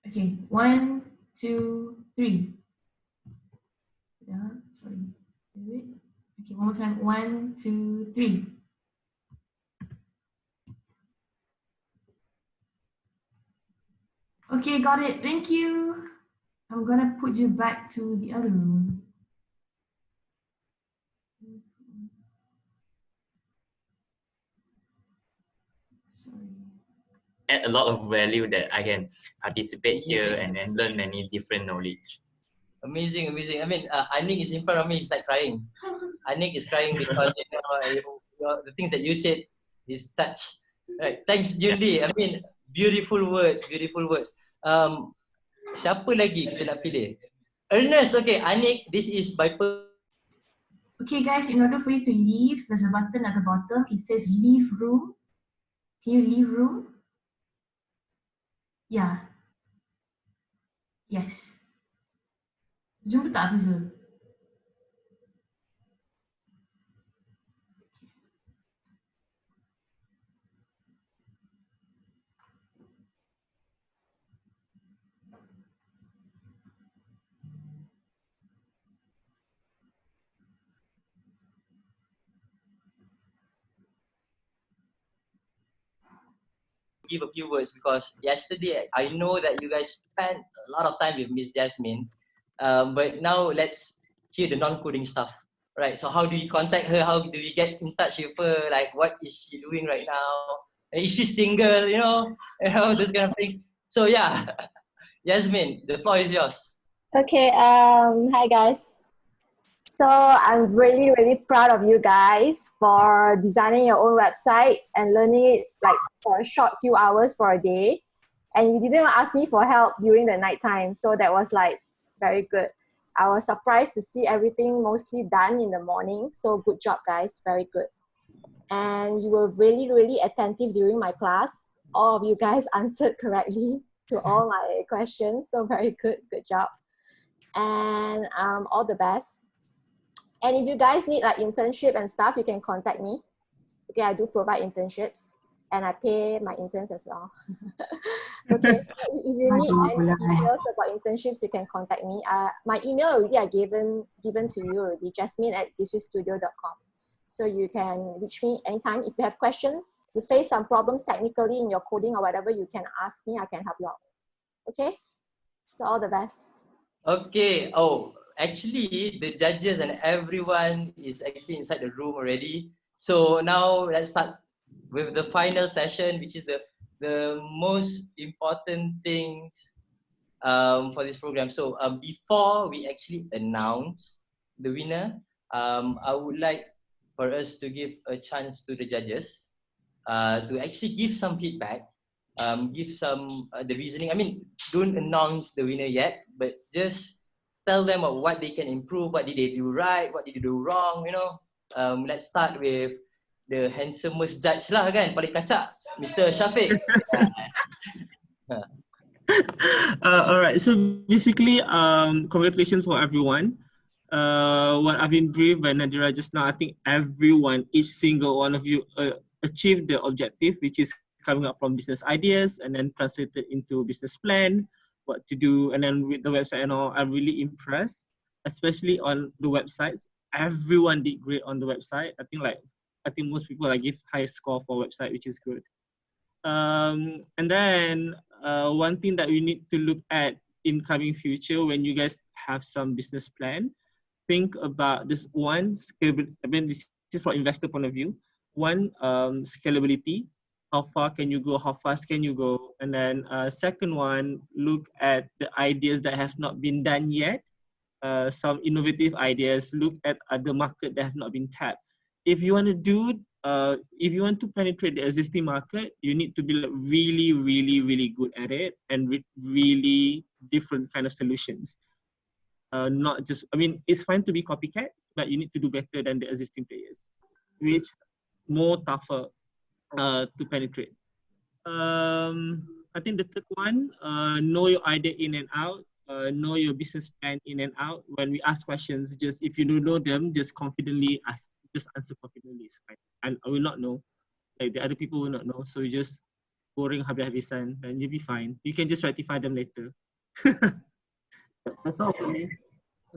Okay, 1, 2, 3. Yeah, sorry. Wait. Okay, one more time. 1, 2, 3. Okay, got it. Thank you. I'm gonna put you back to the other room. Add a lot of value that I can participate here and then learn many different knowledge. Amazing. I mean, Anik is in front of me. He's like crying. Anik is crying because the things that you said is touch. Right. Thanks, Julie. I mean, beautiful words. Siapa lagi kita nak pilih? Ernest. Okay, Anik. This is by. Okay, guys. In order for you to leave, there's a button at the bottom. It says "Leave room." Can you leave room? Yeah. Yes. Jumpa tak, Fizul? Give a few words because yesterday I know that you guys spent a lot of time with Miss Jasmine, but now let's hear the non-coding stuff, right? So how do you contact her? How do you get in touch with her? Like, what is she doing right now? Is she single? You know, those kind of things. So yeah, Jasmine, the floor is yours. Okay. Hi guys. So I'm really proud of you guys for designing your own website and learning it like for a short few hours for a day. And you didn't ask me for help during the night time. So that was like very good. I was surprised to see everything mostly done in the morning. So good job guys, very good. And you were really attentive during my class. All of you guys answered correctly to all my questions. So very good job. And all the best. And if you guys need like internship and stuff, you can contact me. Okay, I do provide internships and I pay my interns as well. Okay, so if you need any details about internships, you can contact me. My email already I given to you already, jasmine@thisweekstudio.com. So you can reach me anytime. If you have questions, you face some problems technically in your coding or whatever, you can ask me, I can help you out. Okay, so all the best. Okay, actually, the judges and everyone is actually inside the room already. So now let's start with the final session, which is the most important things for this program. So before we actually announce the winner, I would like for us to give a chance to the judges to actually give some feedback give some the reasoning. I mean, don't announce the winner yet, but just tell them what they can improve, what did they do right, what did they do wrong, you know. Let's start with the handsomest judge lah kan, paling kacak, Mr. Shafiq. All right, so basically, congratulations for everyone. What I've been briefed by Nadira just now, I think everyone, each single one of you achieved the objective, which is coming up from business ideas and then translated into business plan, what to do, and then with the website and all. I'm really impressed, especially on the websites. Everyone did great on the website. I think most people give high score for website, which is good. And then one thing that we need to look at in coming future, when you guys have some business plan, think about this one, I mean, this is from investor point of view. One, scalability. How far can you go? How fast can you go? And then second one, look at the ideas that have not been done yet. Some innovative ideas. Look at other market that have not been tapped. If you want to do, if you want to penetrate the existing market, you need to be really, really, really good at it and with really different kind of solutions. Not just, I mean, it's fine to be copycat, but you need to do better than the existing players, which more tougher to penetrate. I think the third one, know your idea in and out, know your business plan in and out. When we ask questions, just if you don't know them, just confidently ask, just answer confidently, it's fine. And I will not know, like the other people will not know, so you just boring habis-habisan and you'll be fine. You can just rectify them later. That's all for me.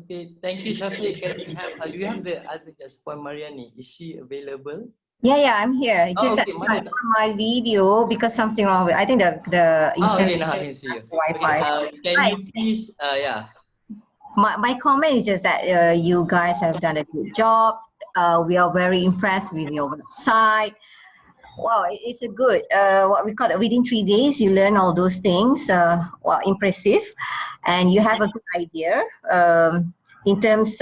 Okay, thank you, Shafiq. Can we have, do you have the other just Puan Mariani? Is she available? Yeah, I'm here. Just okay, my video because something wrong with. I think the okay, internet now I can see you. Wi-Fi. Okay, can you please, yeah. My comment is just that you guys have done a good job. We are very impressed with your website. Wow, it's a good, what we call it, within 3 days, you learn all those things. Wow, impressive. And you have a good idea. In terms,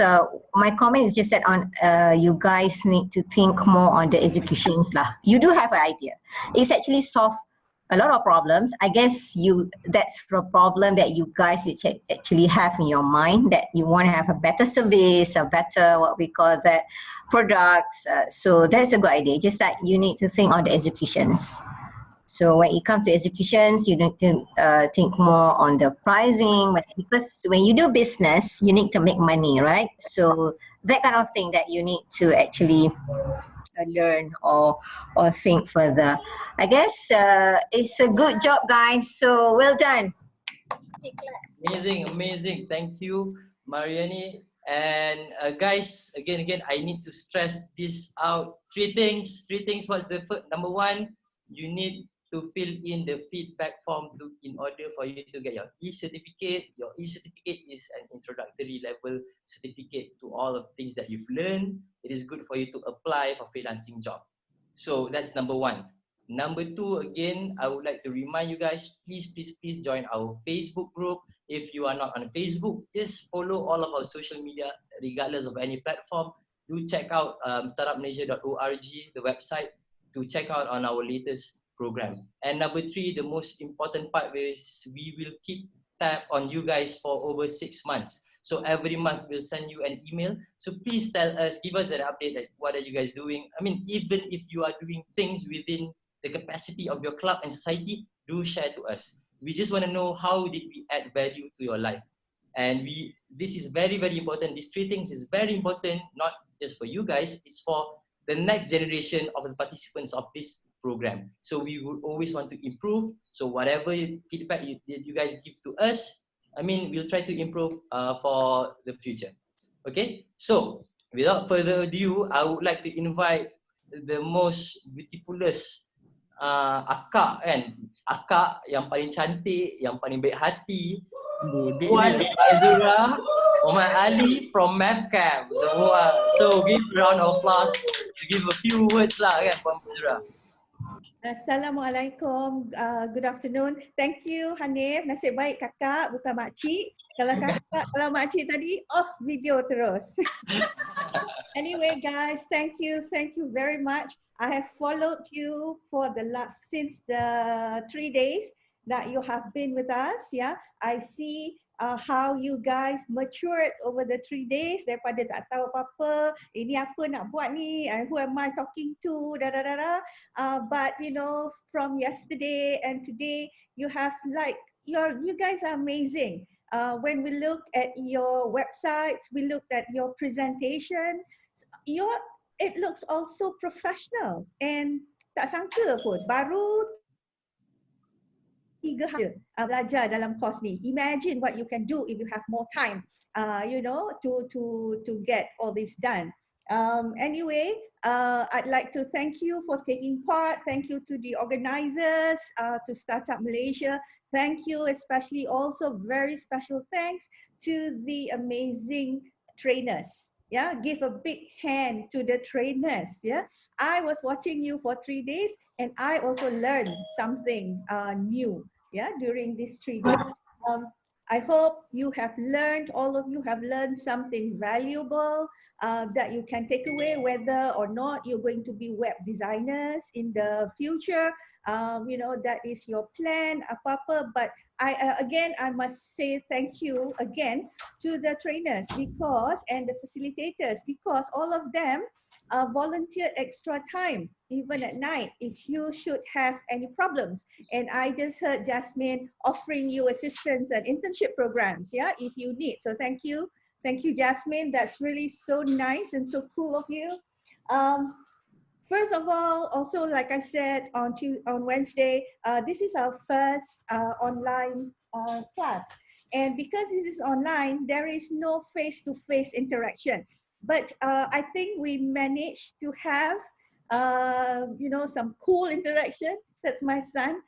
my comment is just that on you guys need to think more on the executions lah. You do have an idea. It's actually solved a lot of problems. I guess that's the problem that you guys actually have in your mind, that you want to have a better service, a better, what we call that, products. So that's a good idea. Just that you need to think on the executions. So when it comes to executions, you need to think more on the pricing, because when you do business, you need to make money, right? So that kind of thing that you need to actually learn or think further. I guess it's a good job, guys. So well done. Amazing. Thank you, Mariani. And guys, again, I need to stress this out. Three things. What's the first? Number one, you need to fill in the feedback form in order for you to get your e-certificate. Your e-certificate is an introductory level certificate to all of the things that you've learned. It is good for you to apply for freelancing job. So that's number one. Number two, again, I would like to remind you guys, please join our Facebook group. If you are not on Facebook, just follow all of our social media, regardless of any platform. Do check out startupmalaysia.org, the website, to check out on our latest program. And number three, the most important part is we will keep tab on you guys for over 6 months. So every month we'll send you an email. So please tell us, give us an update, like what are you guys doing? I mean, even if you are doing things within the capacity of your club and society, do share to us. We just want to know how did we add value to your life. And this is very, very important. These three things is very important, not just for you guys, it's for the next generation of the participants of this program. So we would always want to improve. So whatever feedback you guys give to us, I mean, we'll try to improve for the future. Okay, so without further ado, I would like to invite the most beautifulest akak kan, akak yang paling cantik, yang paling baik hati, Puan Azura Muhammad Ali from MapCap. So give a round of applause to give a few words lah kan, Puan Azura. Assalamualaikum. Good afternoon. Thank you, Hanif. Nasib baik kakak, bukan makcik. Kalau makcik tadi off video terus. Anyway, guys, thank you very much. I have followed you for since the 3 days that you have been with us. Yeah, I see how you guys matured over the 3 days. Daripada tak tahu apa-apa, ini apa nak buat ni, and who am I talking to, but you know, from yesterday and today, you have you guys are amazing. When we look at your websites, we looked at your presentation, it looks also professional, and tak sangka pun baru 3 hari belajar dalam course ni. Imagine what you can do if you have more time, you know, to get all this done. Anyway, I'd like to thank you for taking part. Thank you to the organizers, to Startup Malaysia. Thank you, especially also very special thanks to the amazing trainers. Yeah, give a big hand to the trainers. Yeah, I was watching you for 3 days and I also learned something new. Yeah, during these 3 days. I hope you have learned, all of you have learned something valuable that you can take away, whether or not you're going to be web designers in the future. You know, that is your plan, apa-apa. But again, I must say thank you again to the trainers and the facilitators, because all of them volunteered extra time, even at night, if you should have any problems. And I just heard Jasmine offering you assistance and internship programs, yeah, if you need. So thank you, Jasmine. That's really so nice and so cool of you. First of all, also, like I said on Wednesday, this is our first online class. And because this is online, there is no face-to-face interaction. But I think we managed to have, you know, some cool interaction. That's my son.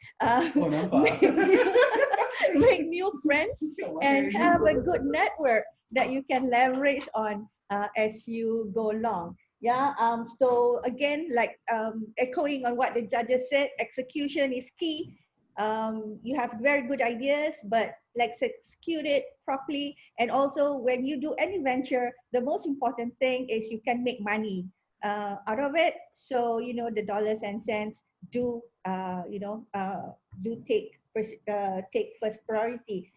Make new friends and have a good network that you can leverage on as you go along. Yeah, so again, like echoing on what the judges said, execution is key. You have very good ideas, but let's execute it properly. And also, when you do any venture, the most important thing is you can make money out of it. So, you know, the dollars and cents do, you know, do take first priority.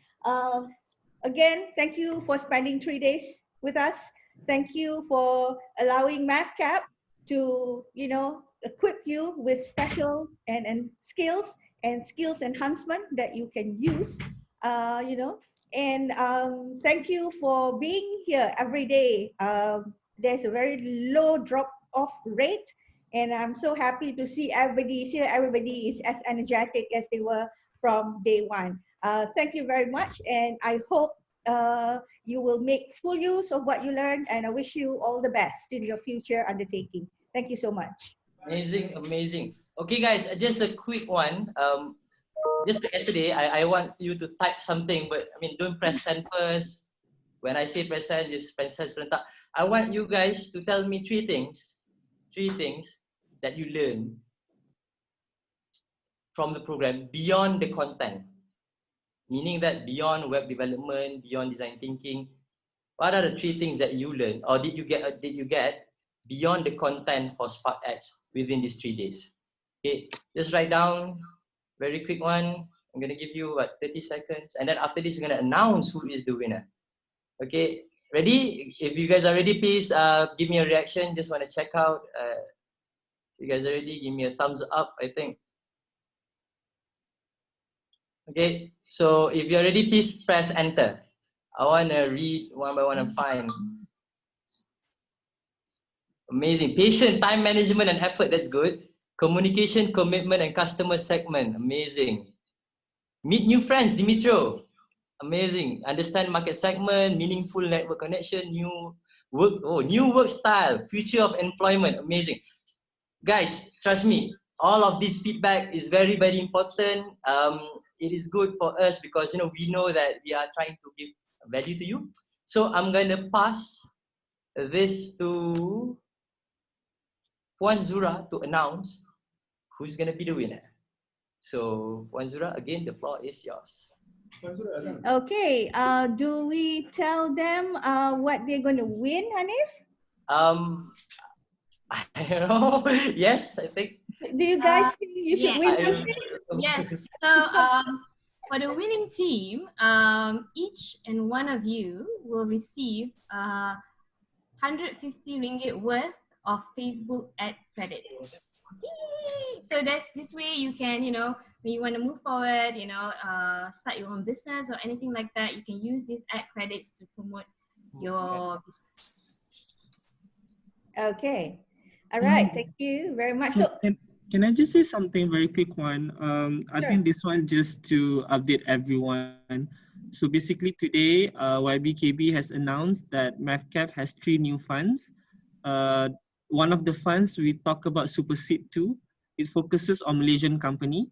Again, thank you for spending 3 days with us. Thank you for allowing MathCap to, you know, equip you with special and skills enhancement that you can use, you know. And thank you for being here every day. There's a very low drop-off rate, and I'm so happy to see everybody is here. Everybody is as energetic as they were from day one. Thank you very much, and I hope you will make full use of what you learned, and I wish you all the best in your future undertaking. Thank you so much. Amazing, amazing. Okay, guys, just a quick one. Just like yesterday, I want you to type something, but I mean, don't press send first. When I say press send, just press send serentak. I want you guys to tell me three things that you learn from the program beyond the content. Meaning that beyond web development, beyond design thinking, what are the 3 things that you learned or did you get beyond the content for SparkX within these 3 days? Okay, just write down, very quick one. I'm gonna give you about 30 seconds, and then after this, we're gonna announce who is the winner. Okay, ready? If you guys are ready, please give me a reaction. Just wanna check out. You guys are ready? Give me a thumbs up, I think. Okay, so if you're ready, please press enter. I want to read one by one and find. Amazing. Patient, time management and effort, that's good. Communication, commitment and customer segment, amazing. Meet new friends, Dimitro. Amazing. Understand market segment, meaningful network connection, new work style, future of employment, amazing. Guys, trust me, all of this feedback is very, very important. It is good for us because, you know, we know that we are trying to give value to you. So I'm going to pass this to Puan Zura to announce who's gonna be the winner. So Puan Zura, again, the floor is yours. Okay, do we tell them what they're going to win, Hanif? I don't know. Yes, I think. Do you guys think you should win something? Yes. So for the winning team, each and one of you will receive 150 ringgit worth of Facebook ad credits. So that's this way you can, you know, when you want to move forward, you know, start your own business or anything like that, you can use these ad credits to promote your business. Okay. All right. Thank you very much. So, Can I just say something very quick one? I Sure. think this one just to update everyone. So basically today, YBKB has announced that MAVCAP has 3 new funds. One of the funds we talk about Superseed 2. It focuses on Malaysian company.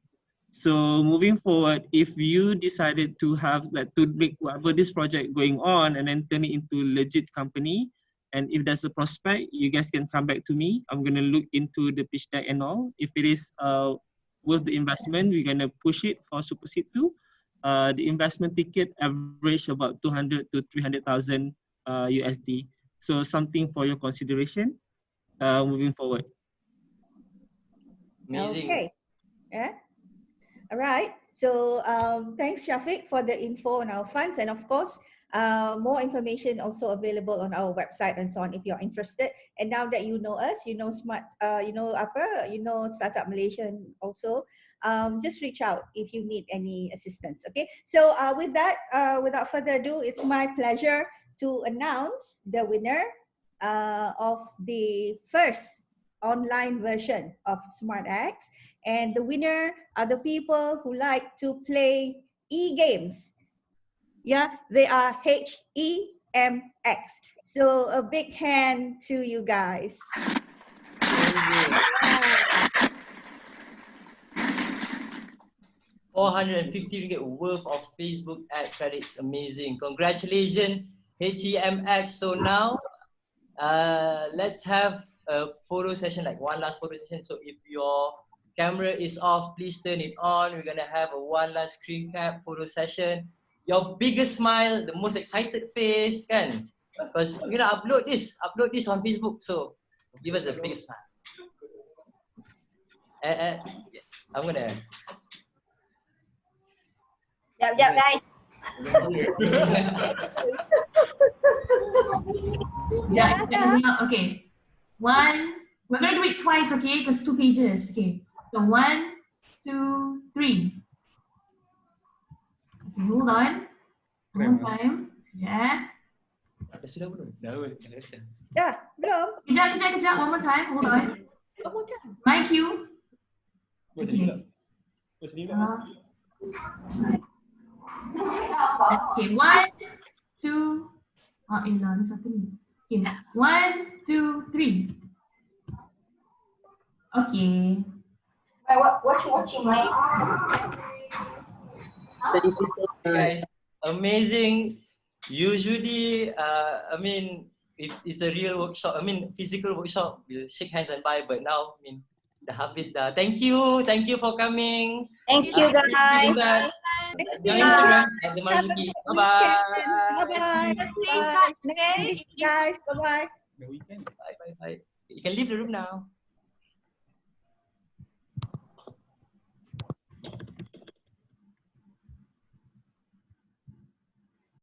So moving forward, if you decided to have like to make whatever this project going on and then turn it into legit company, and if there's a prospect, you guys can come back to me. I'm gonna look into the pitch deck and all. If it is worth the investment, we're gonna push it for Superseed 2. The investment ticket average about 200 to 300,000 USD. So something for your consideration moving forward. Amazing. Okay. Yeah. All right. So thanks, Shafiq, for the info on our funds, and of course, more information also available on our website and so on if you're interested. And now that you know us, you know Startup Malaysia also. Just reach out if you need any assistance. Okay. So with that, without further ado, it's my pleasure to announce the winner of the first online version of SmartX. And the winner are the people who like to play e-games. Yeah, they are HEMX. So a big hand to you guys. 450 ringgit worth of Facebook ad credits. Amazing. Congratulations, HEMX. So now, let's have a photo session, like one last photo session. So if your camera is off, please turn it on. We're gonna have a one last screen cap photo session. Your biggest smile, the most excited face, kan? Because we're gonna upload this on Facebook. So give us a big smile. I'm gonna. Yep, guys. Okay. One. We're gonna do it twice, okay? Because 2 pages. Okay. So 1, 2, 3. Okay, hold on. One more time. Sekejap. Sudah belum? Ya, belum. Kejap. One more time. Hold on. One more time. My cue. Okay. Okay, 1, 2. Oh, elah, ni satu ni. Okay, 1, 2, 3. Okay. What you watching, Mike? Guys, amazing. Usually, I mean, it's a real workshop. I mean, physical workshop. We'll shake hands and bye. But now, I mean, dah habis dah. Thank you for coming. Thank you, guys. Your Instagram at the Marzuki. Bye bye. Bye bye. Next week, guys. Bye bye. Bye. You can leave the room now.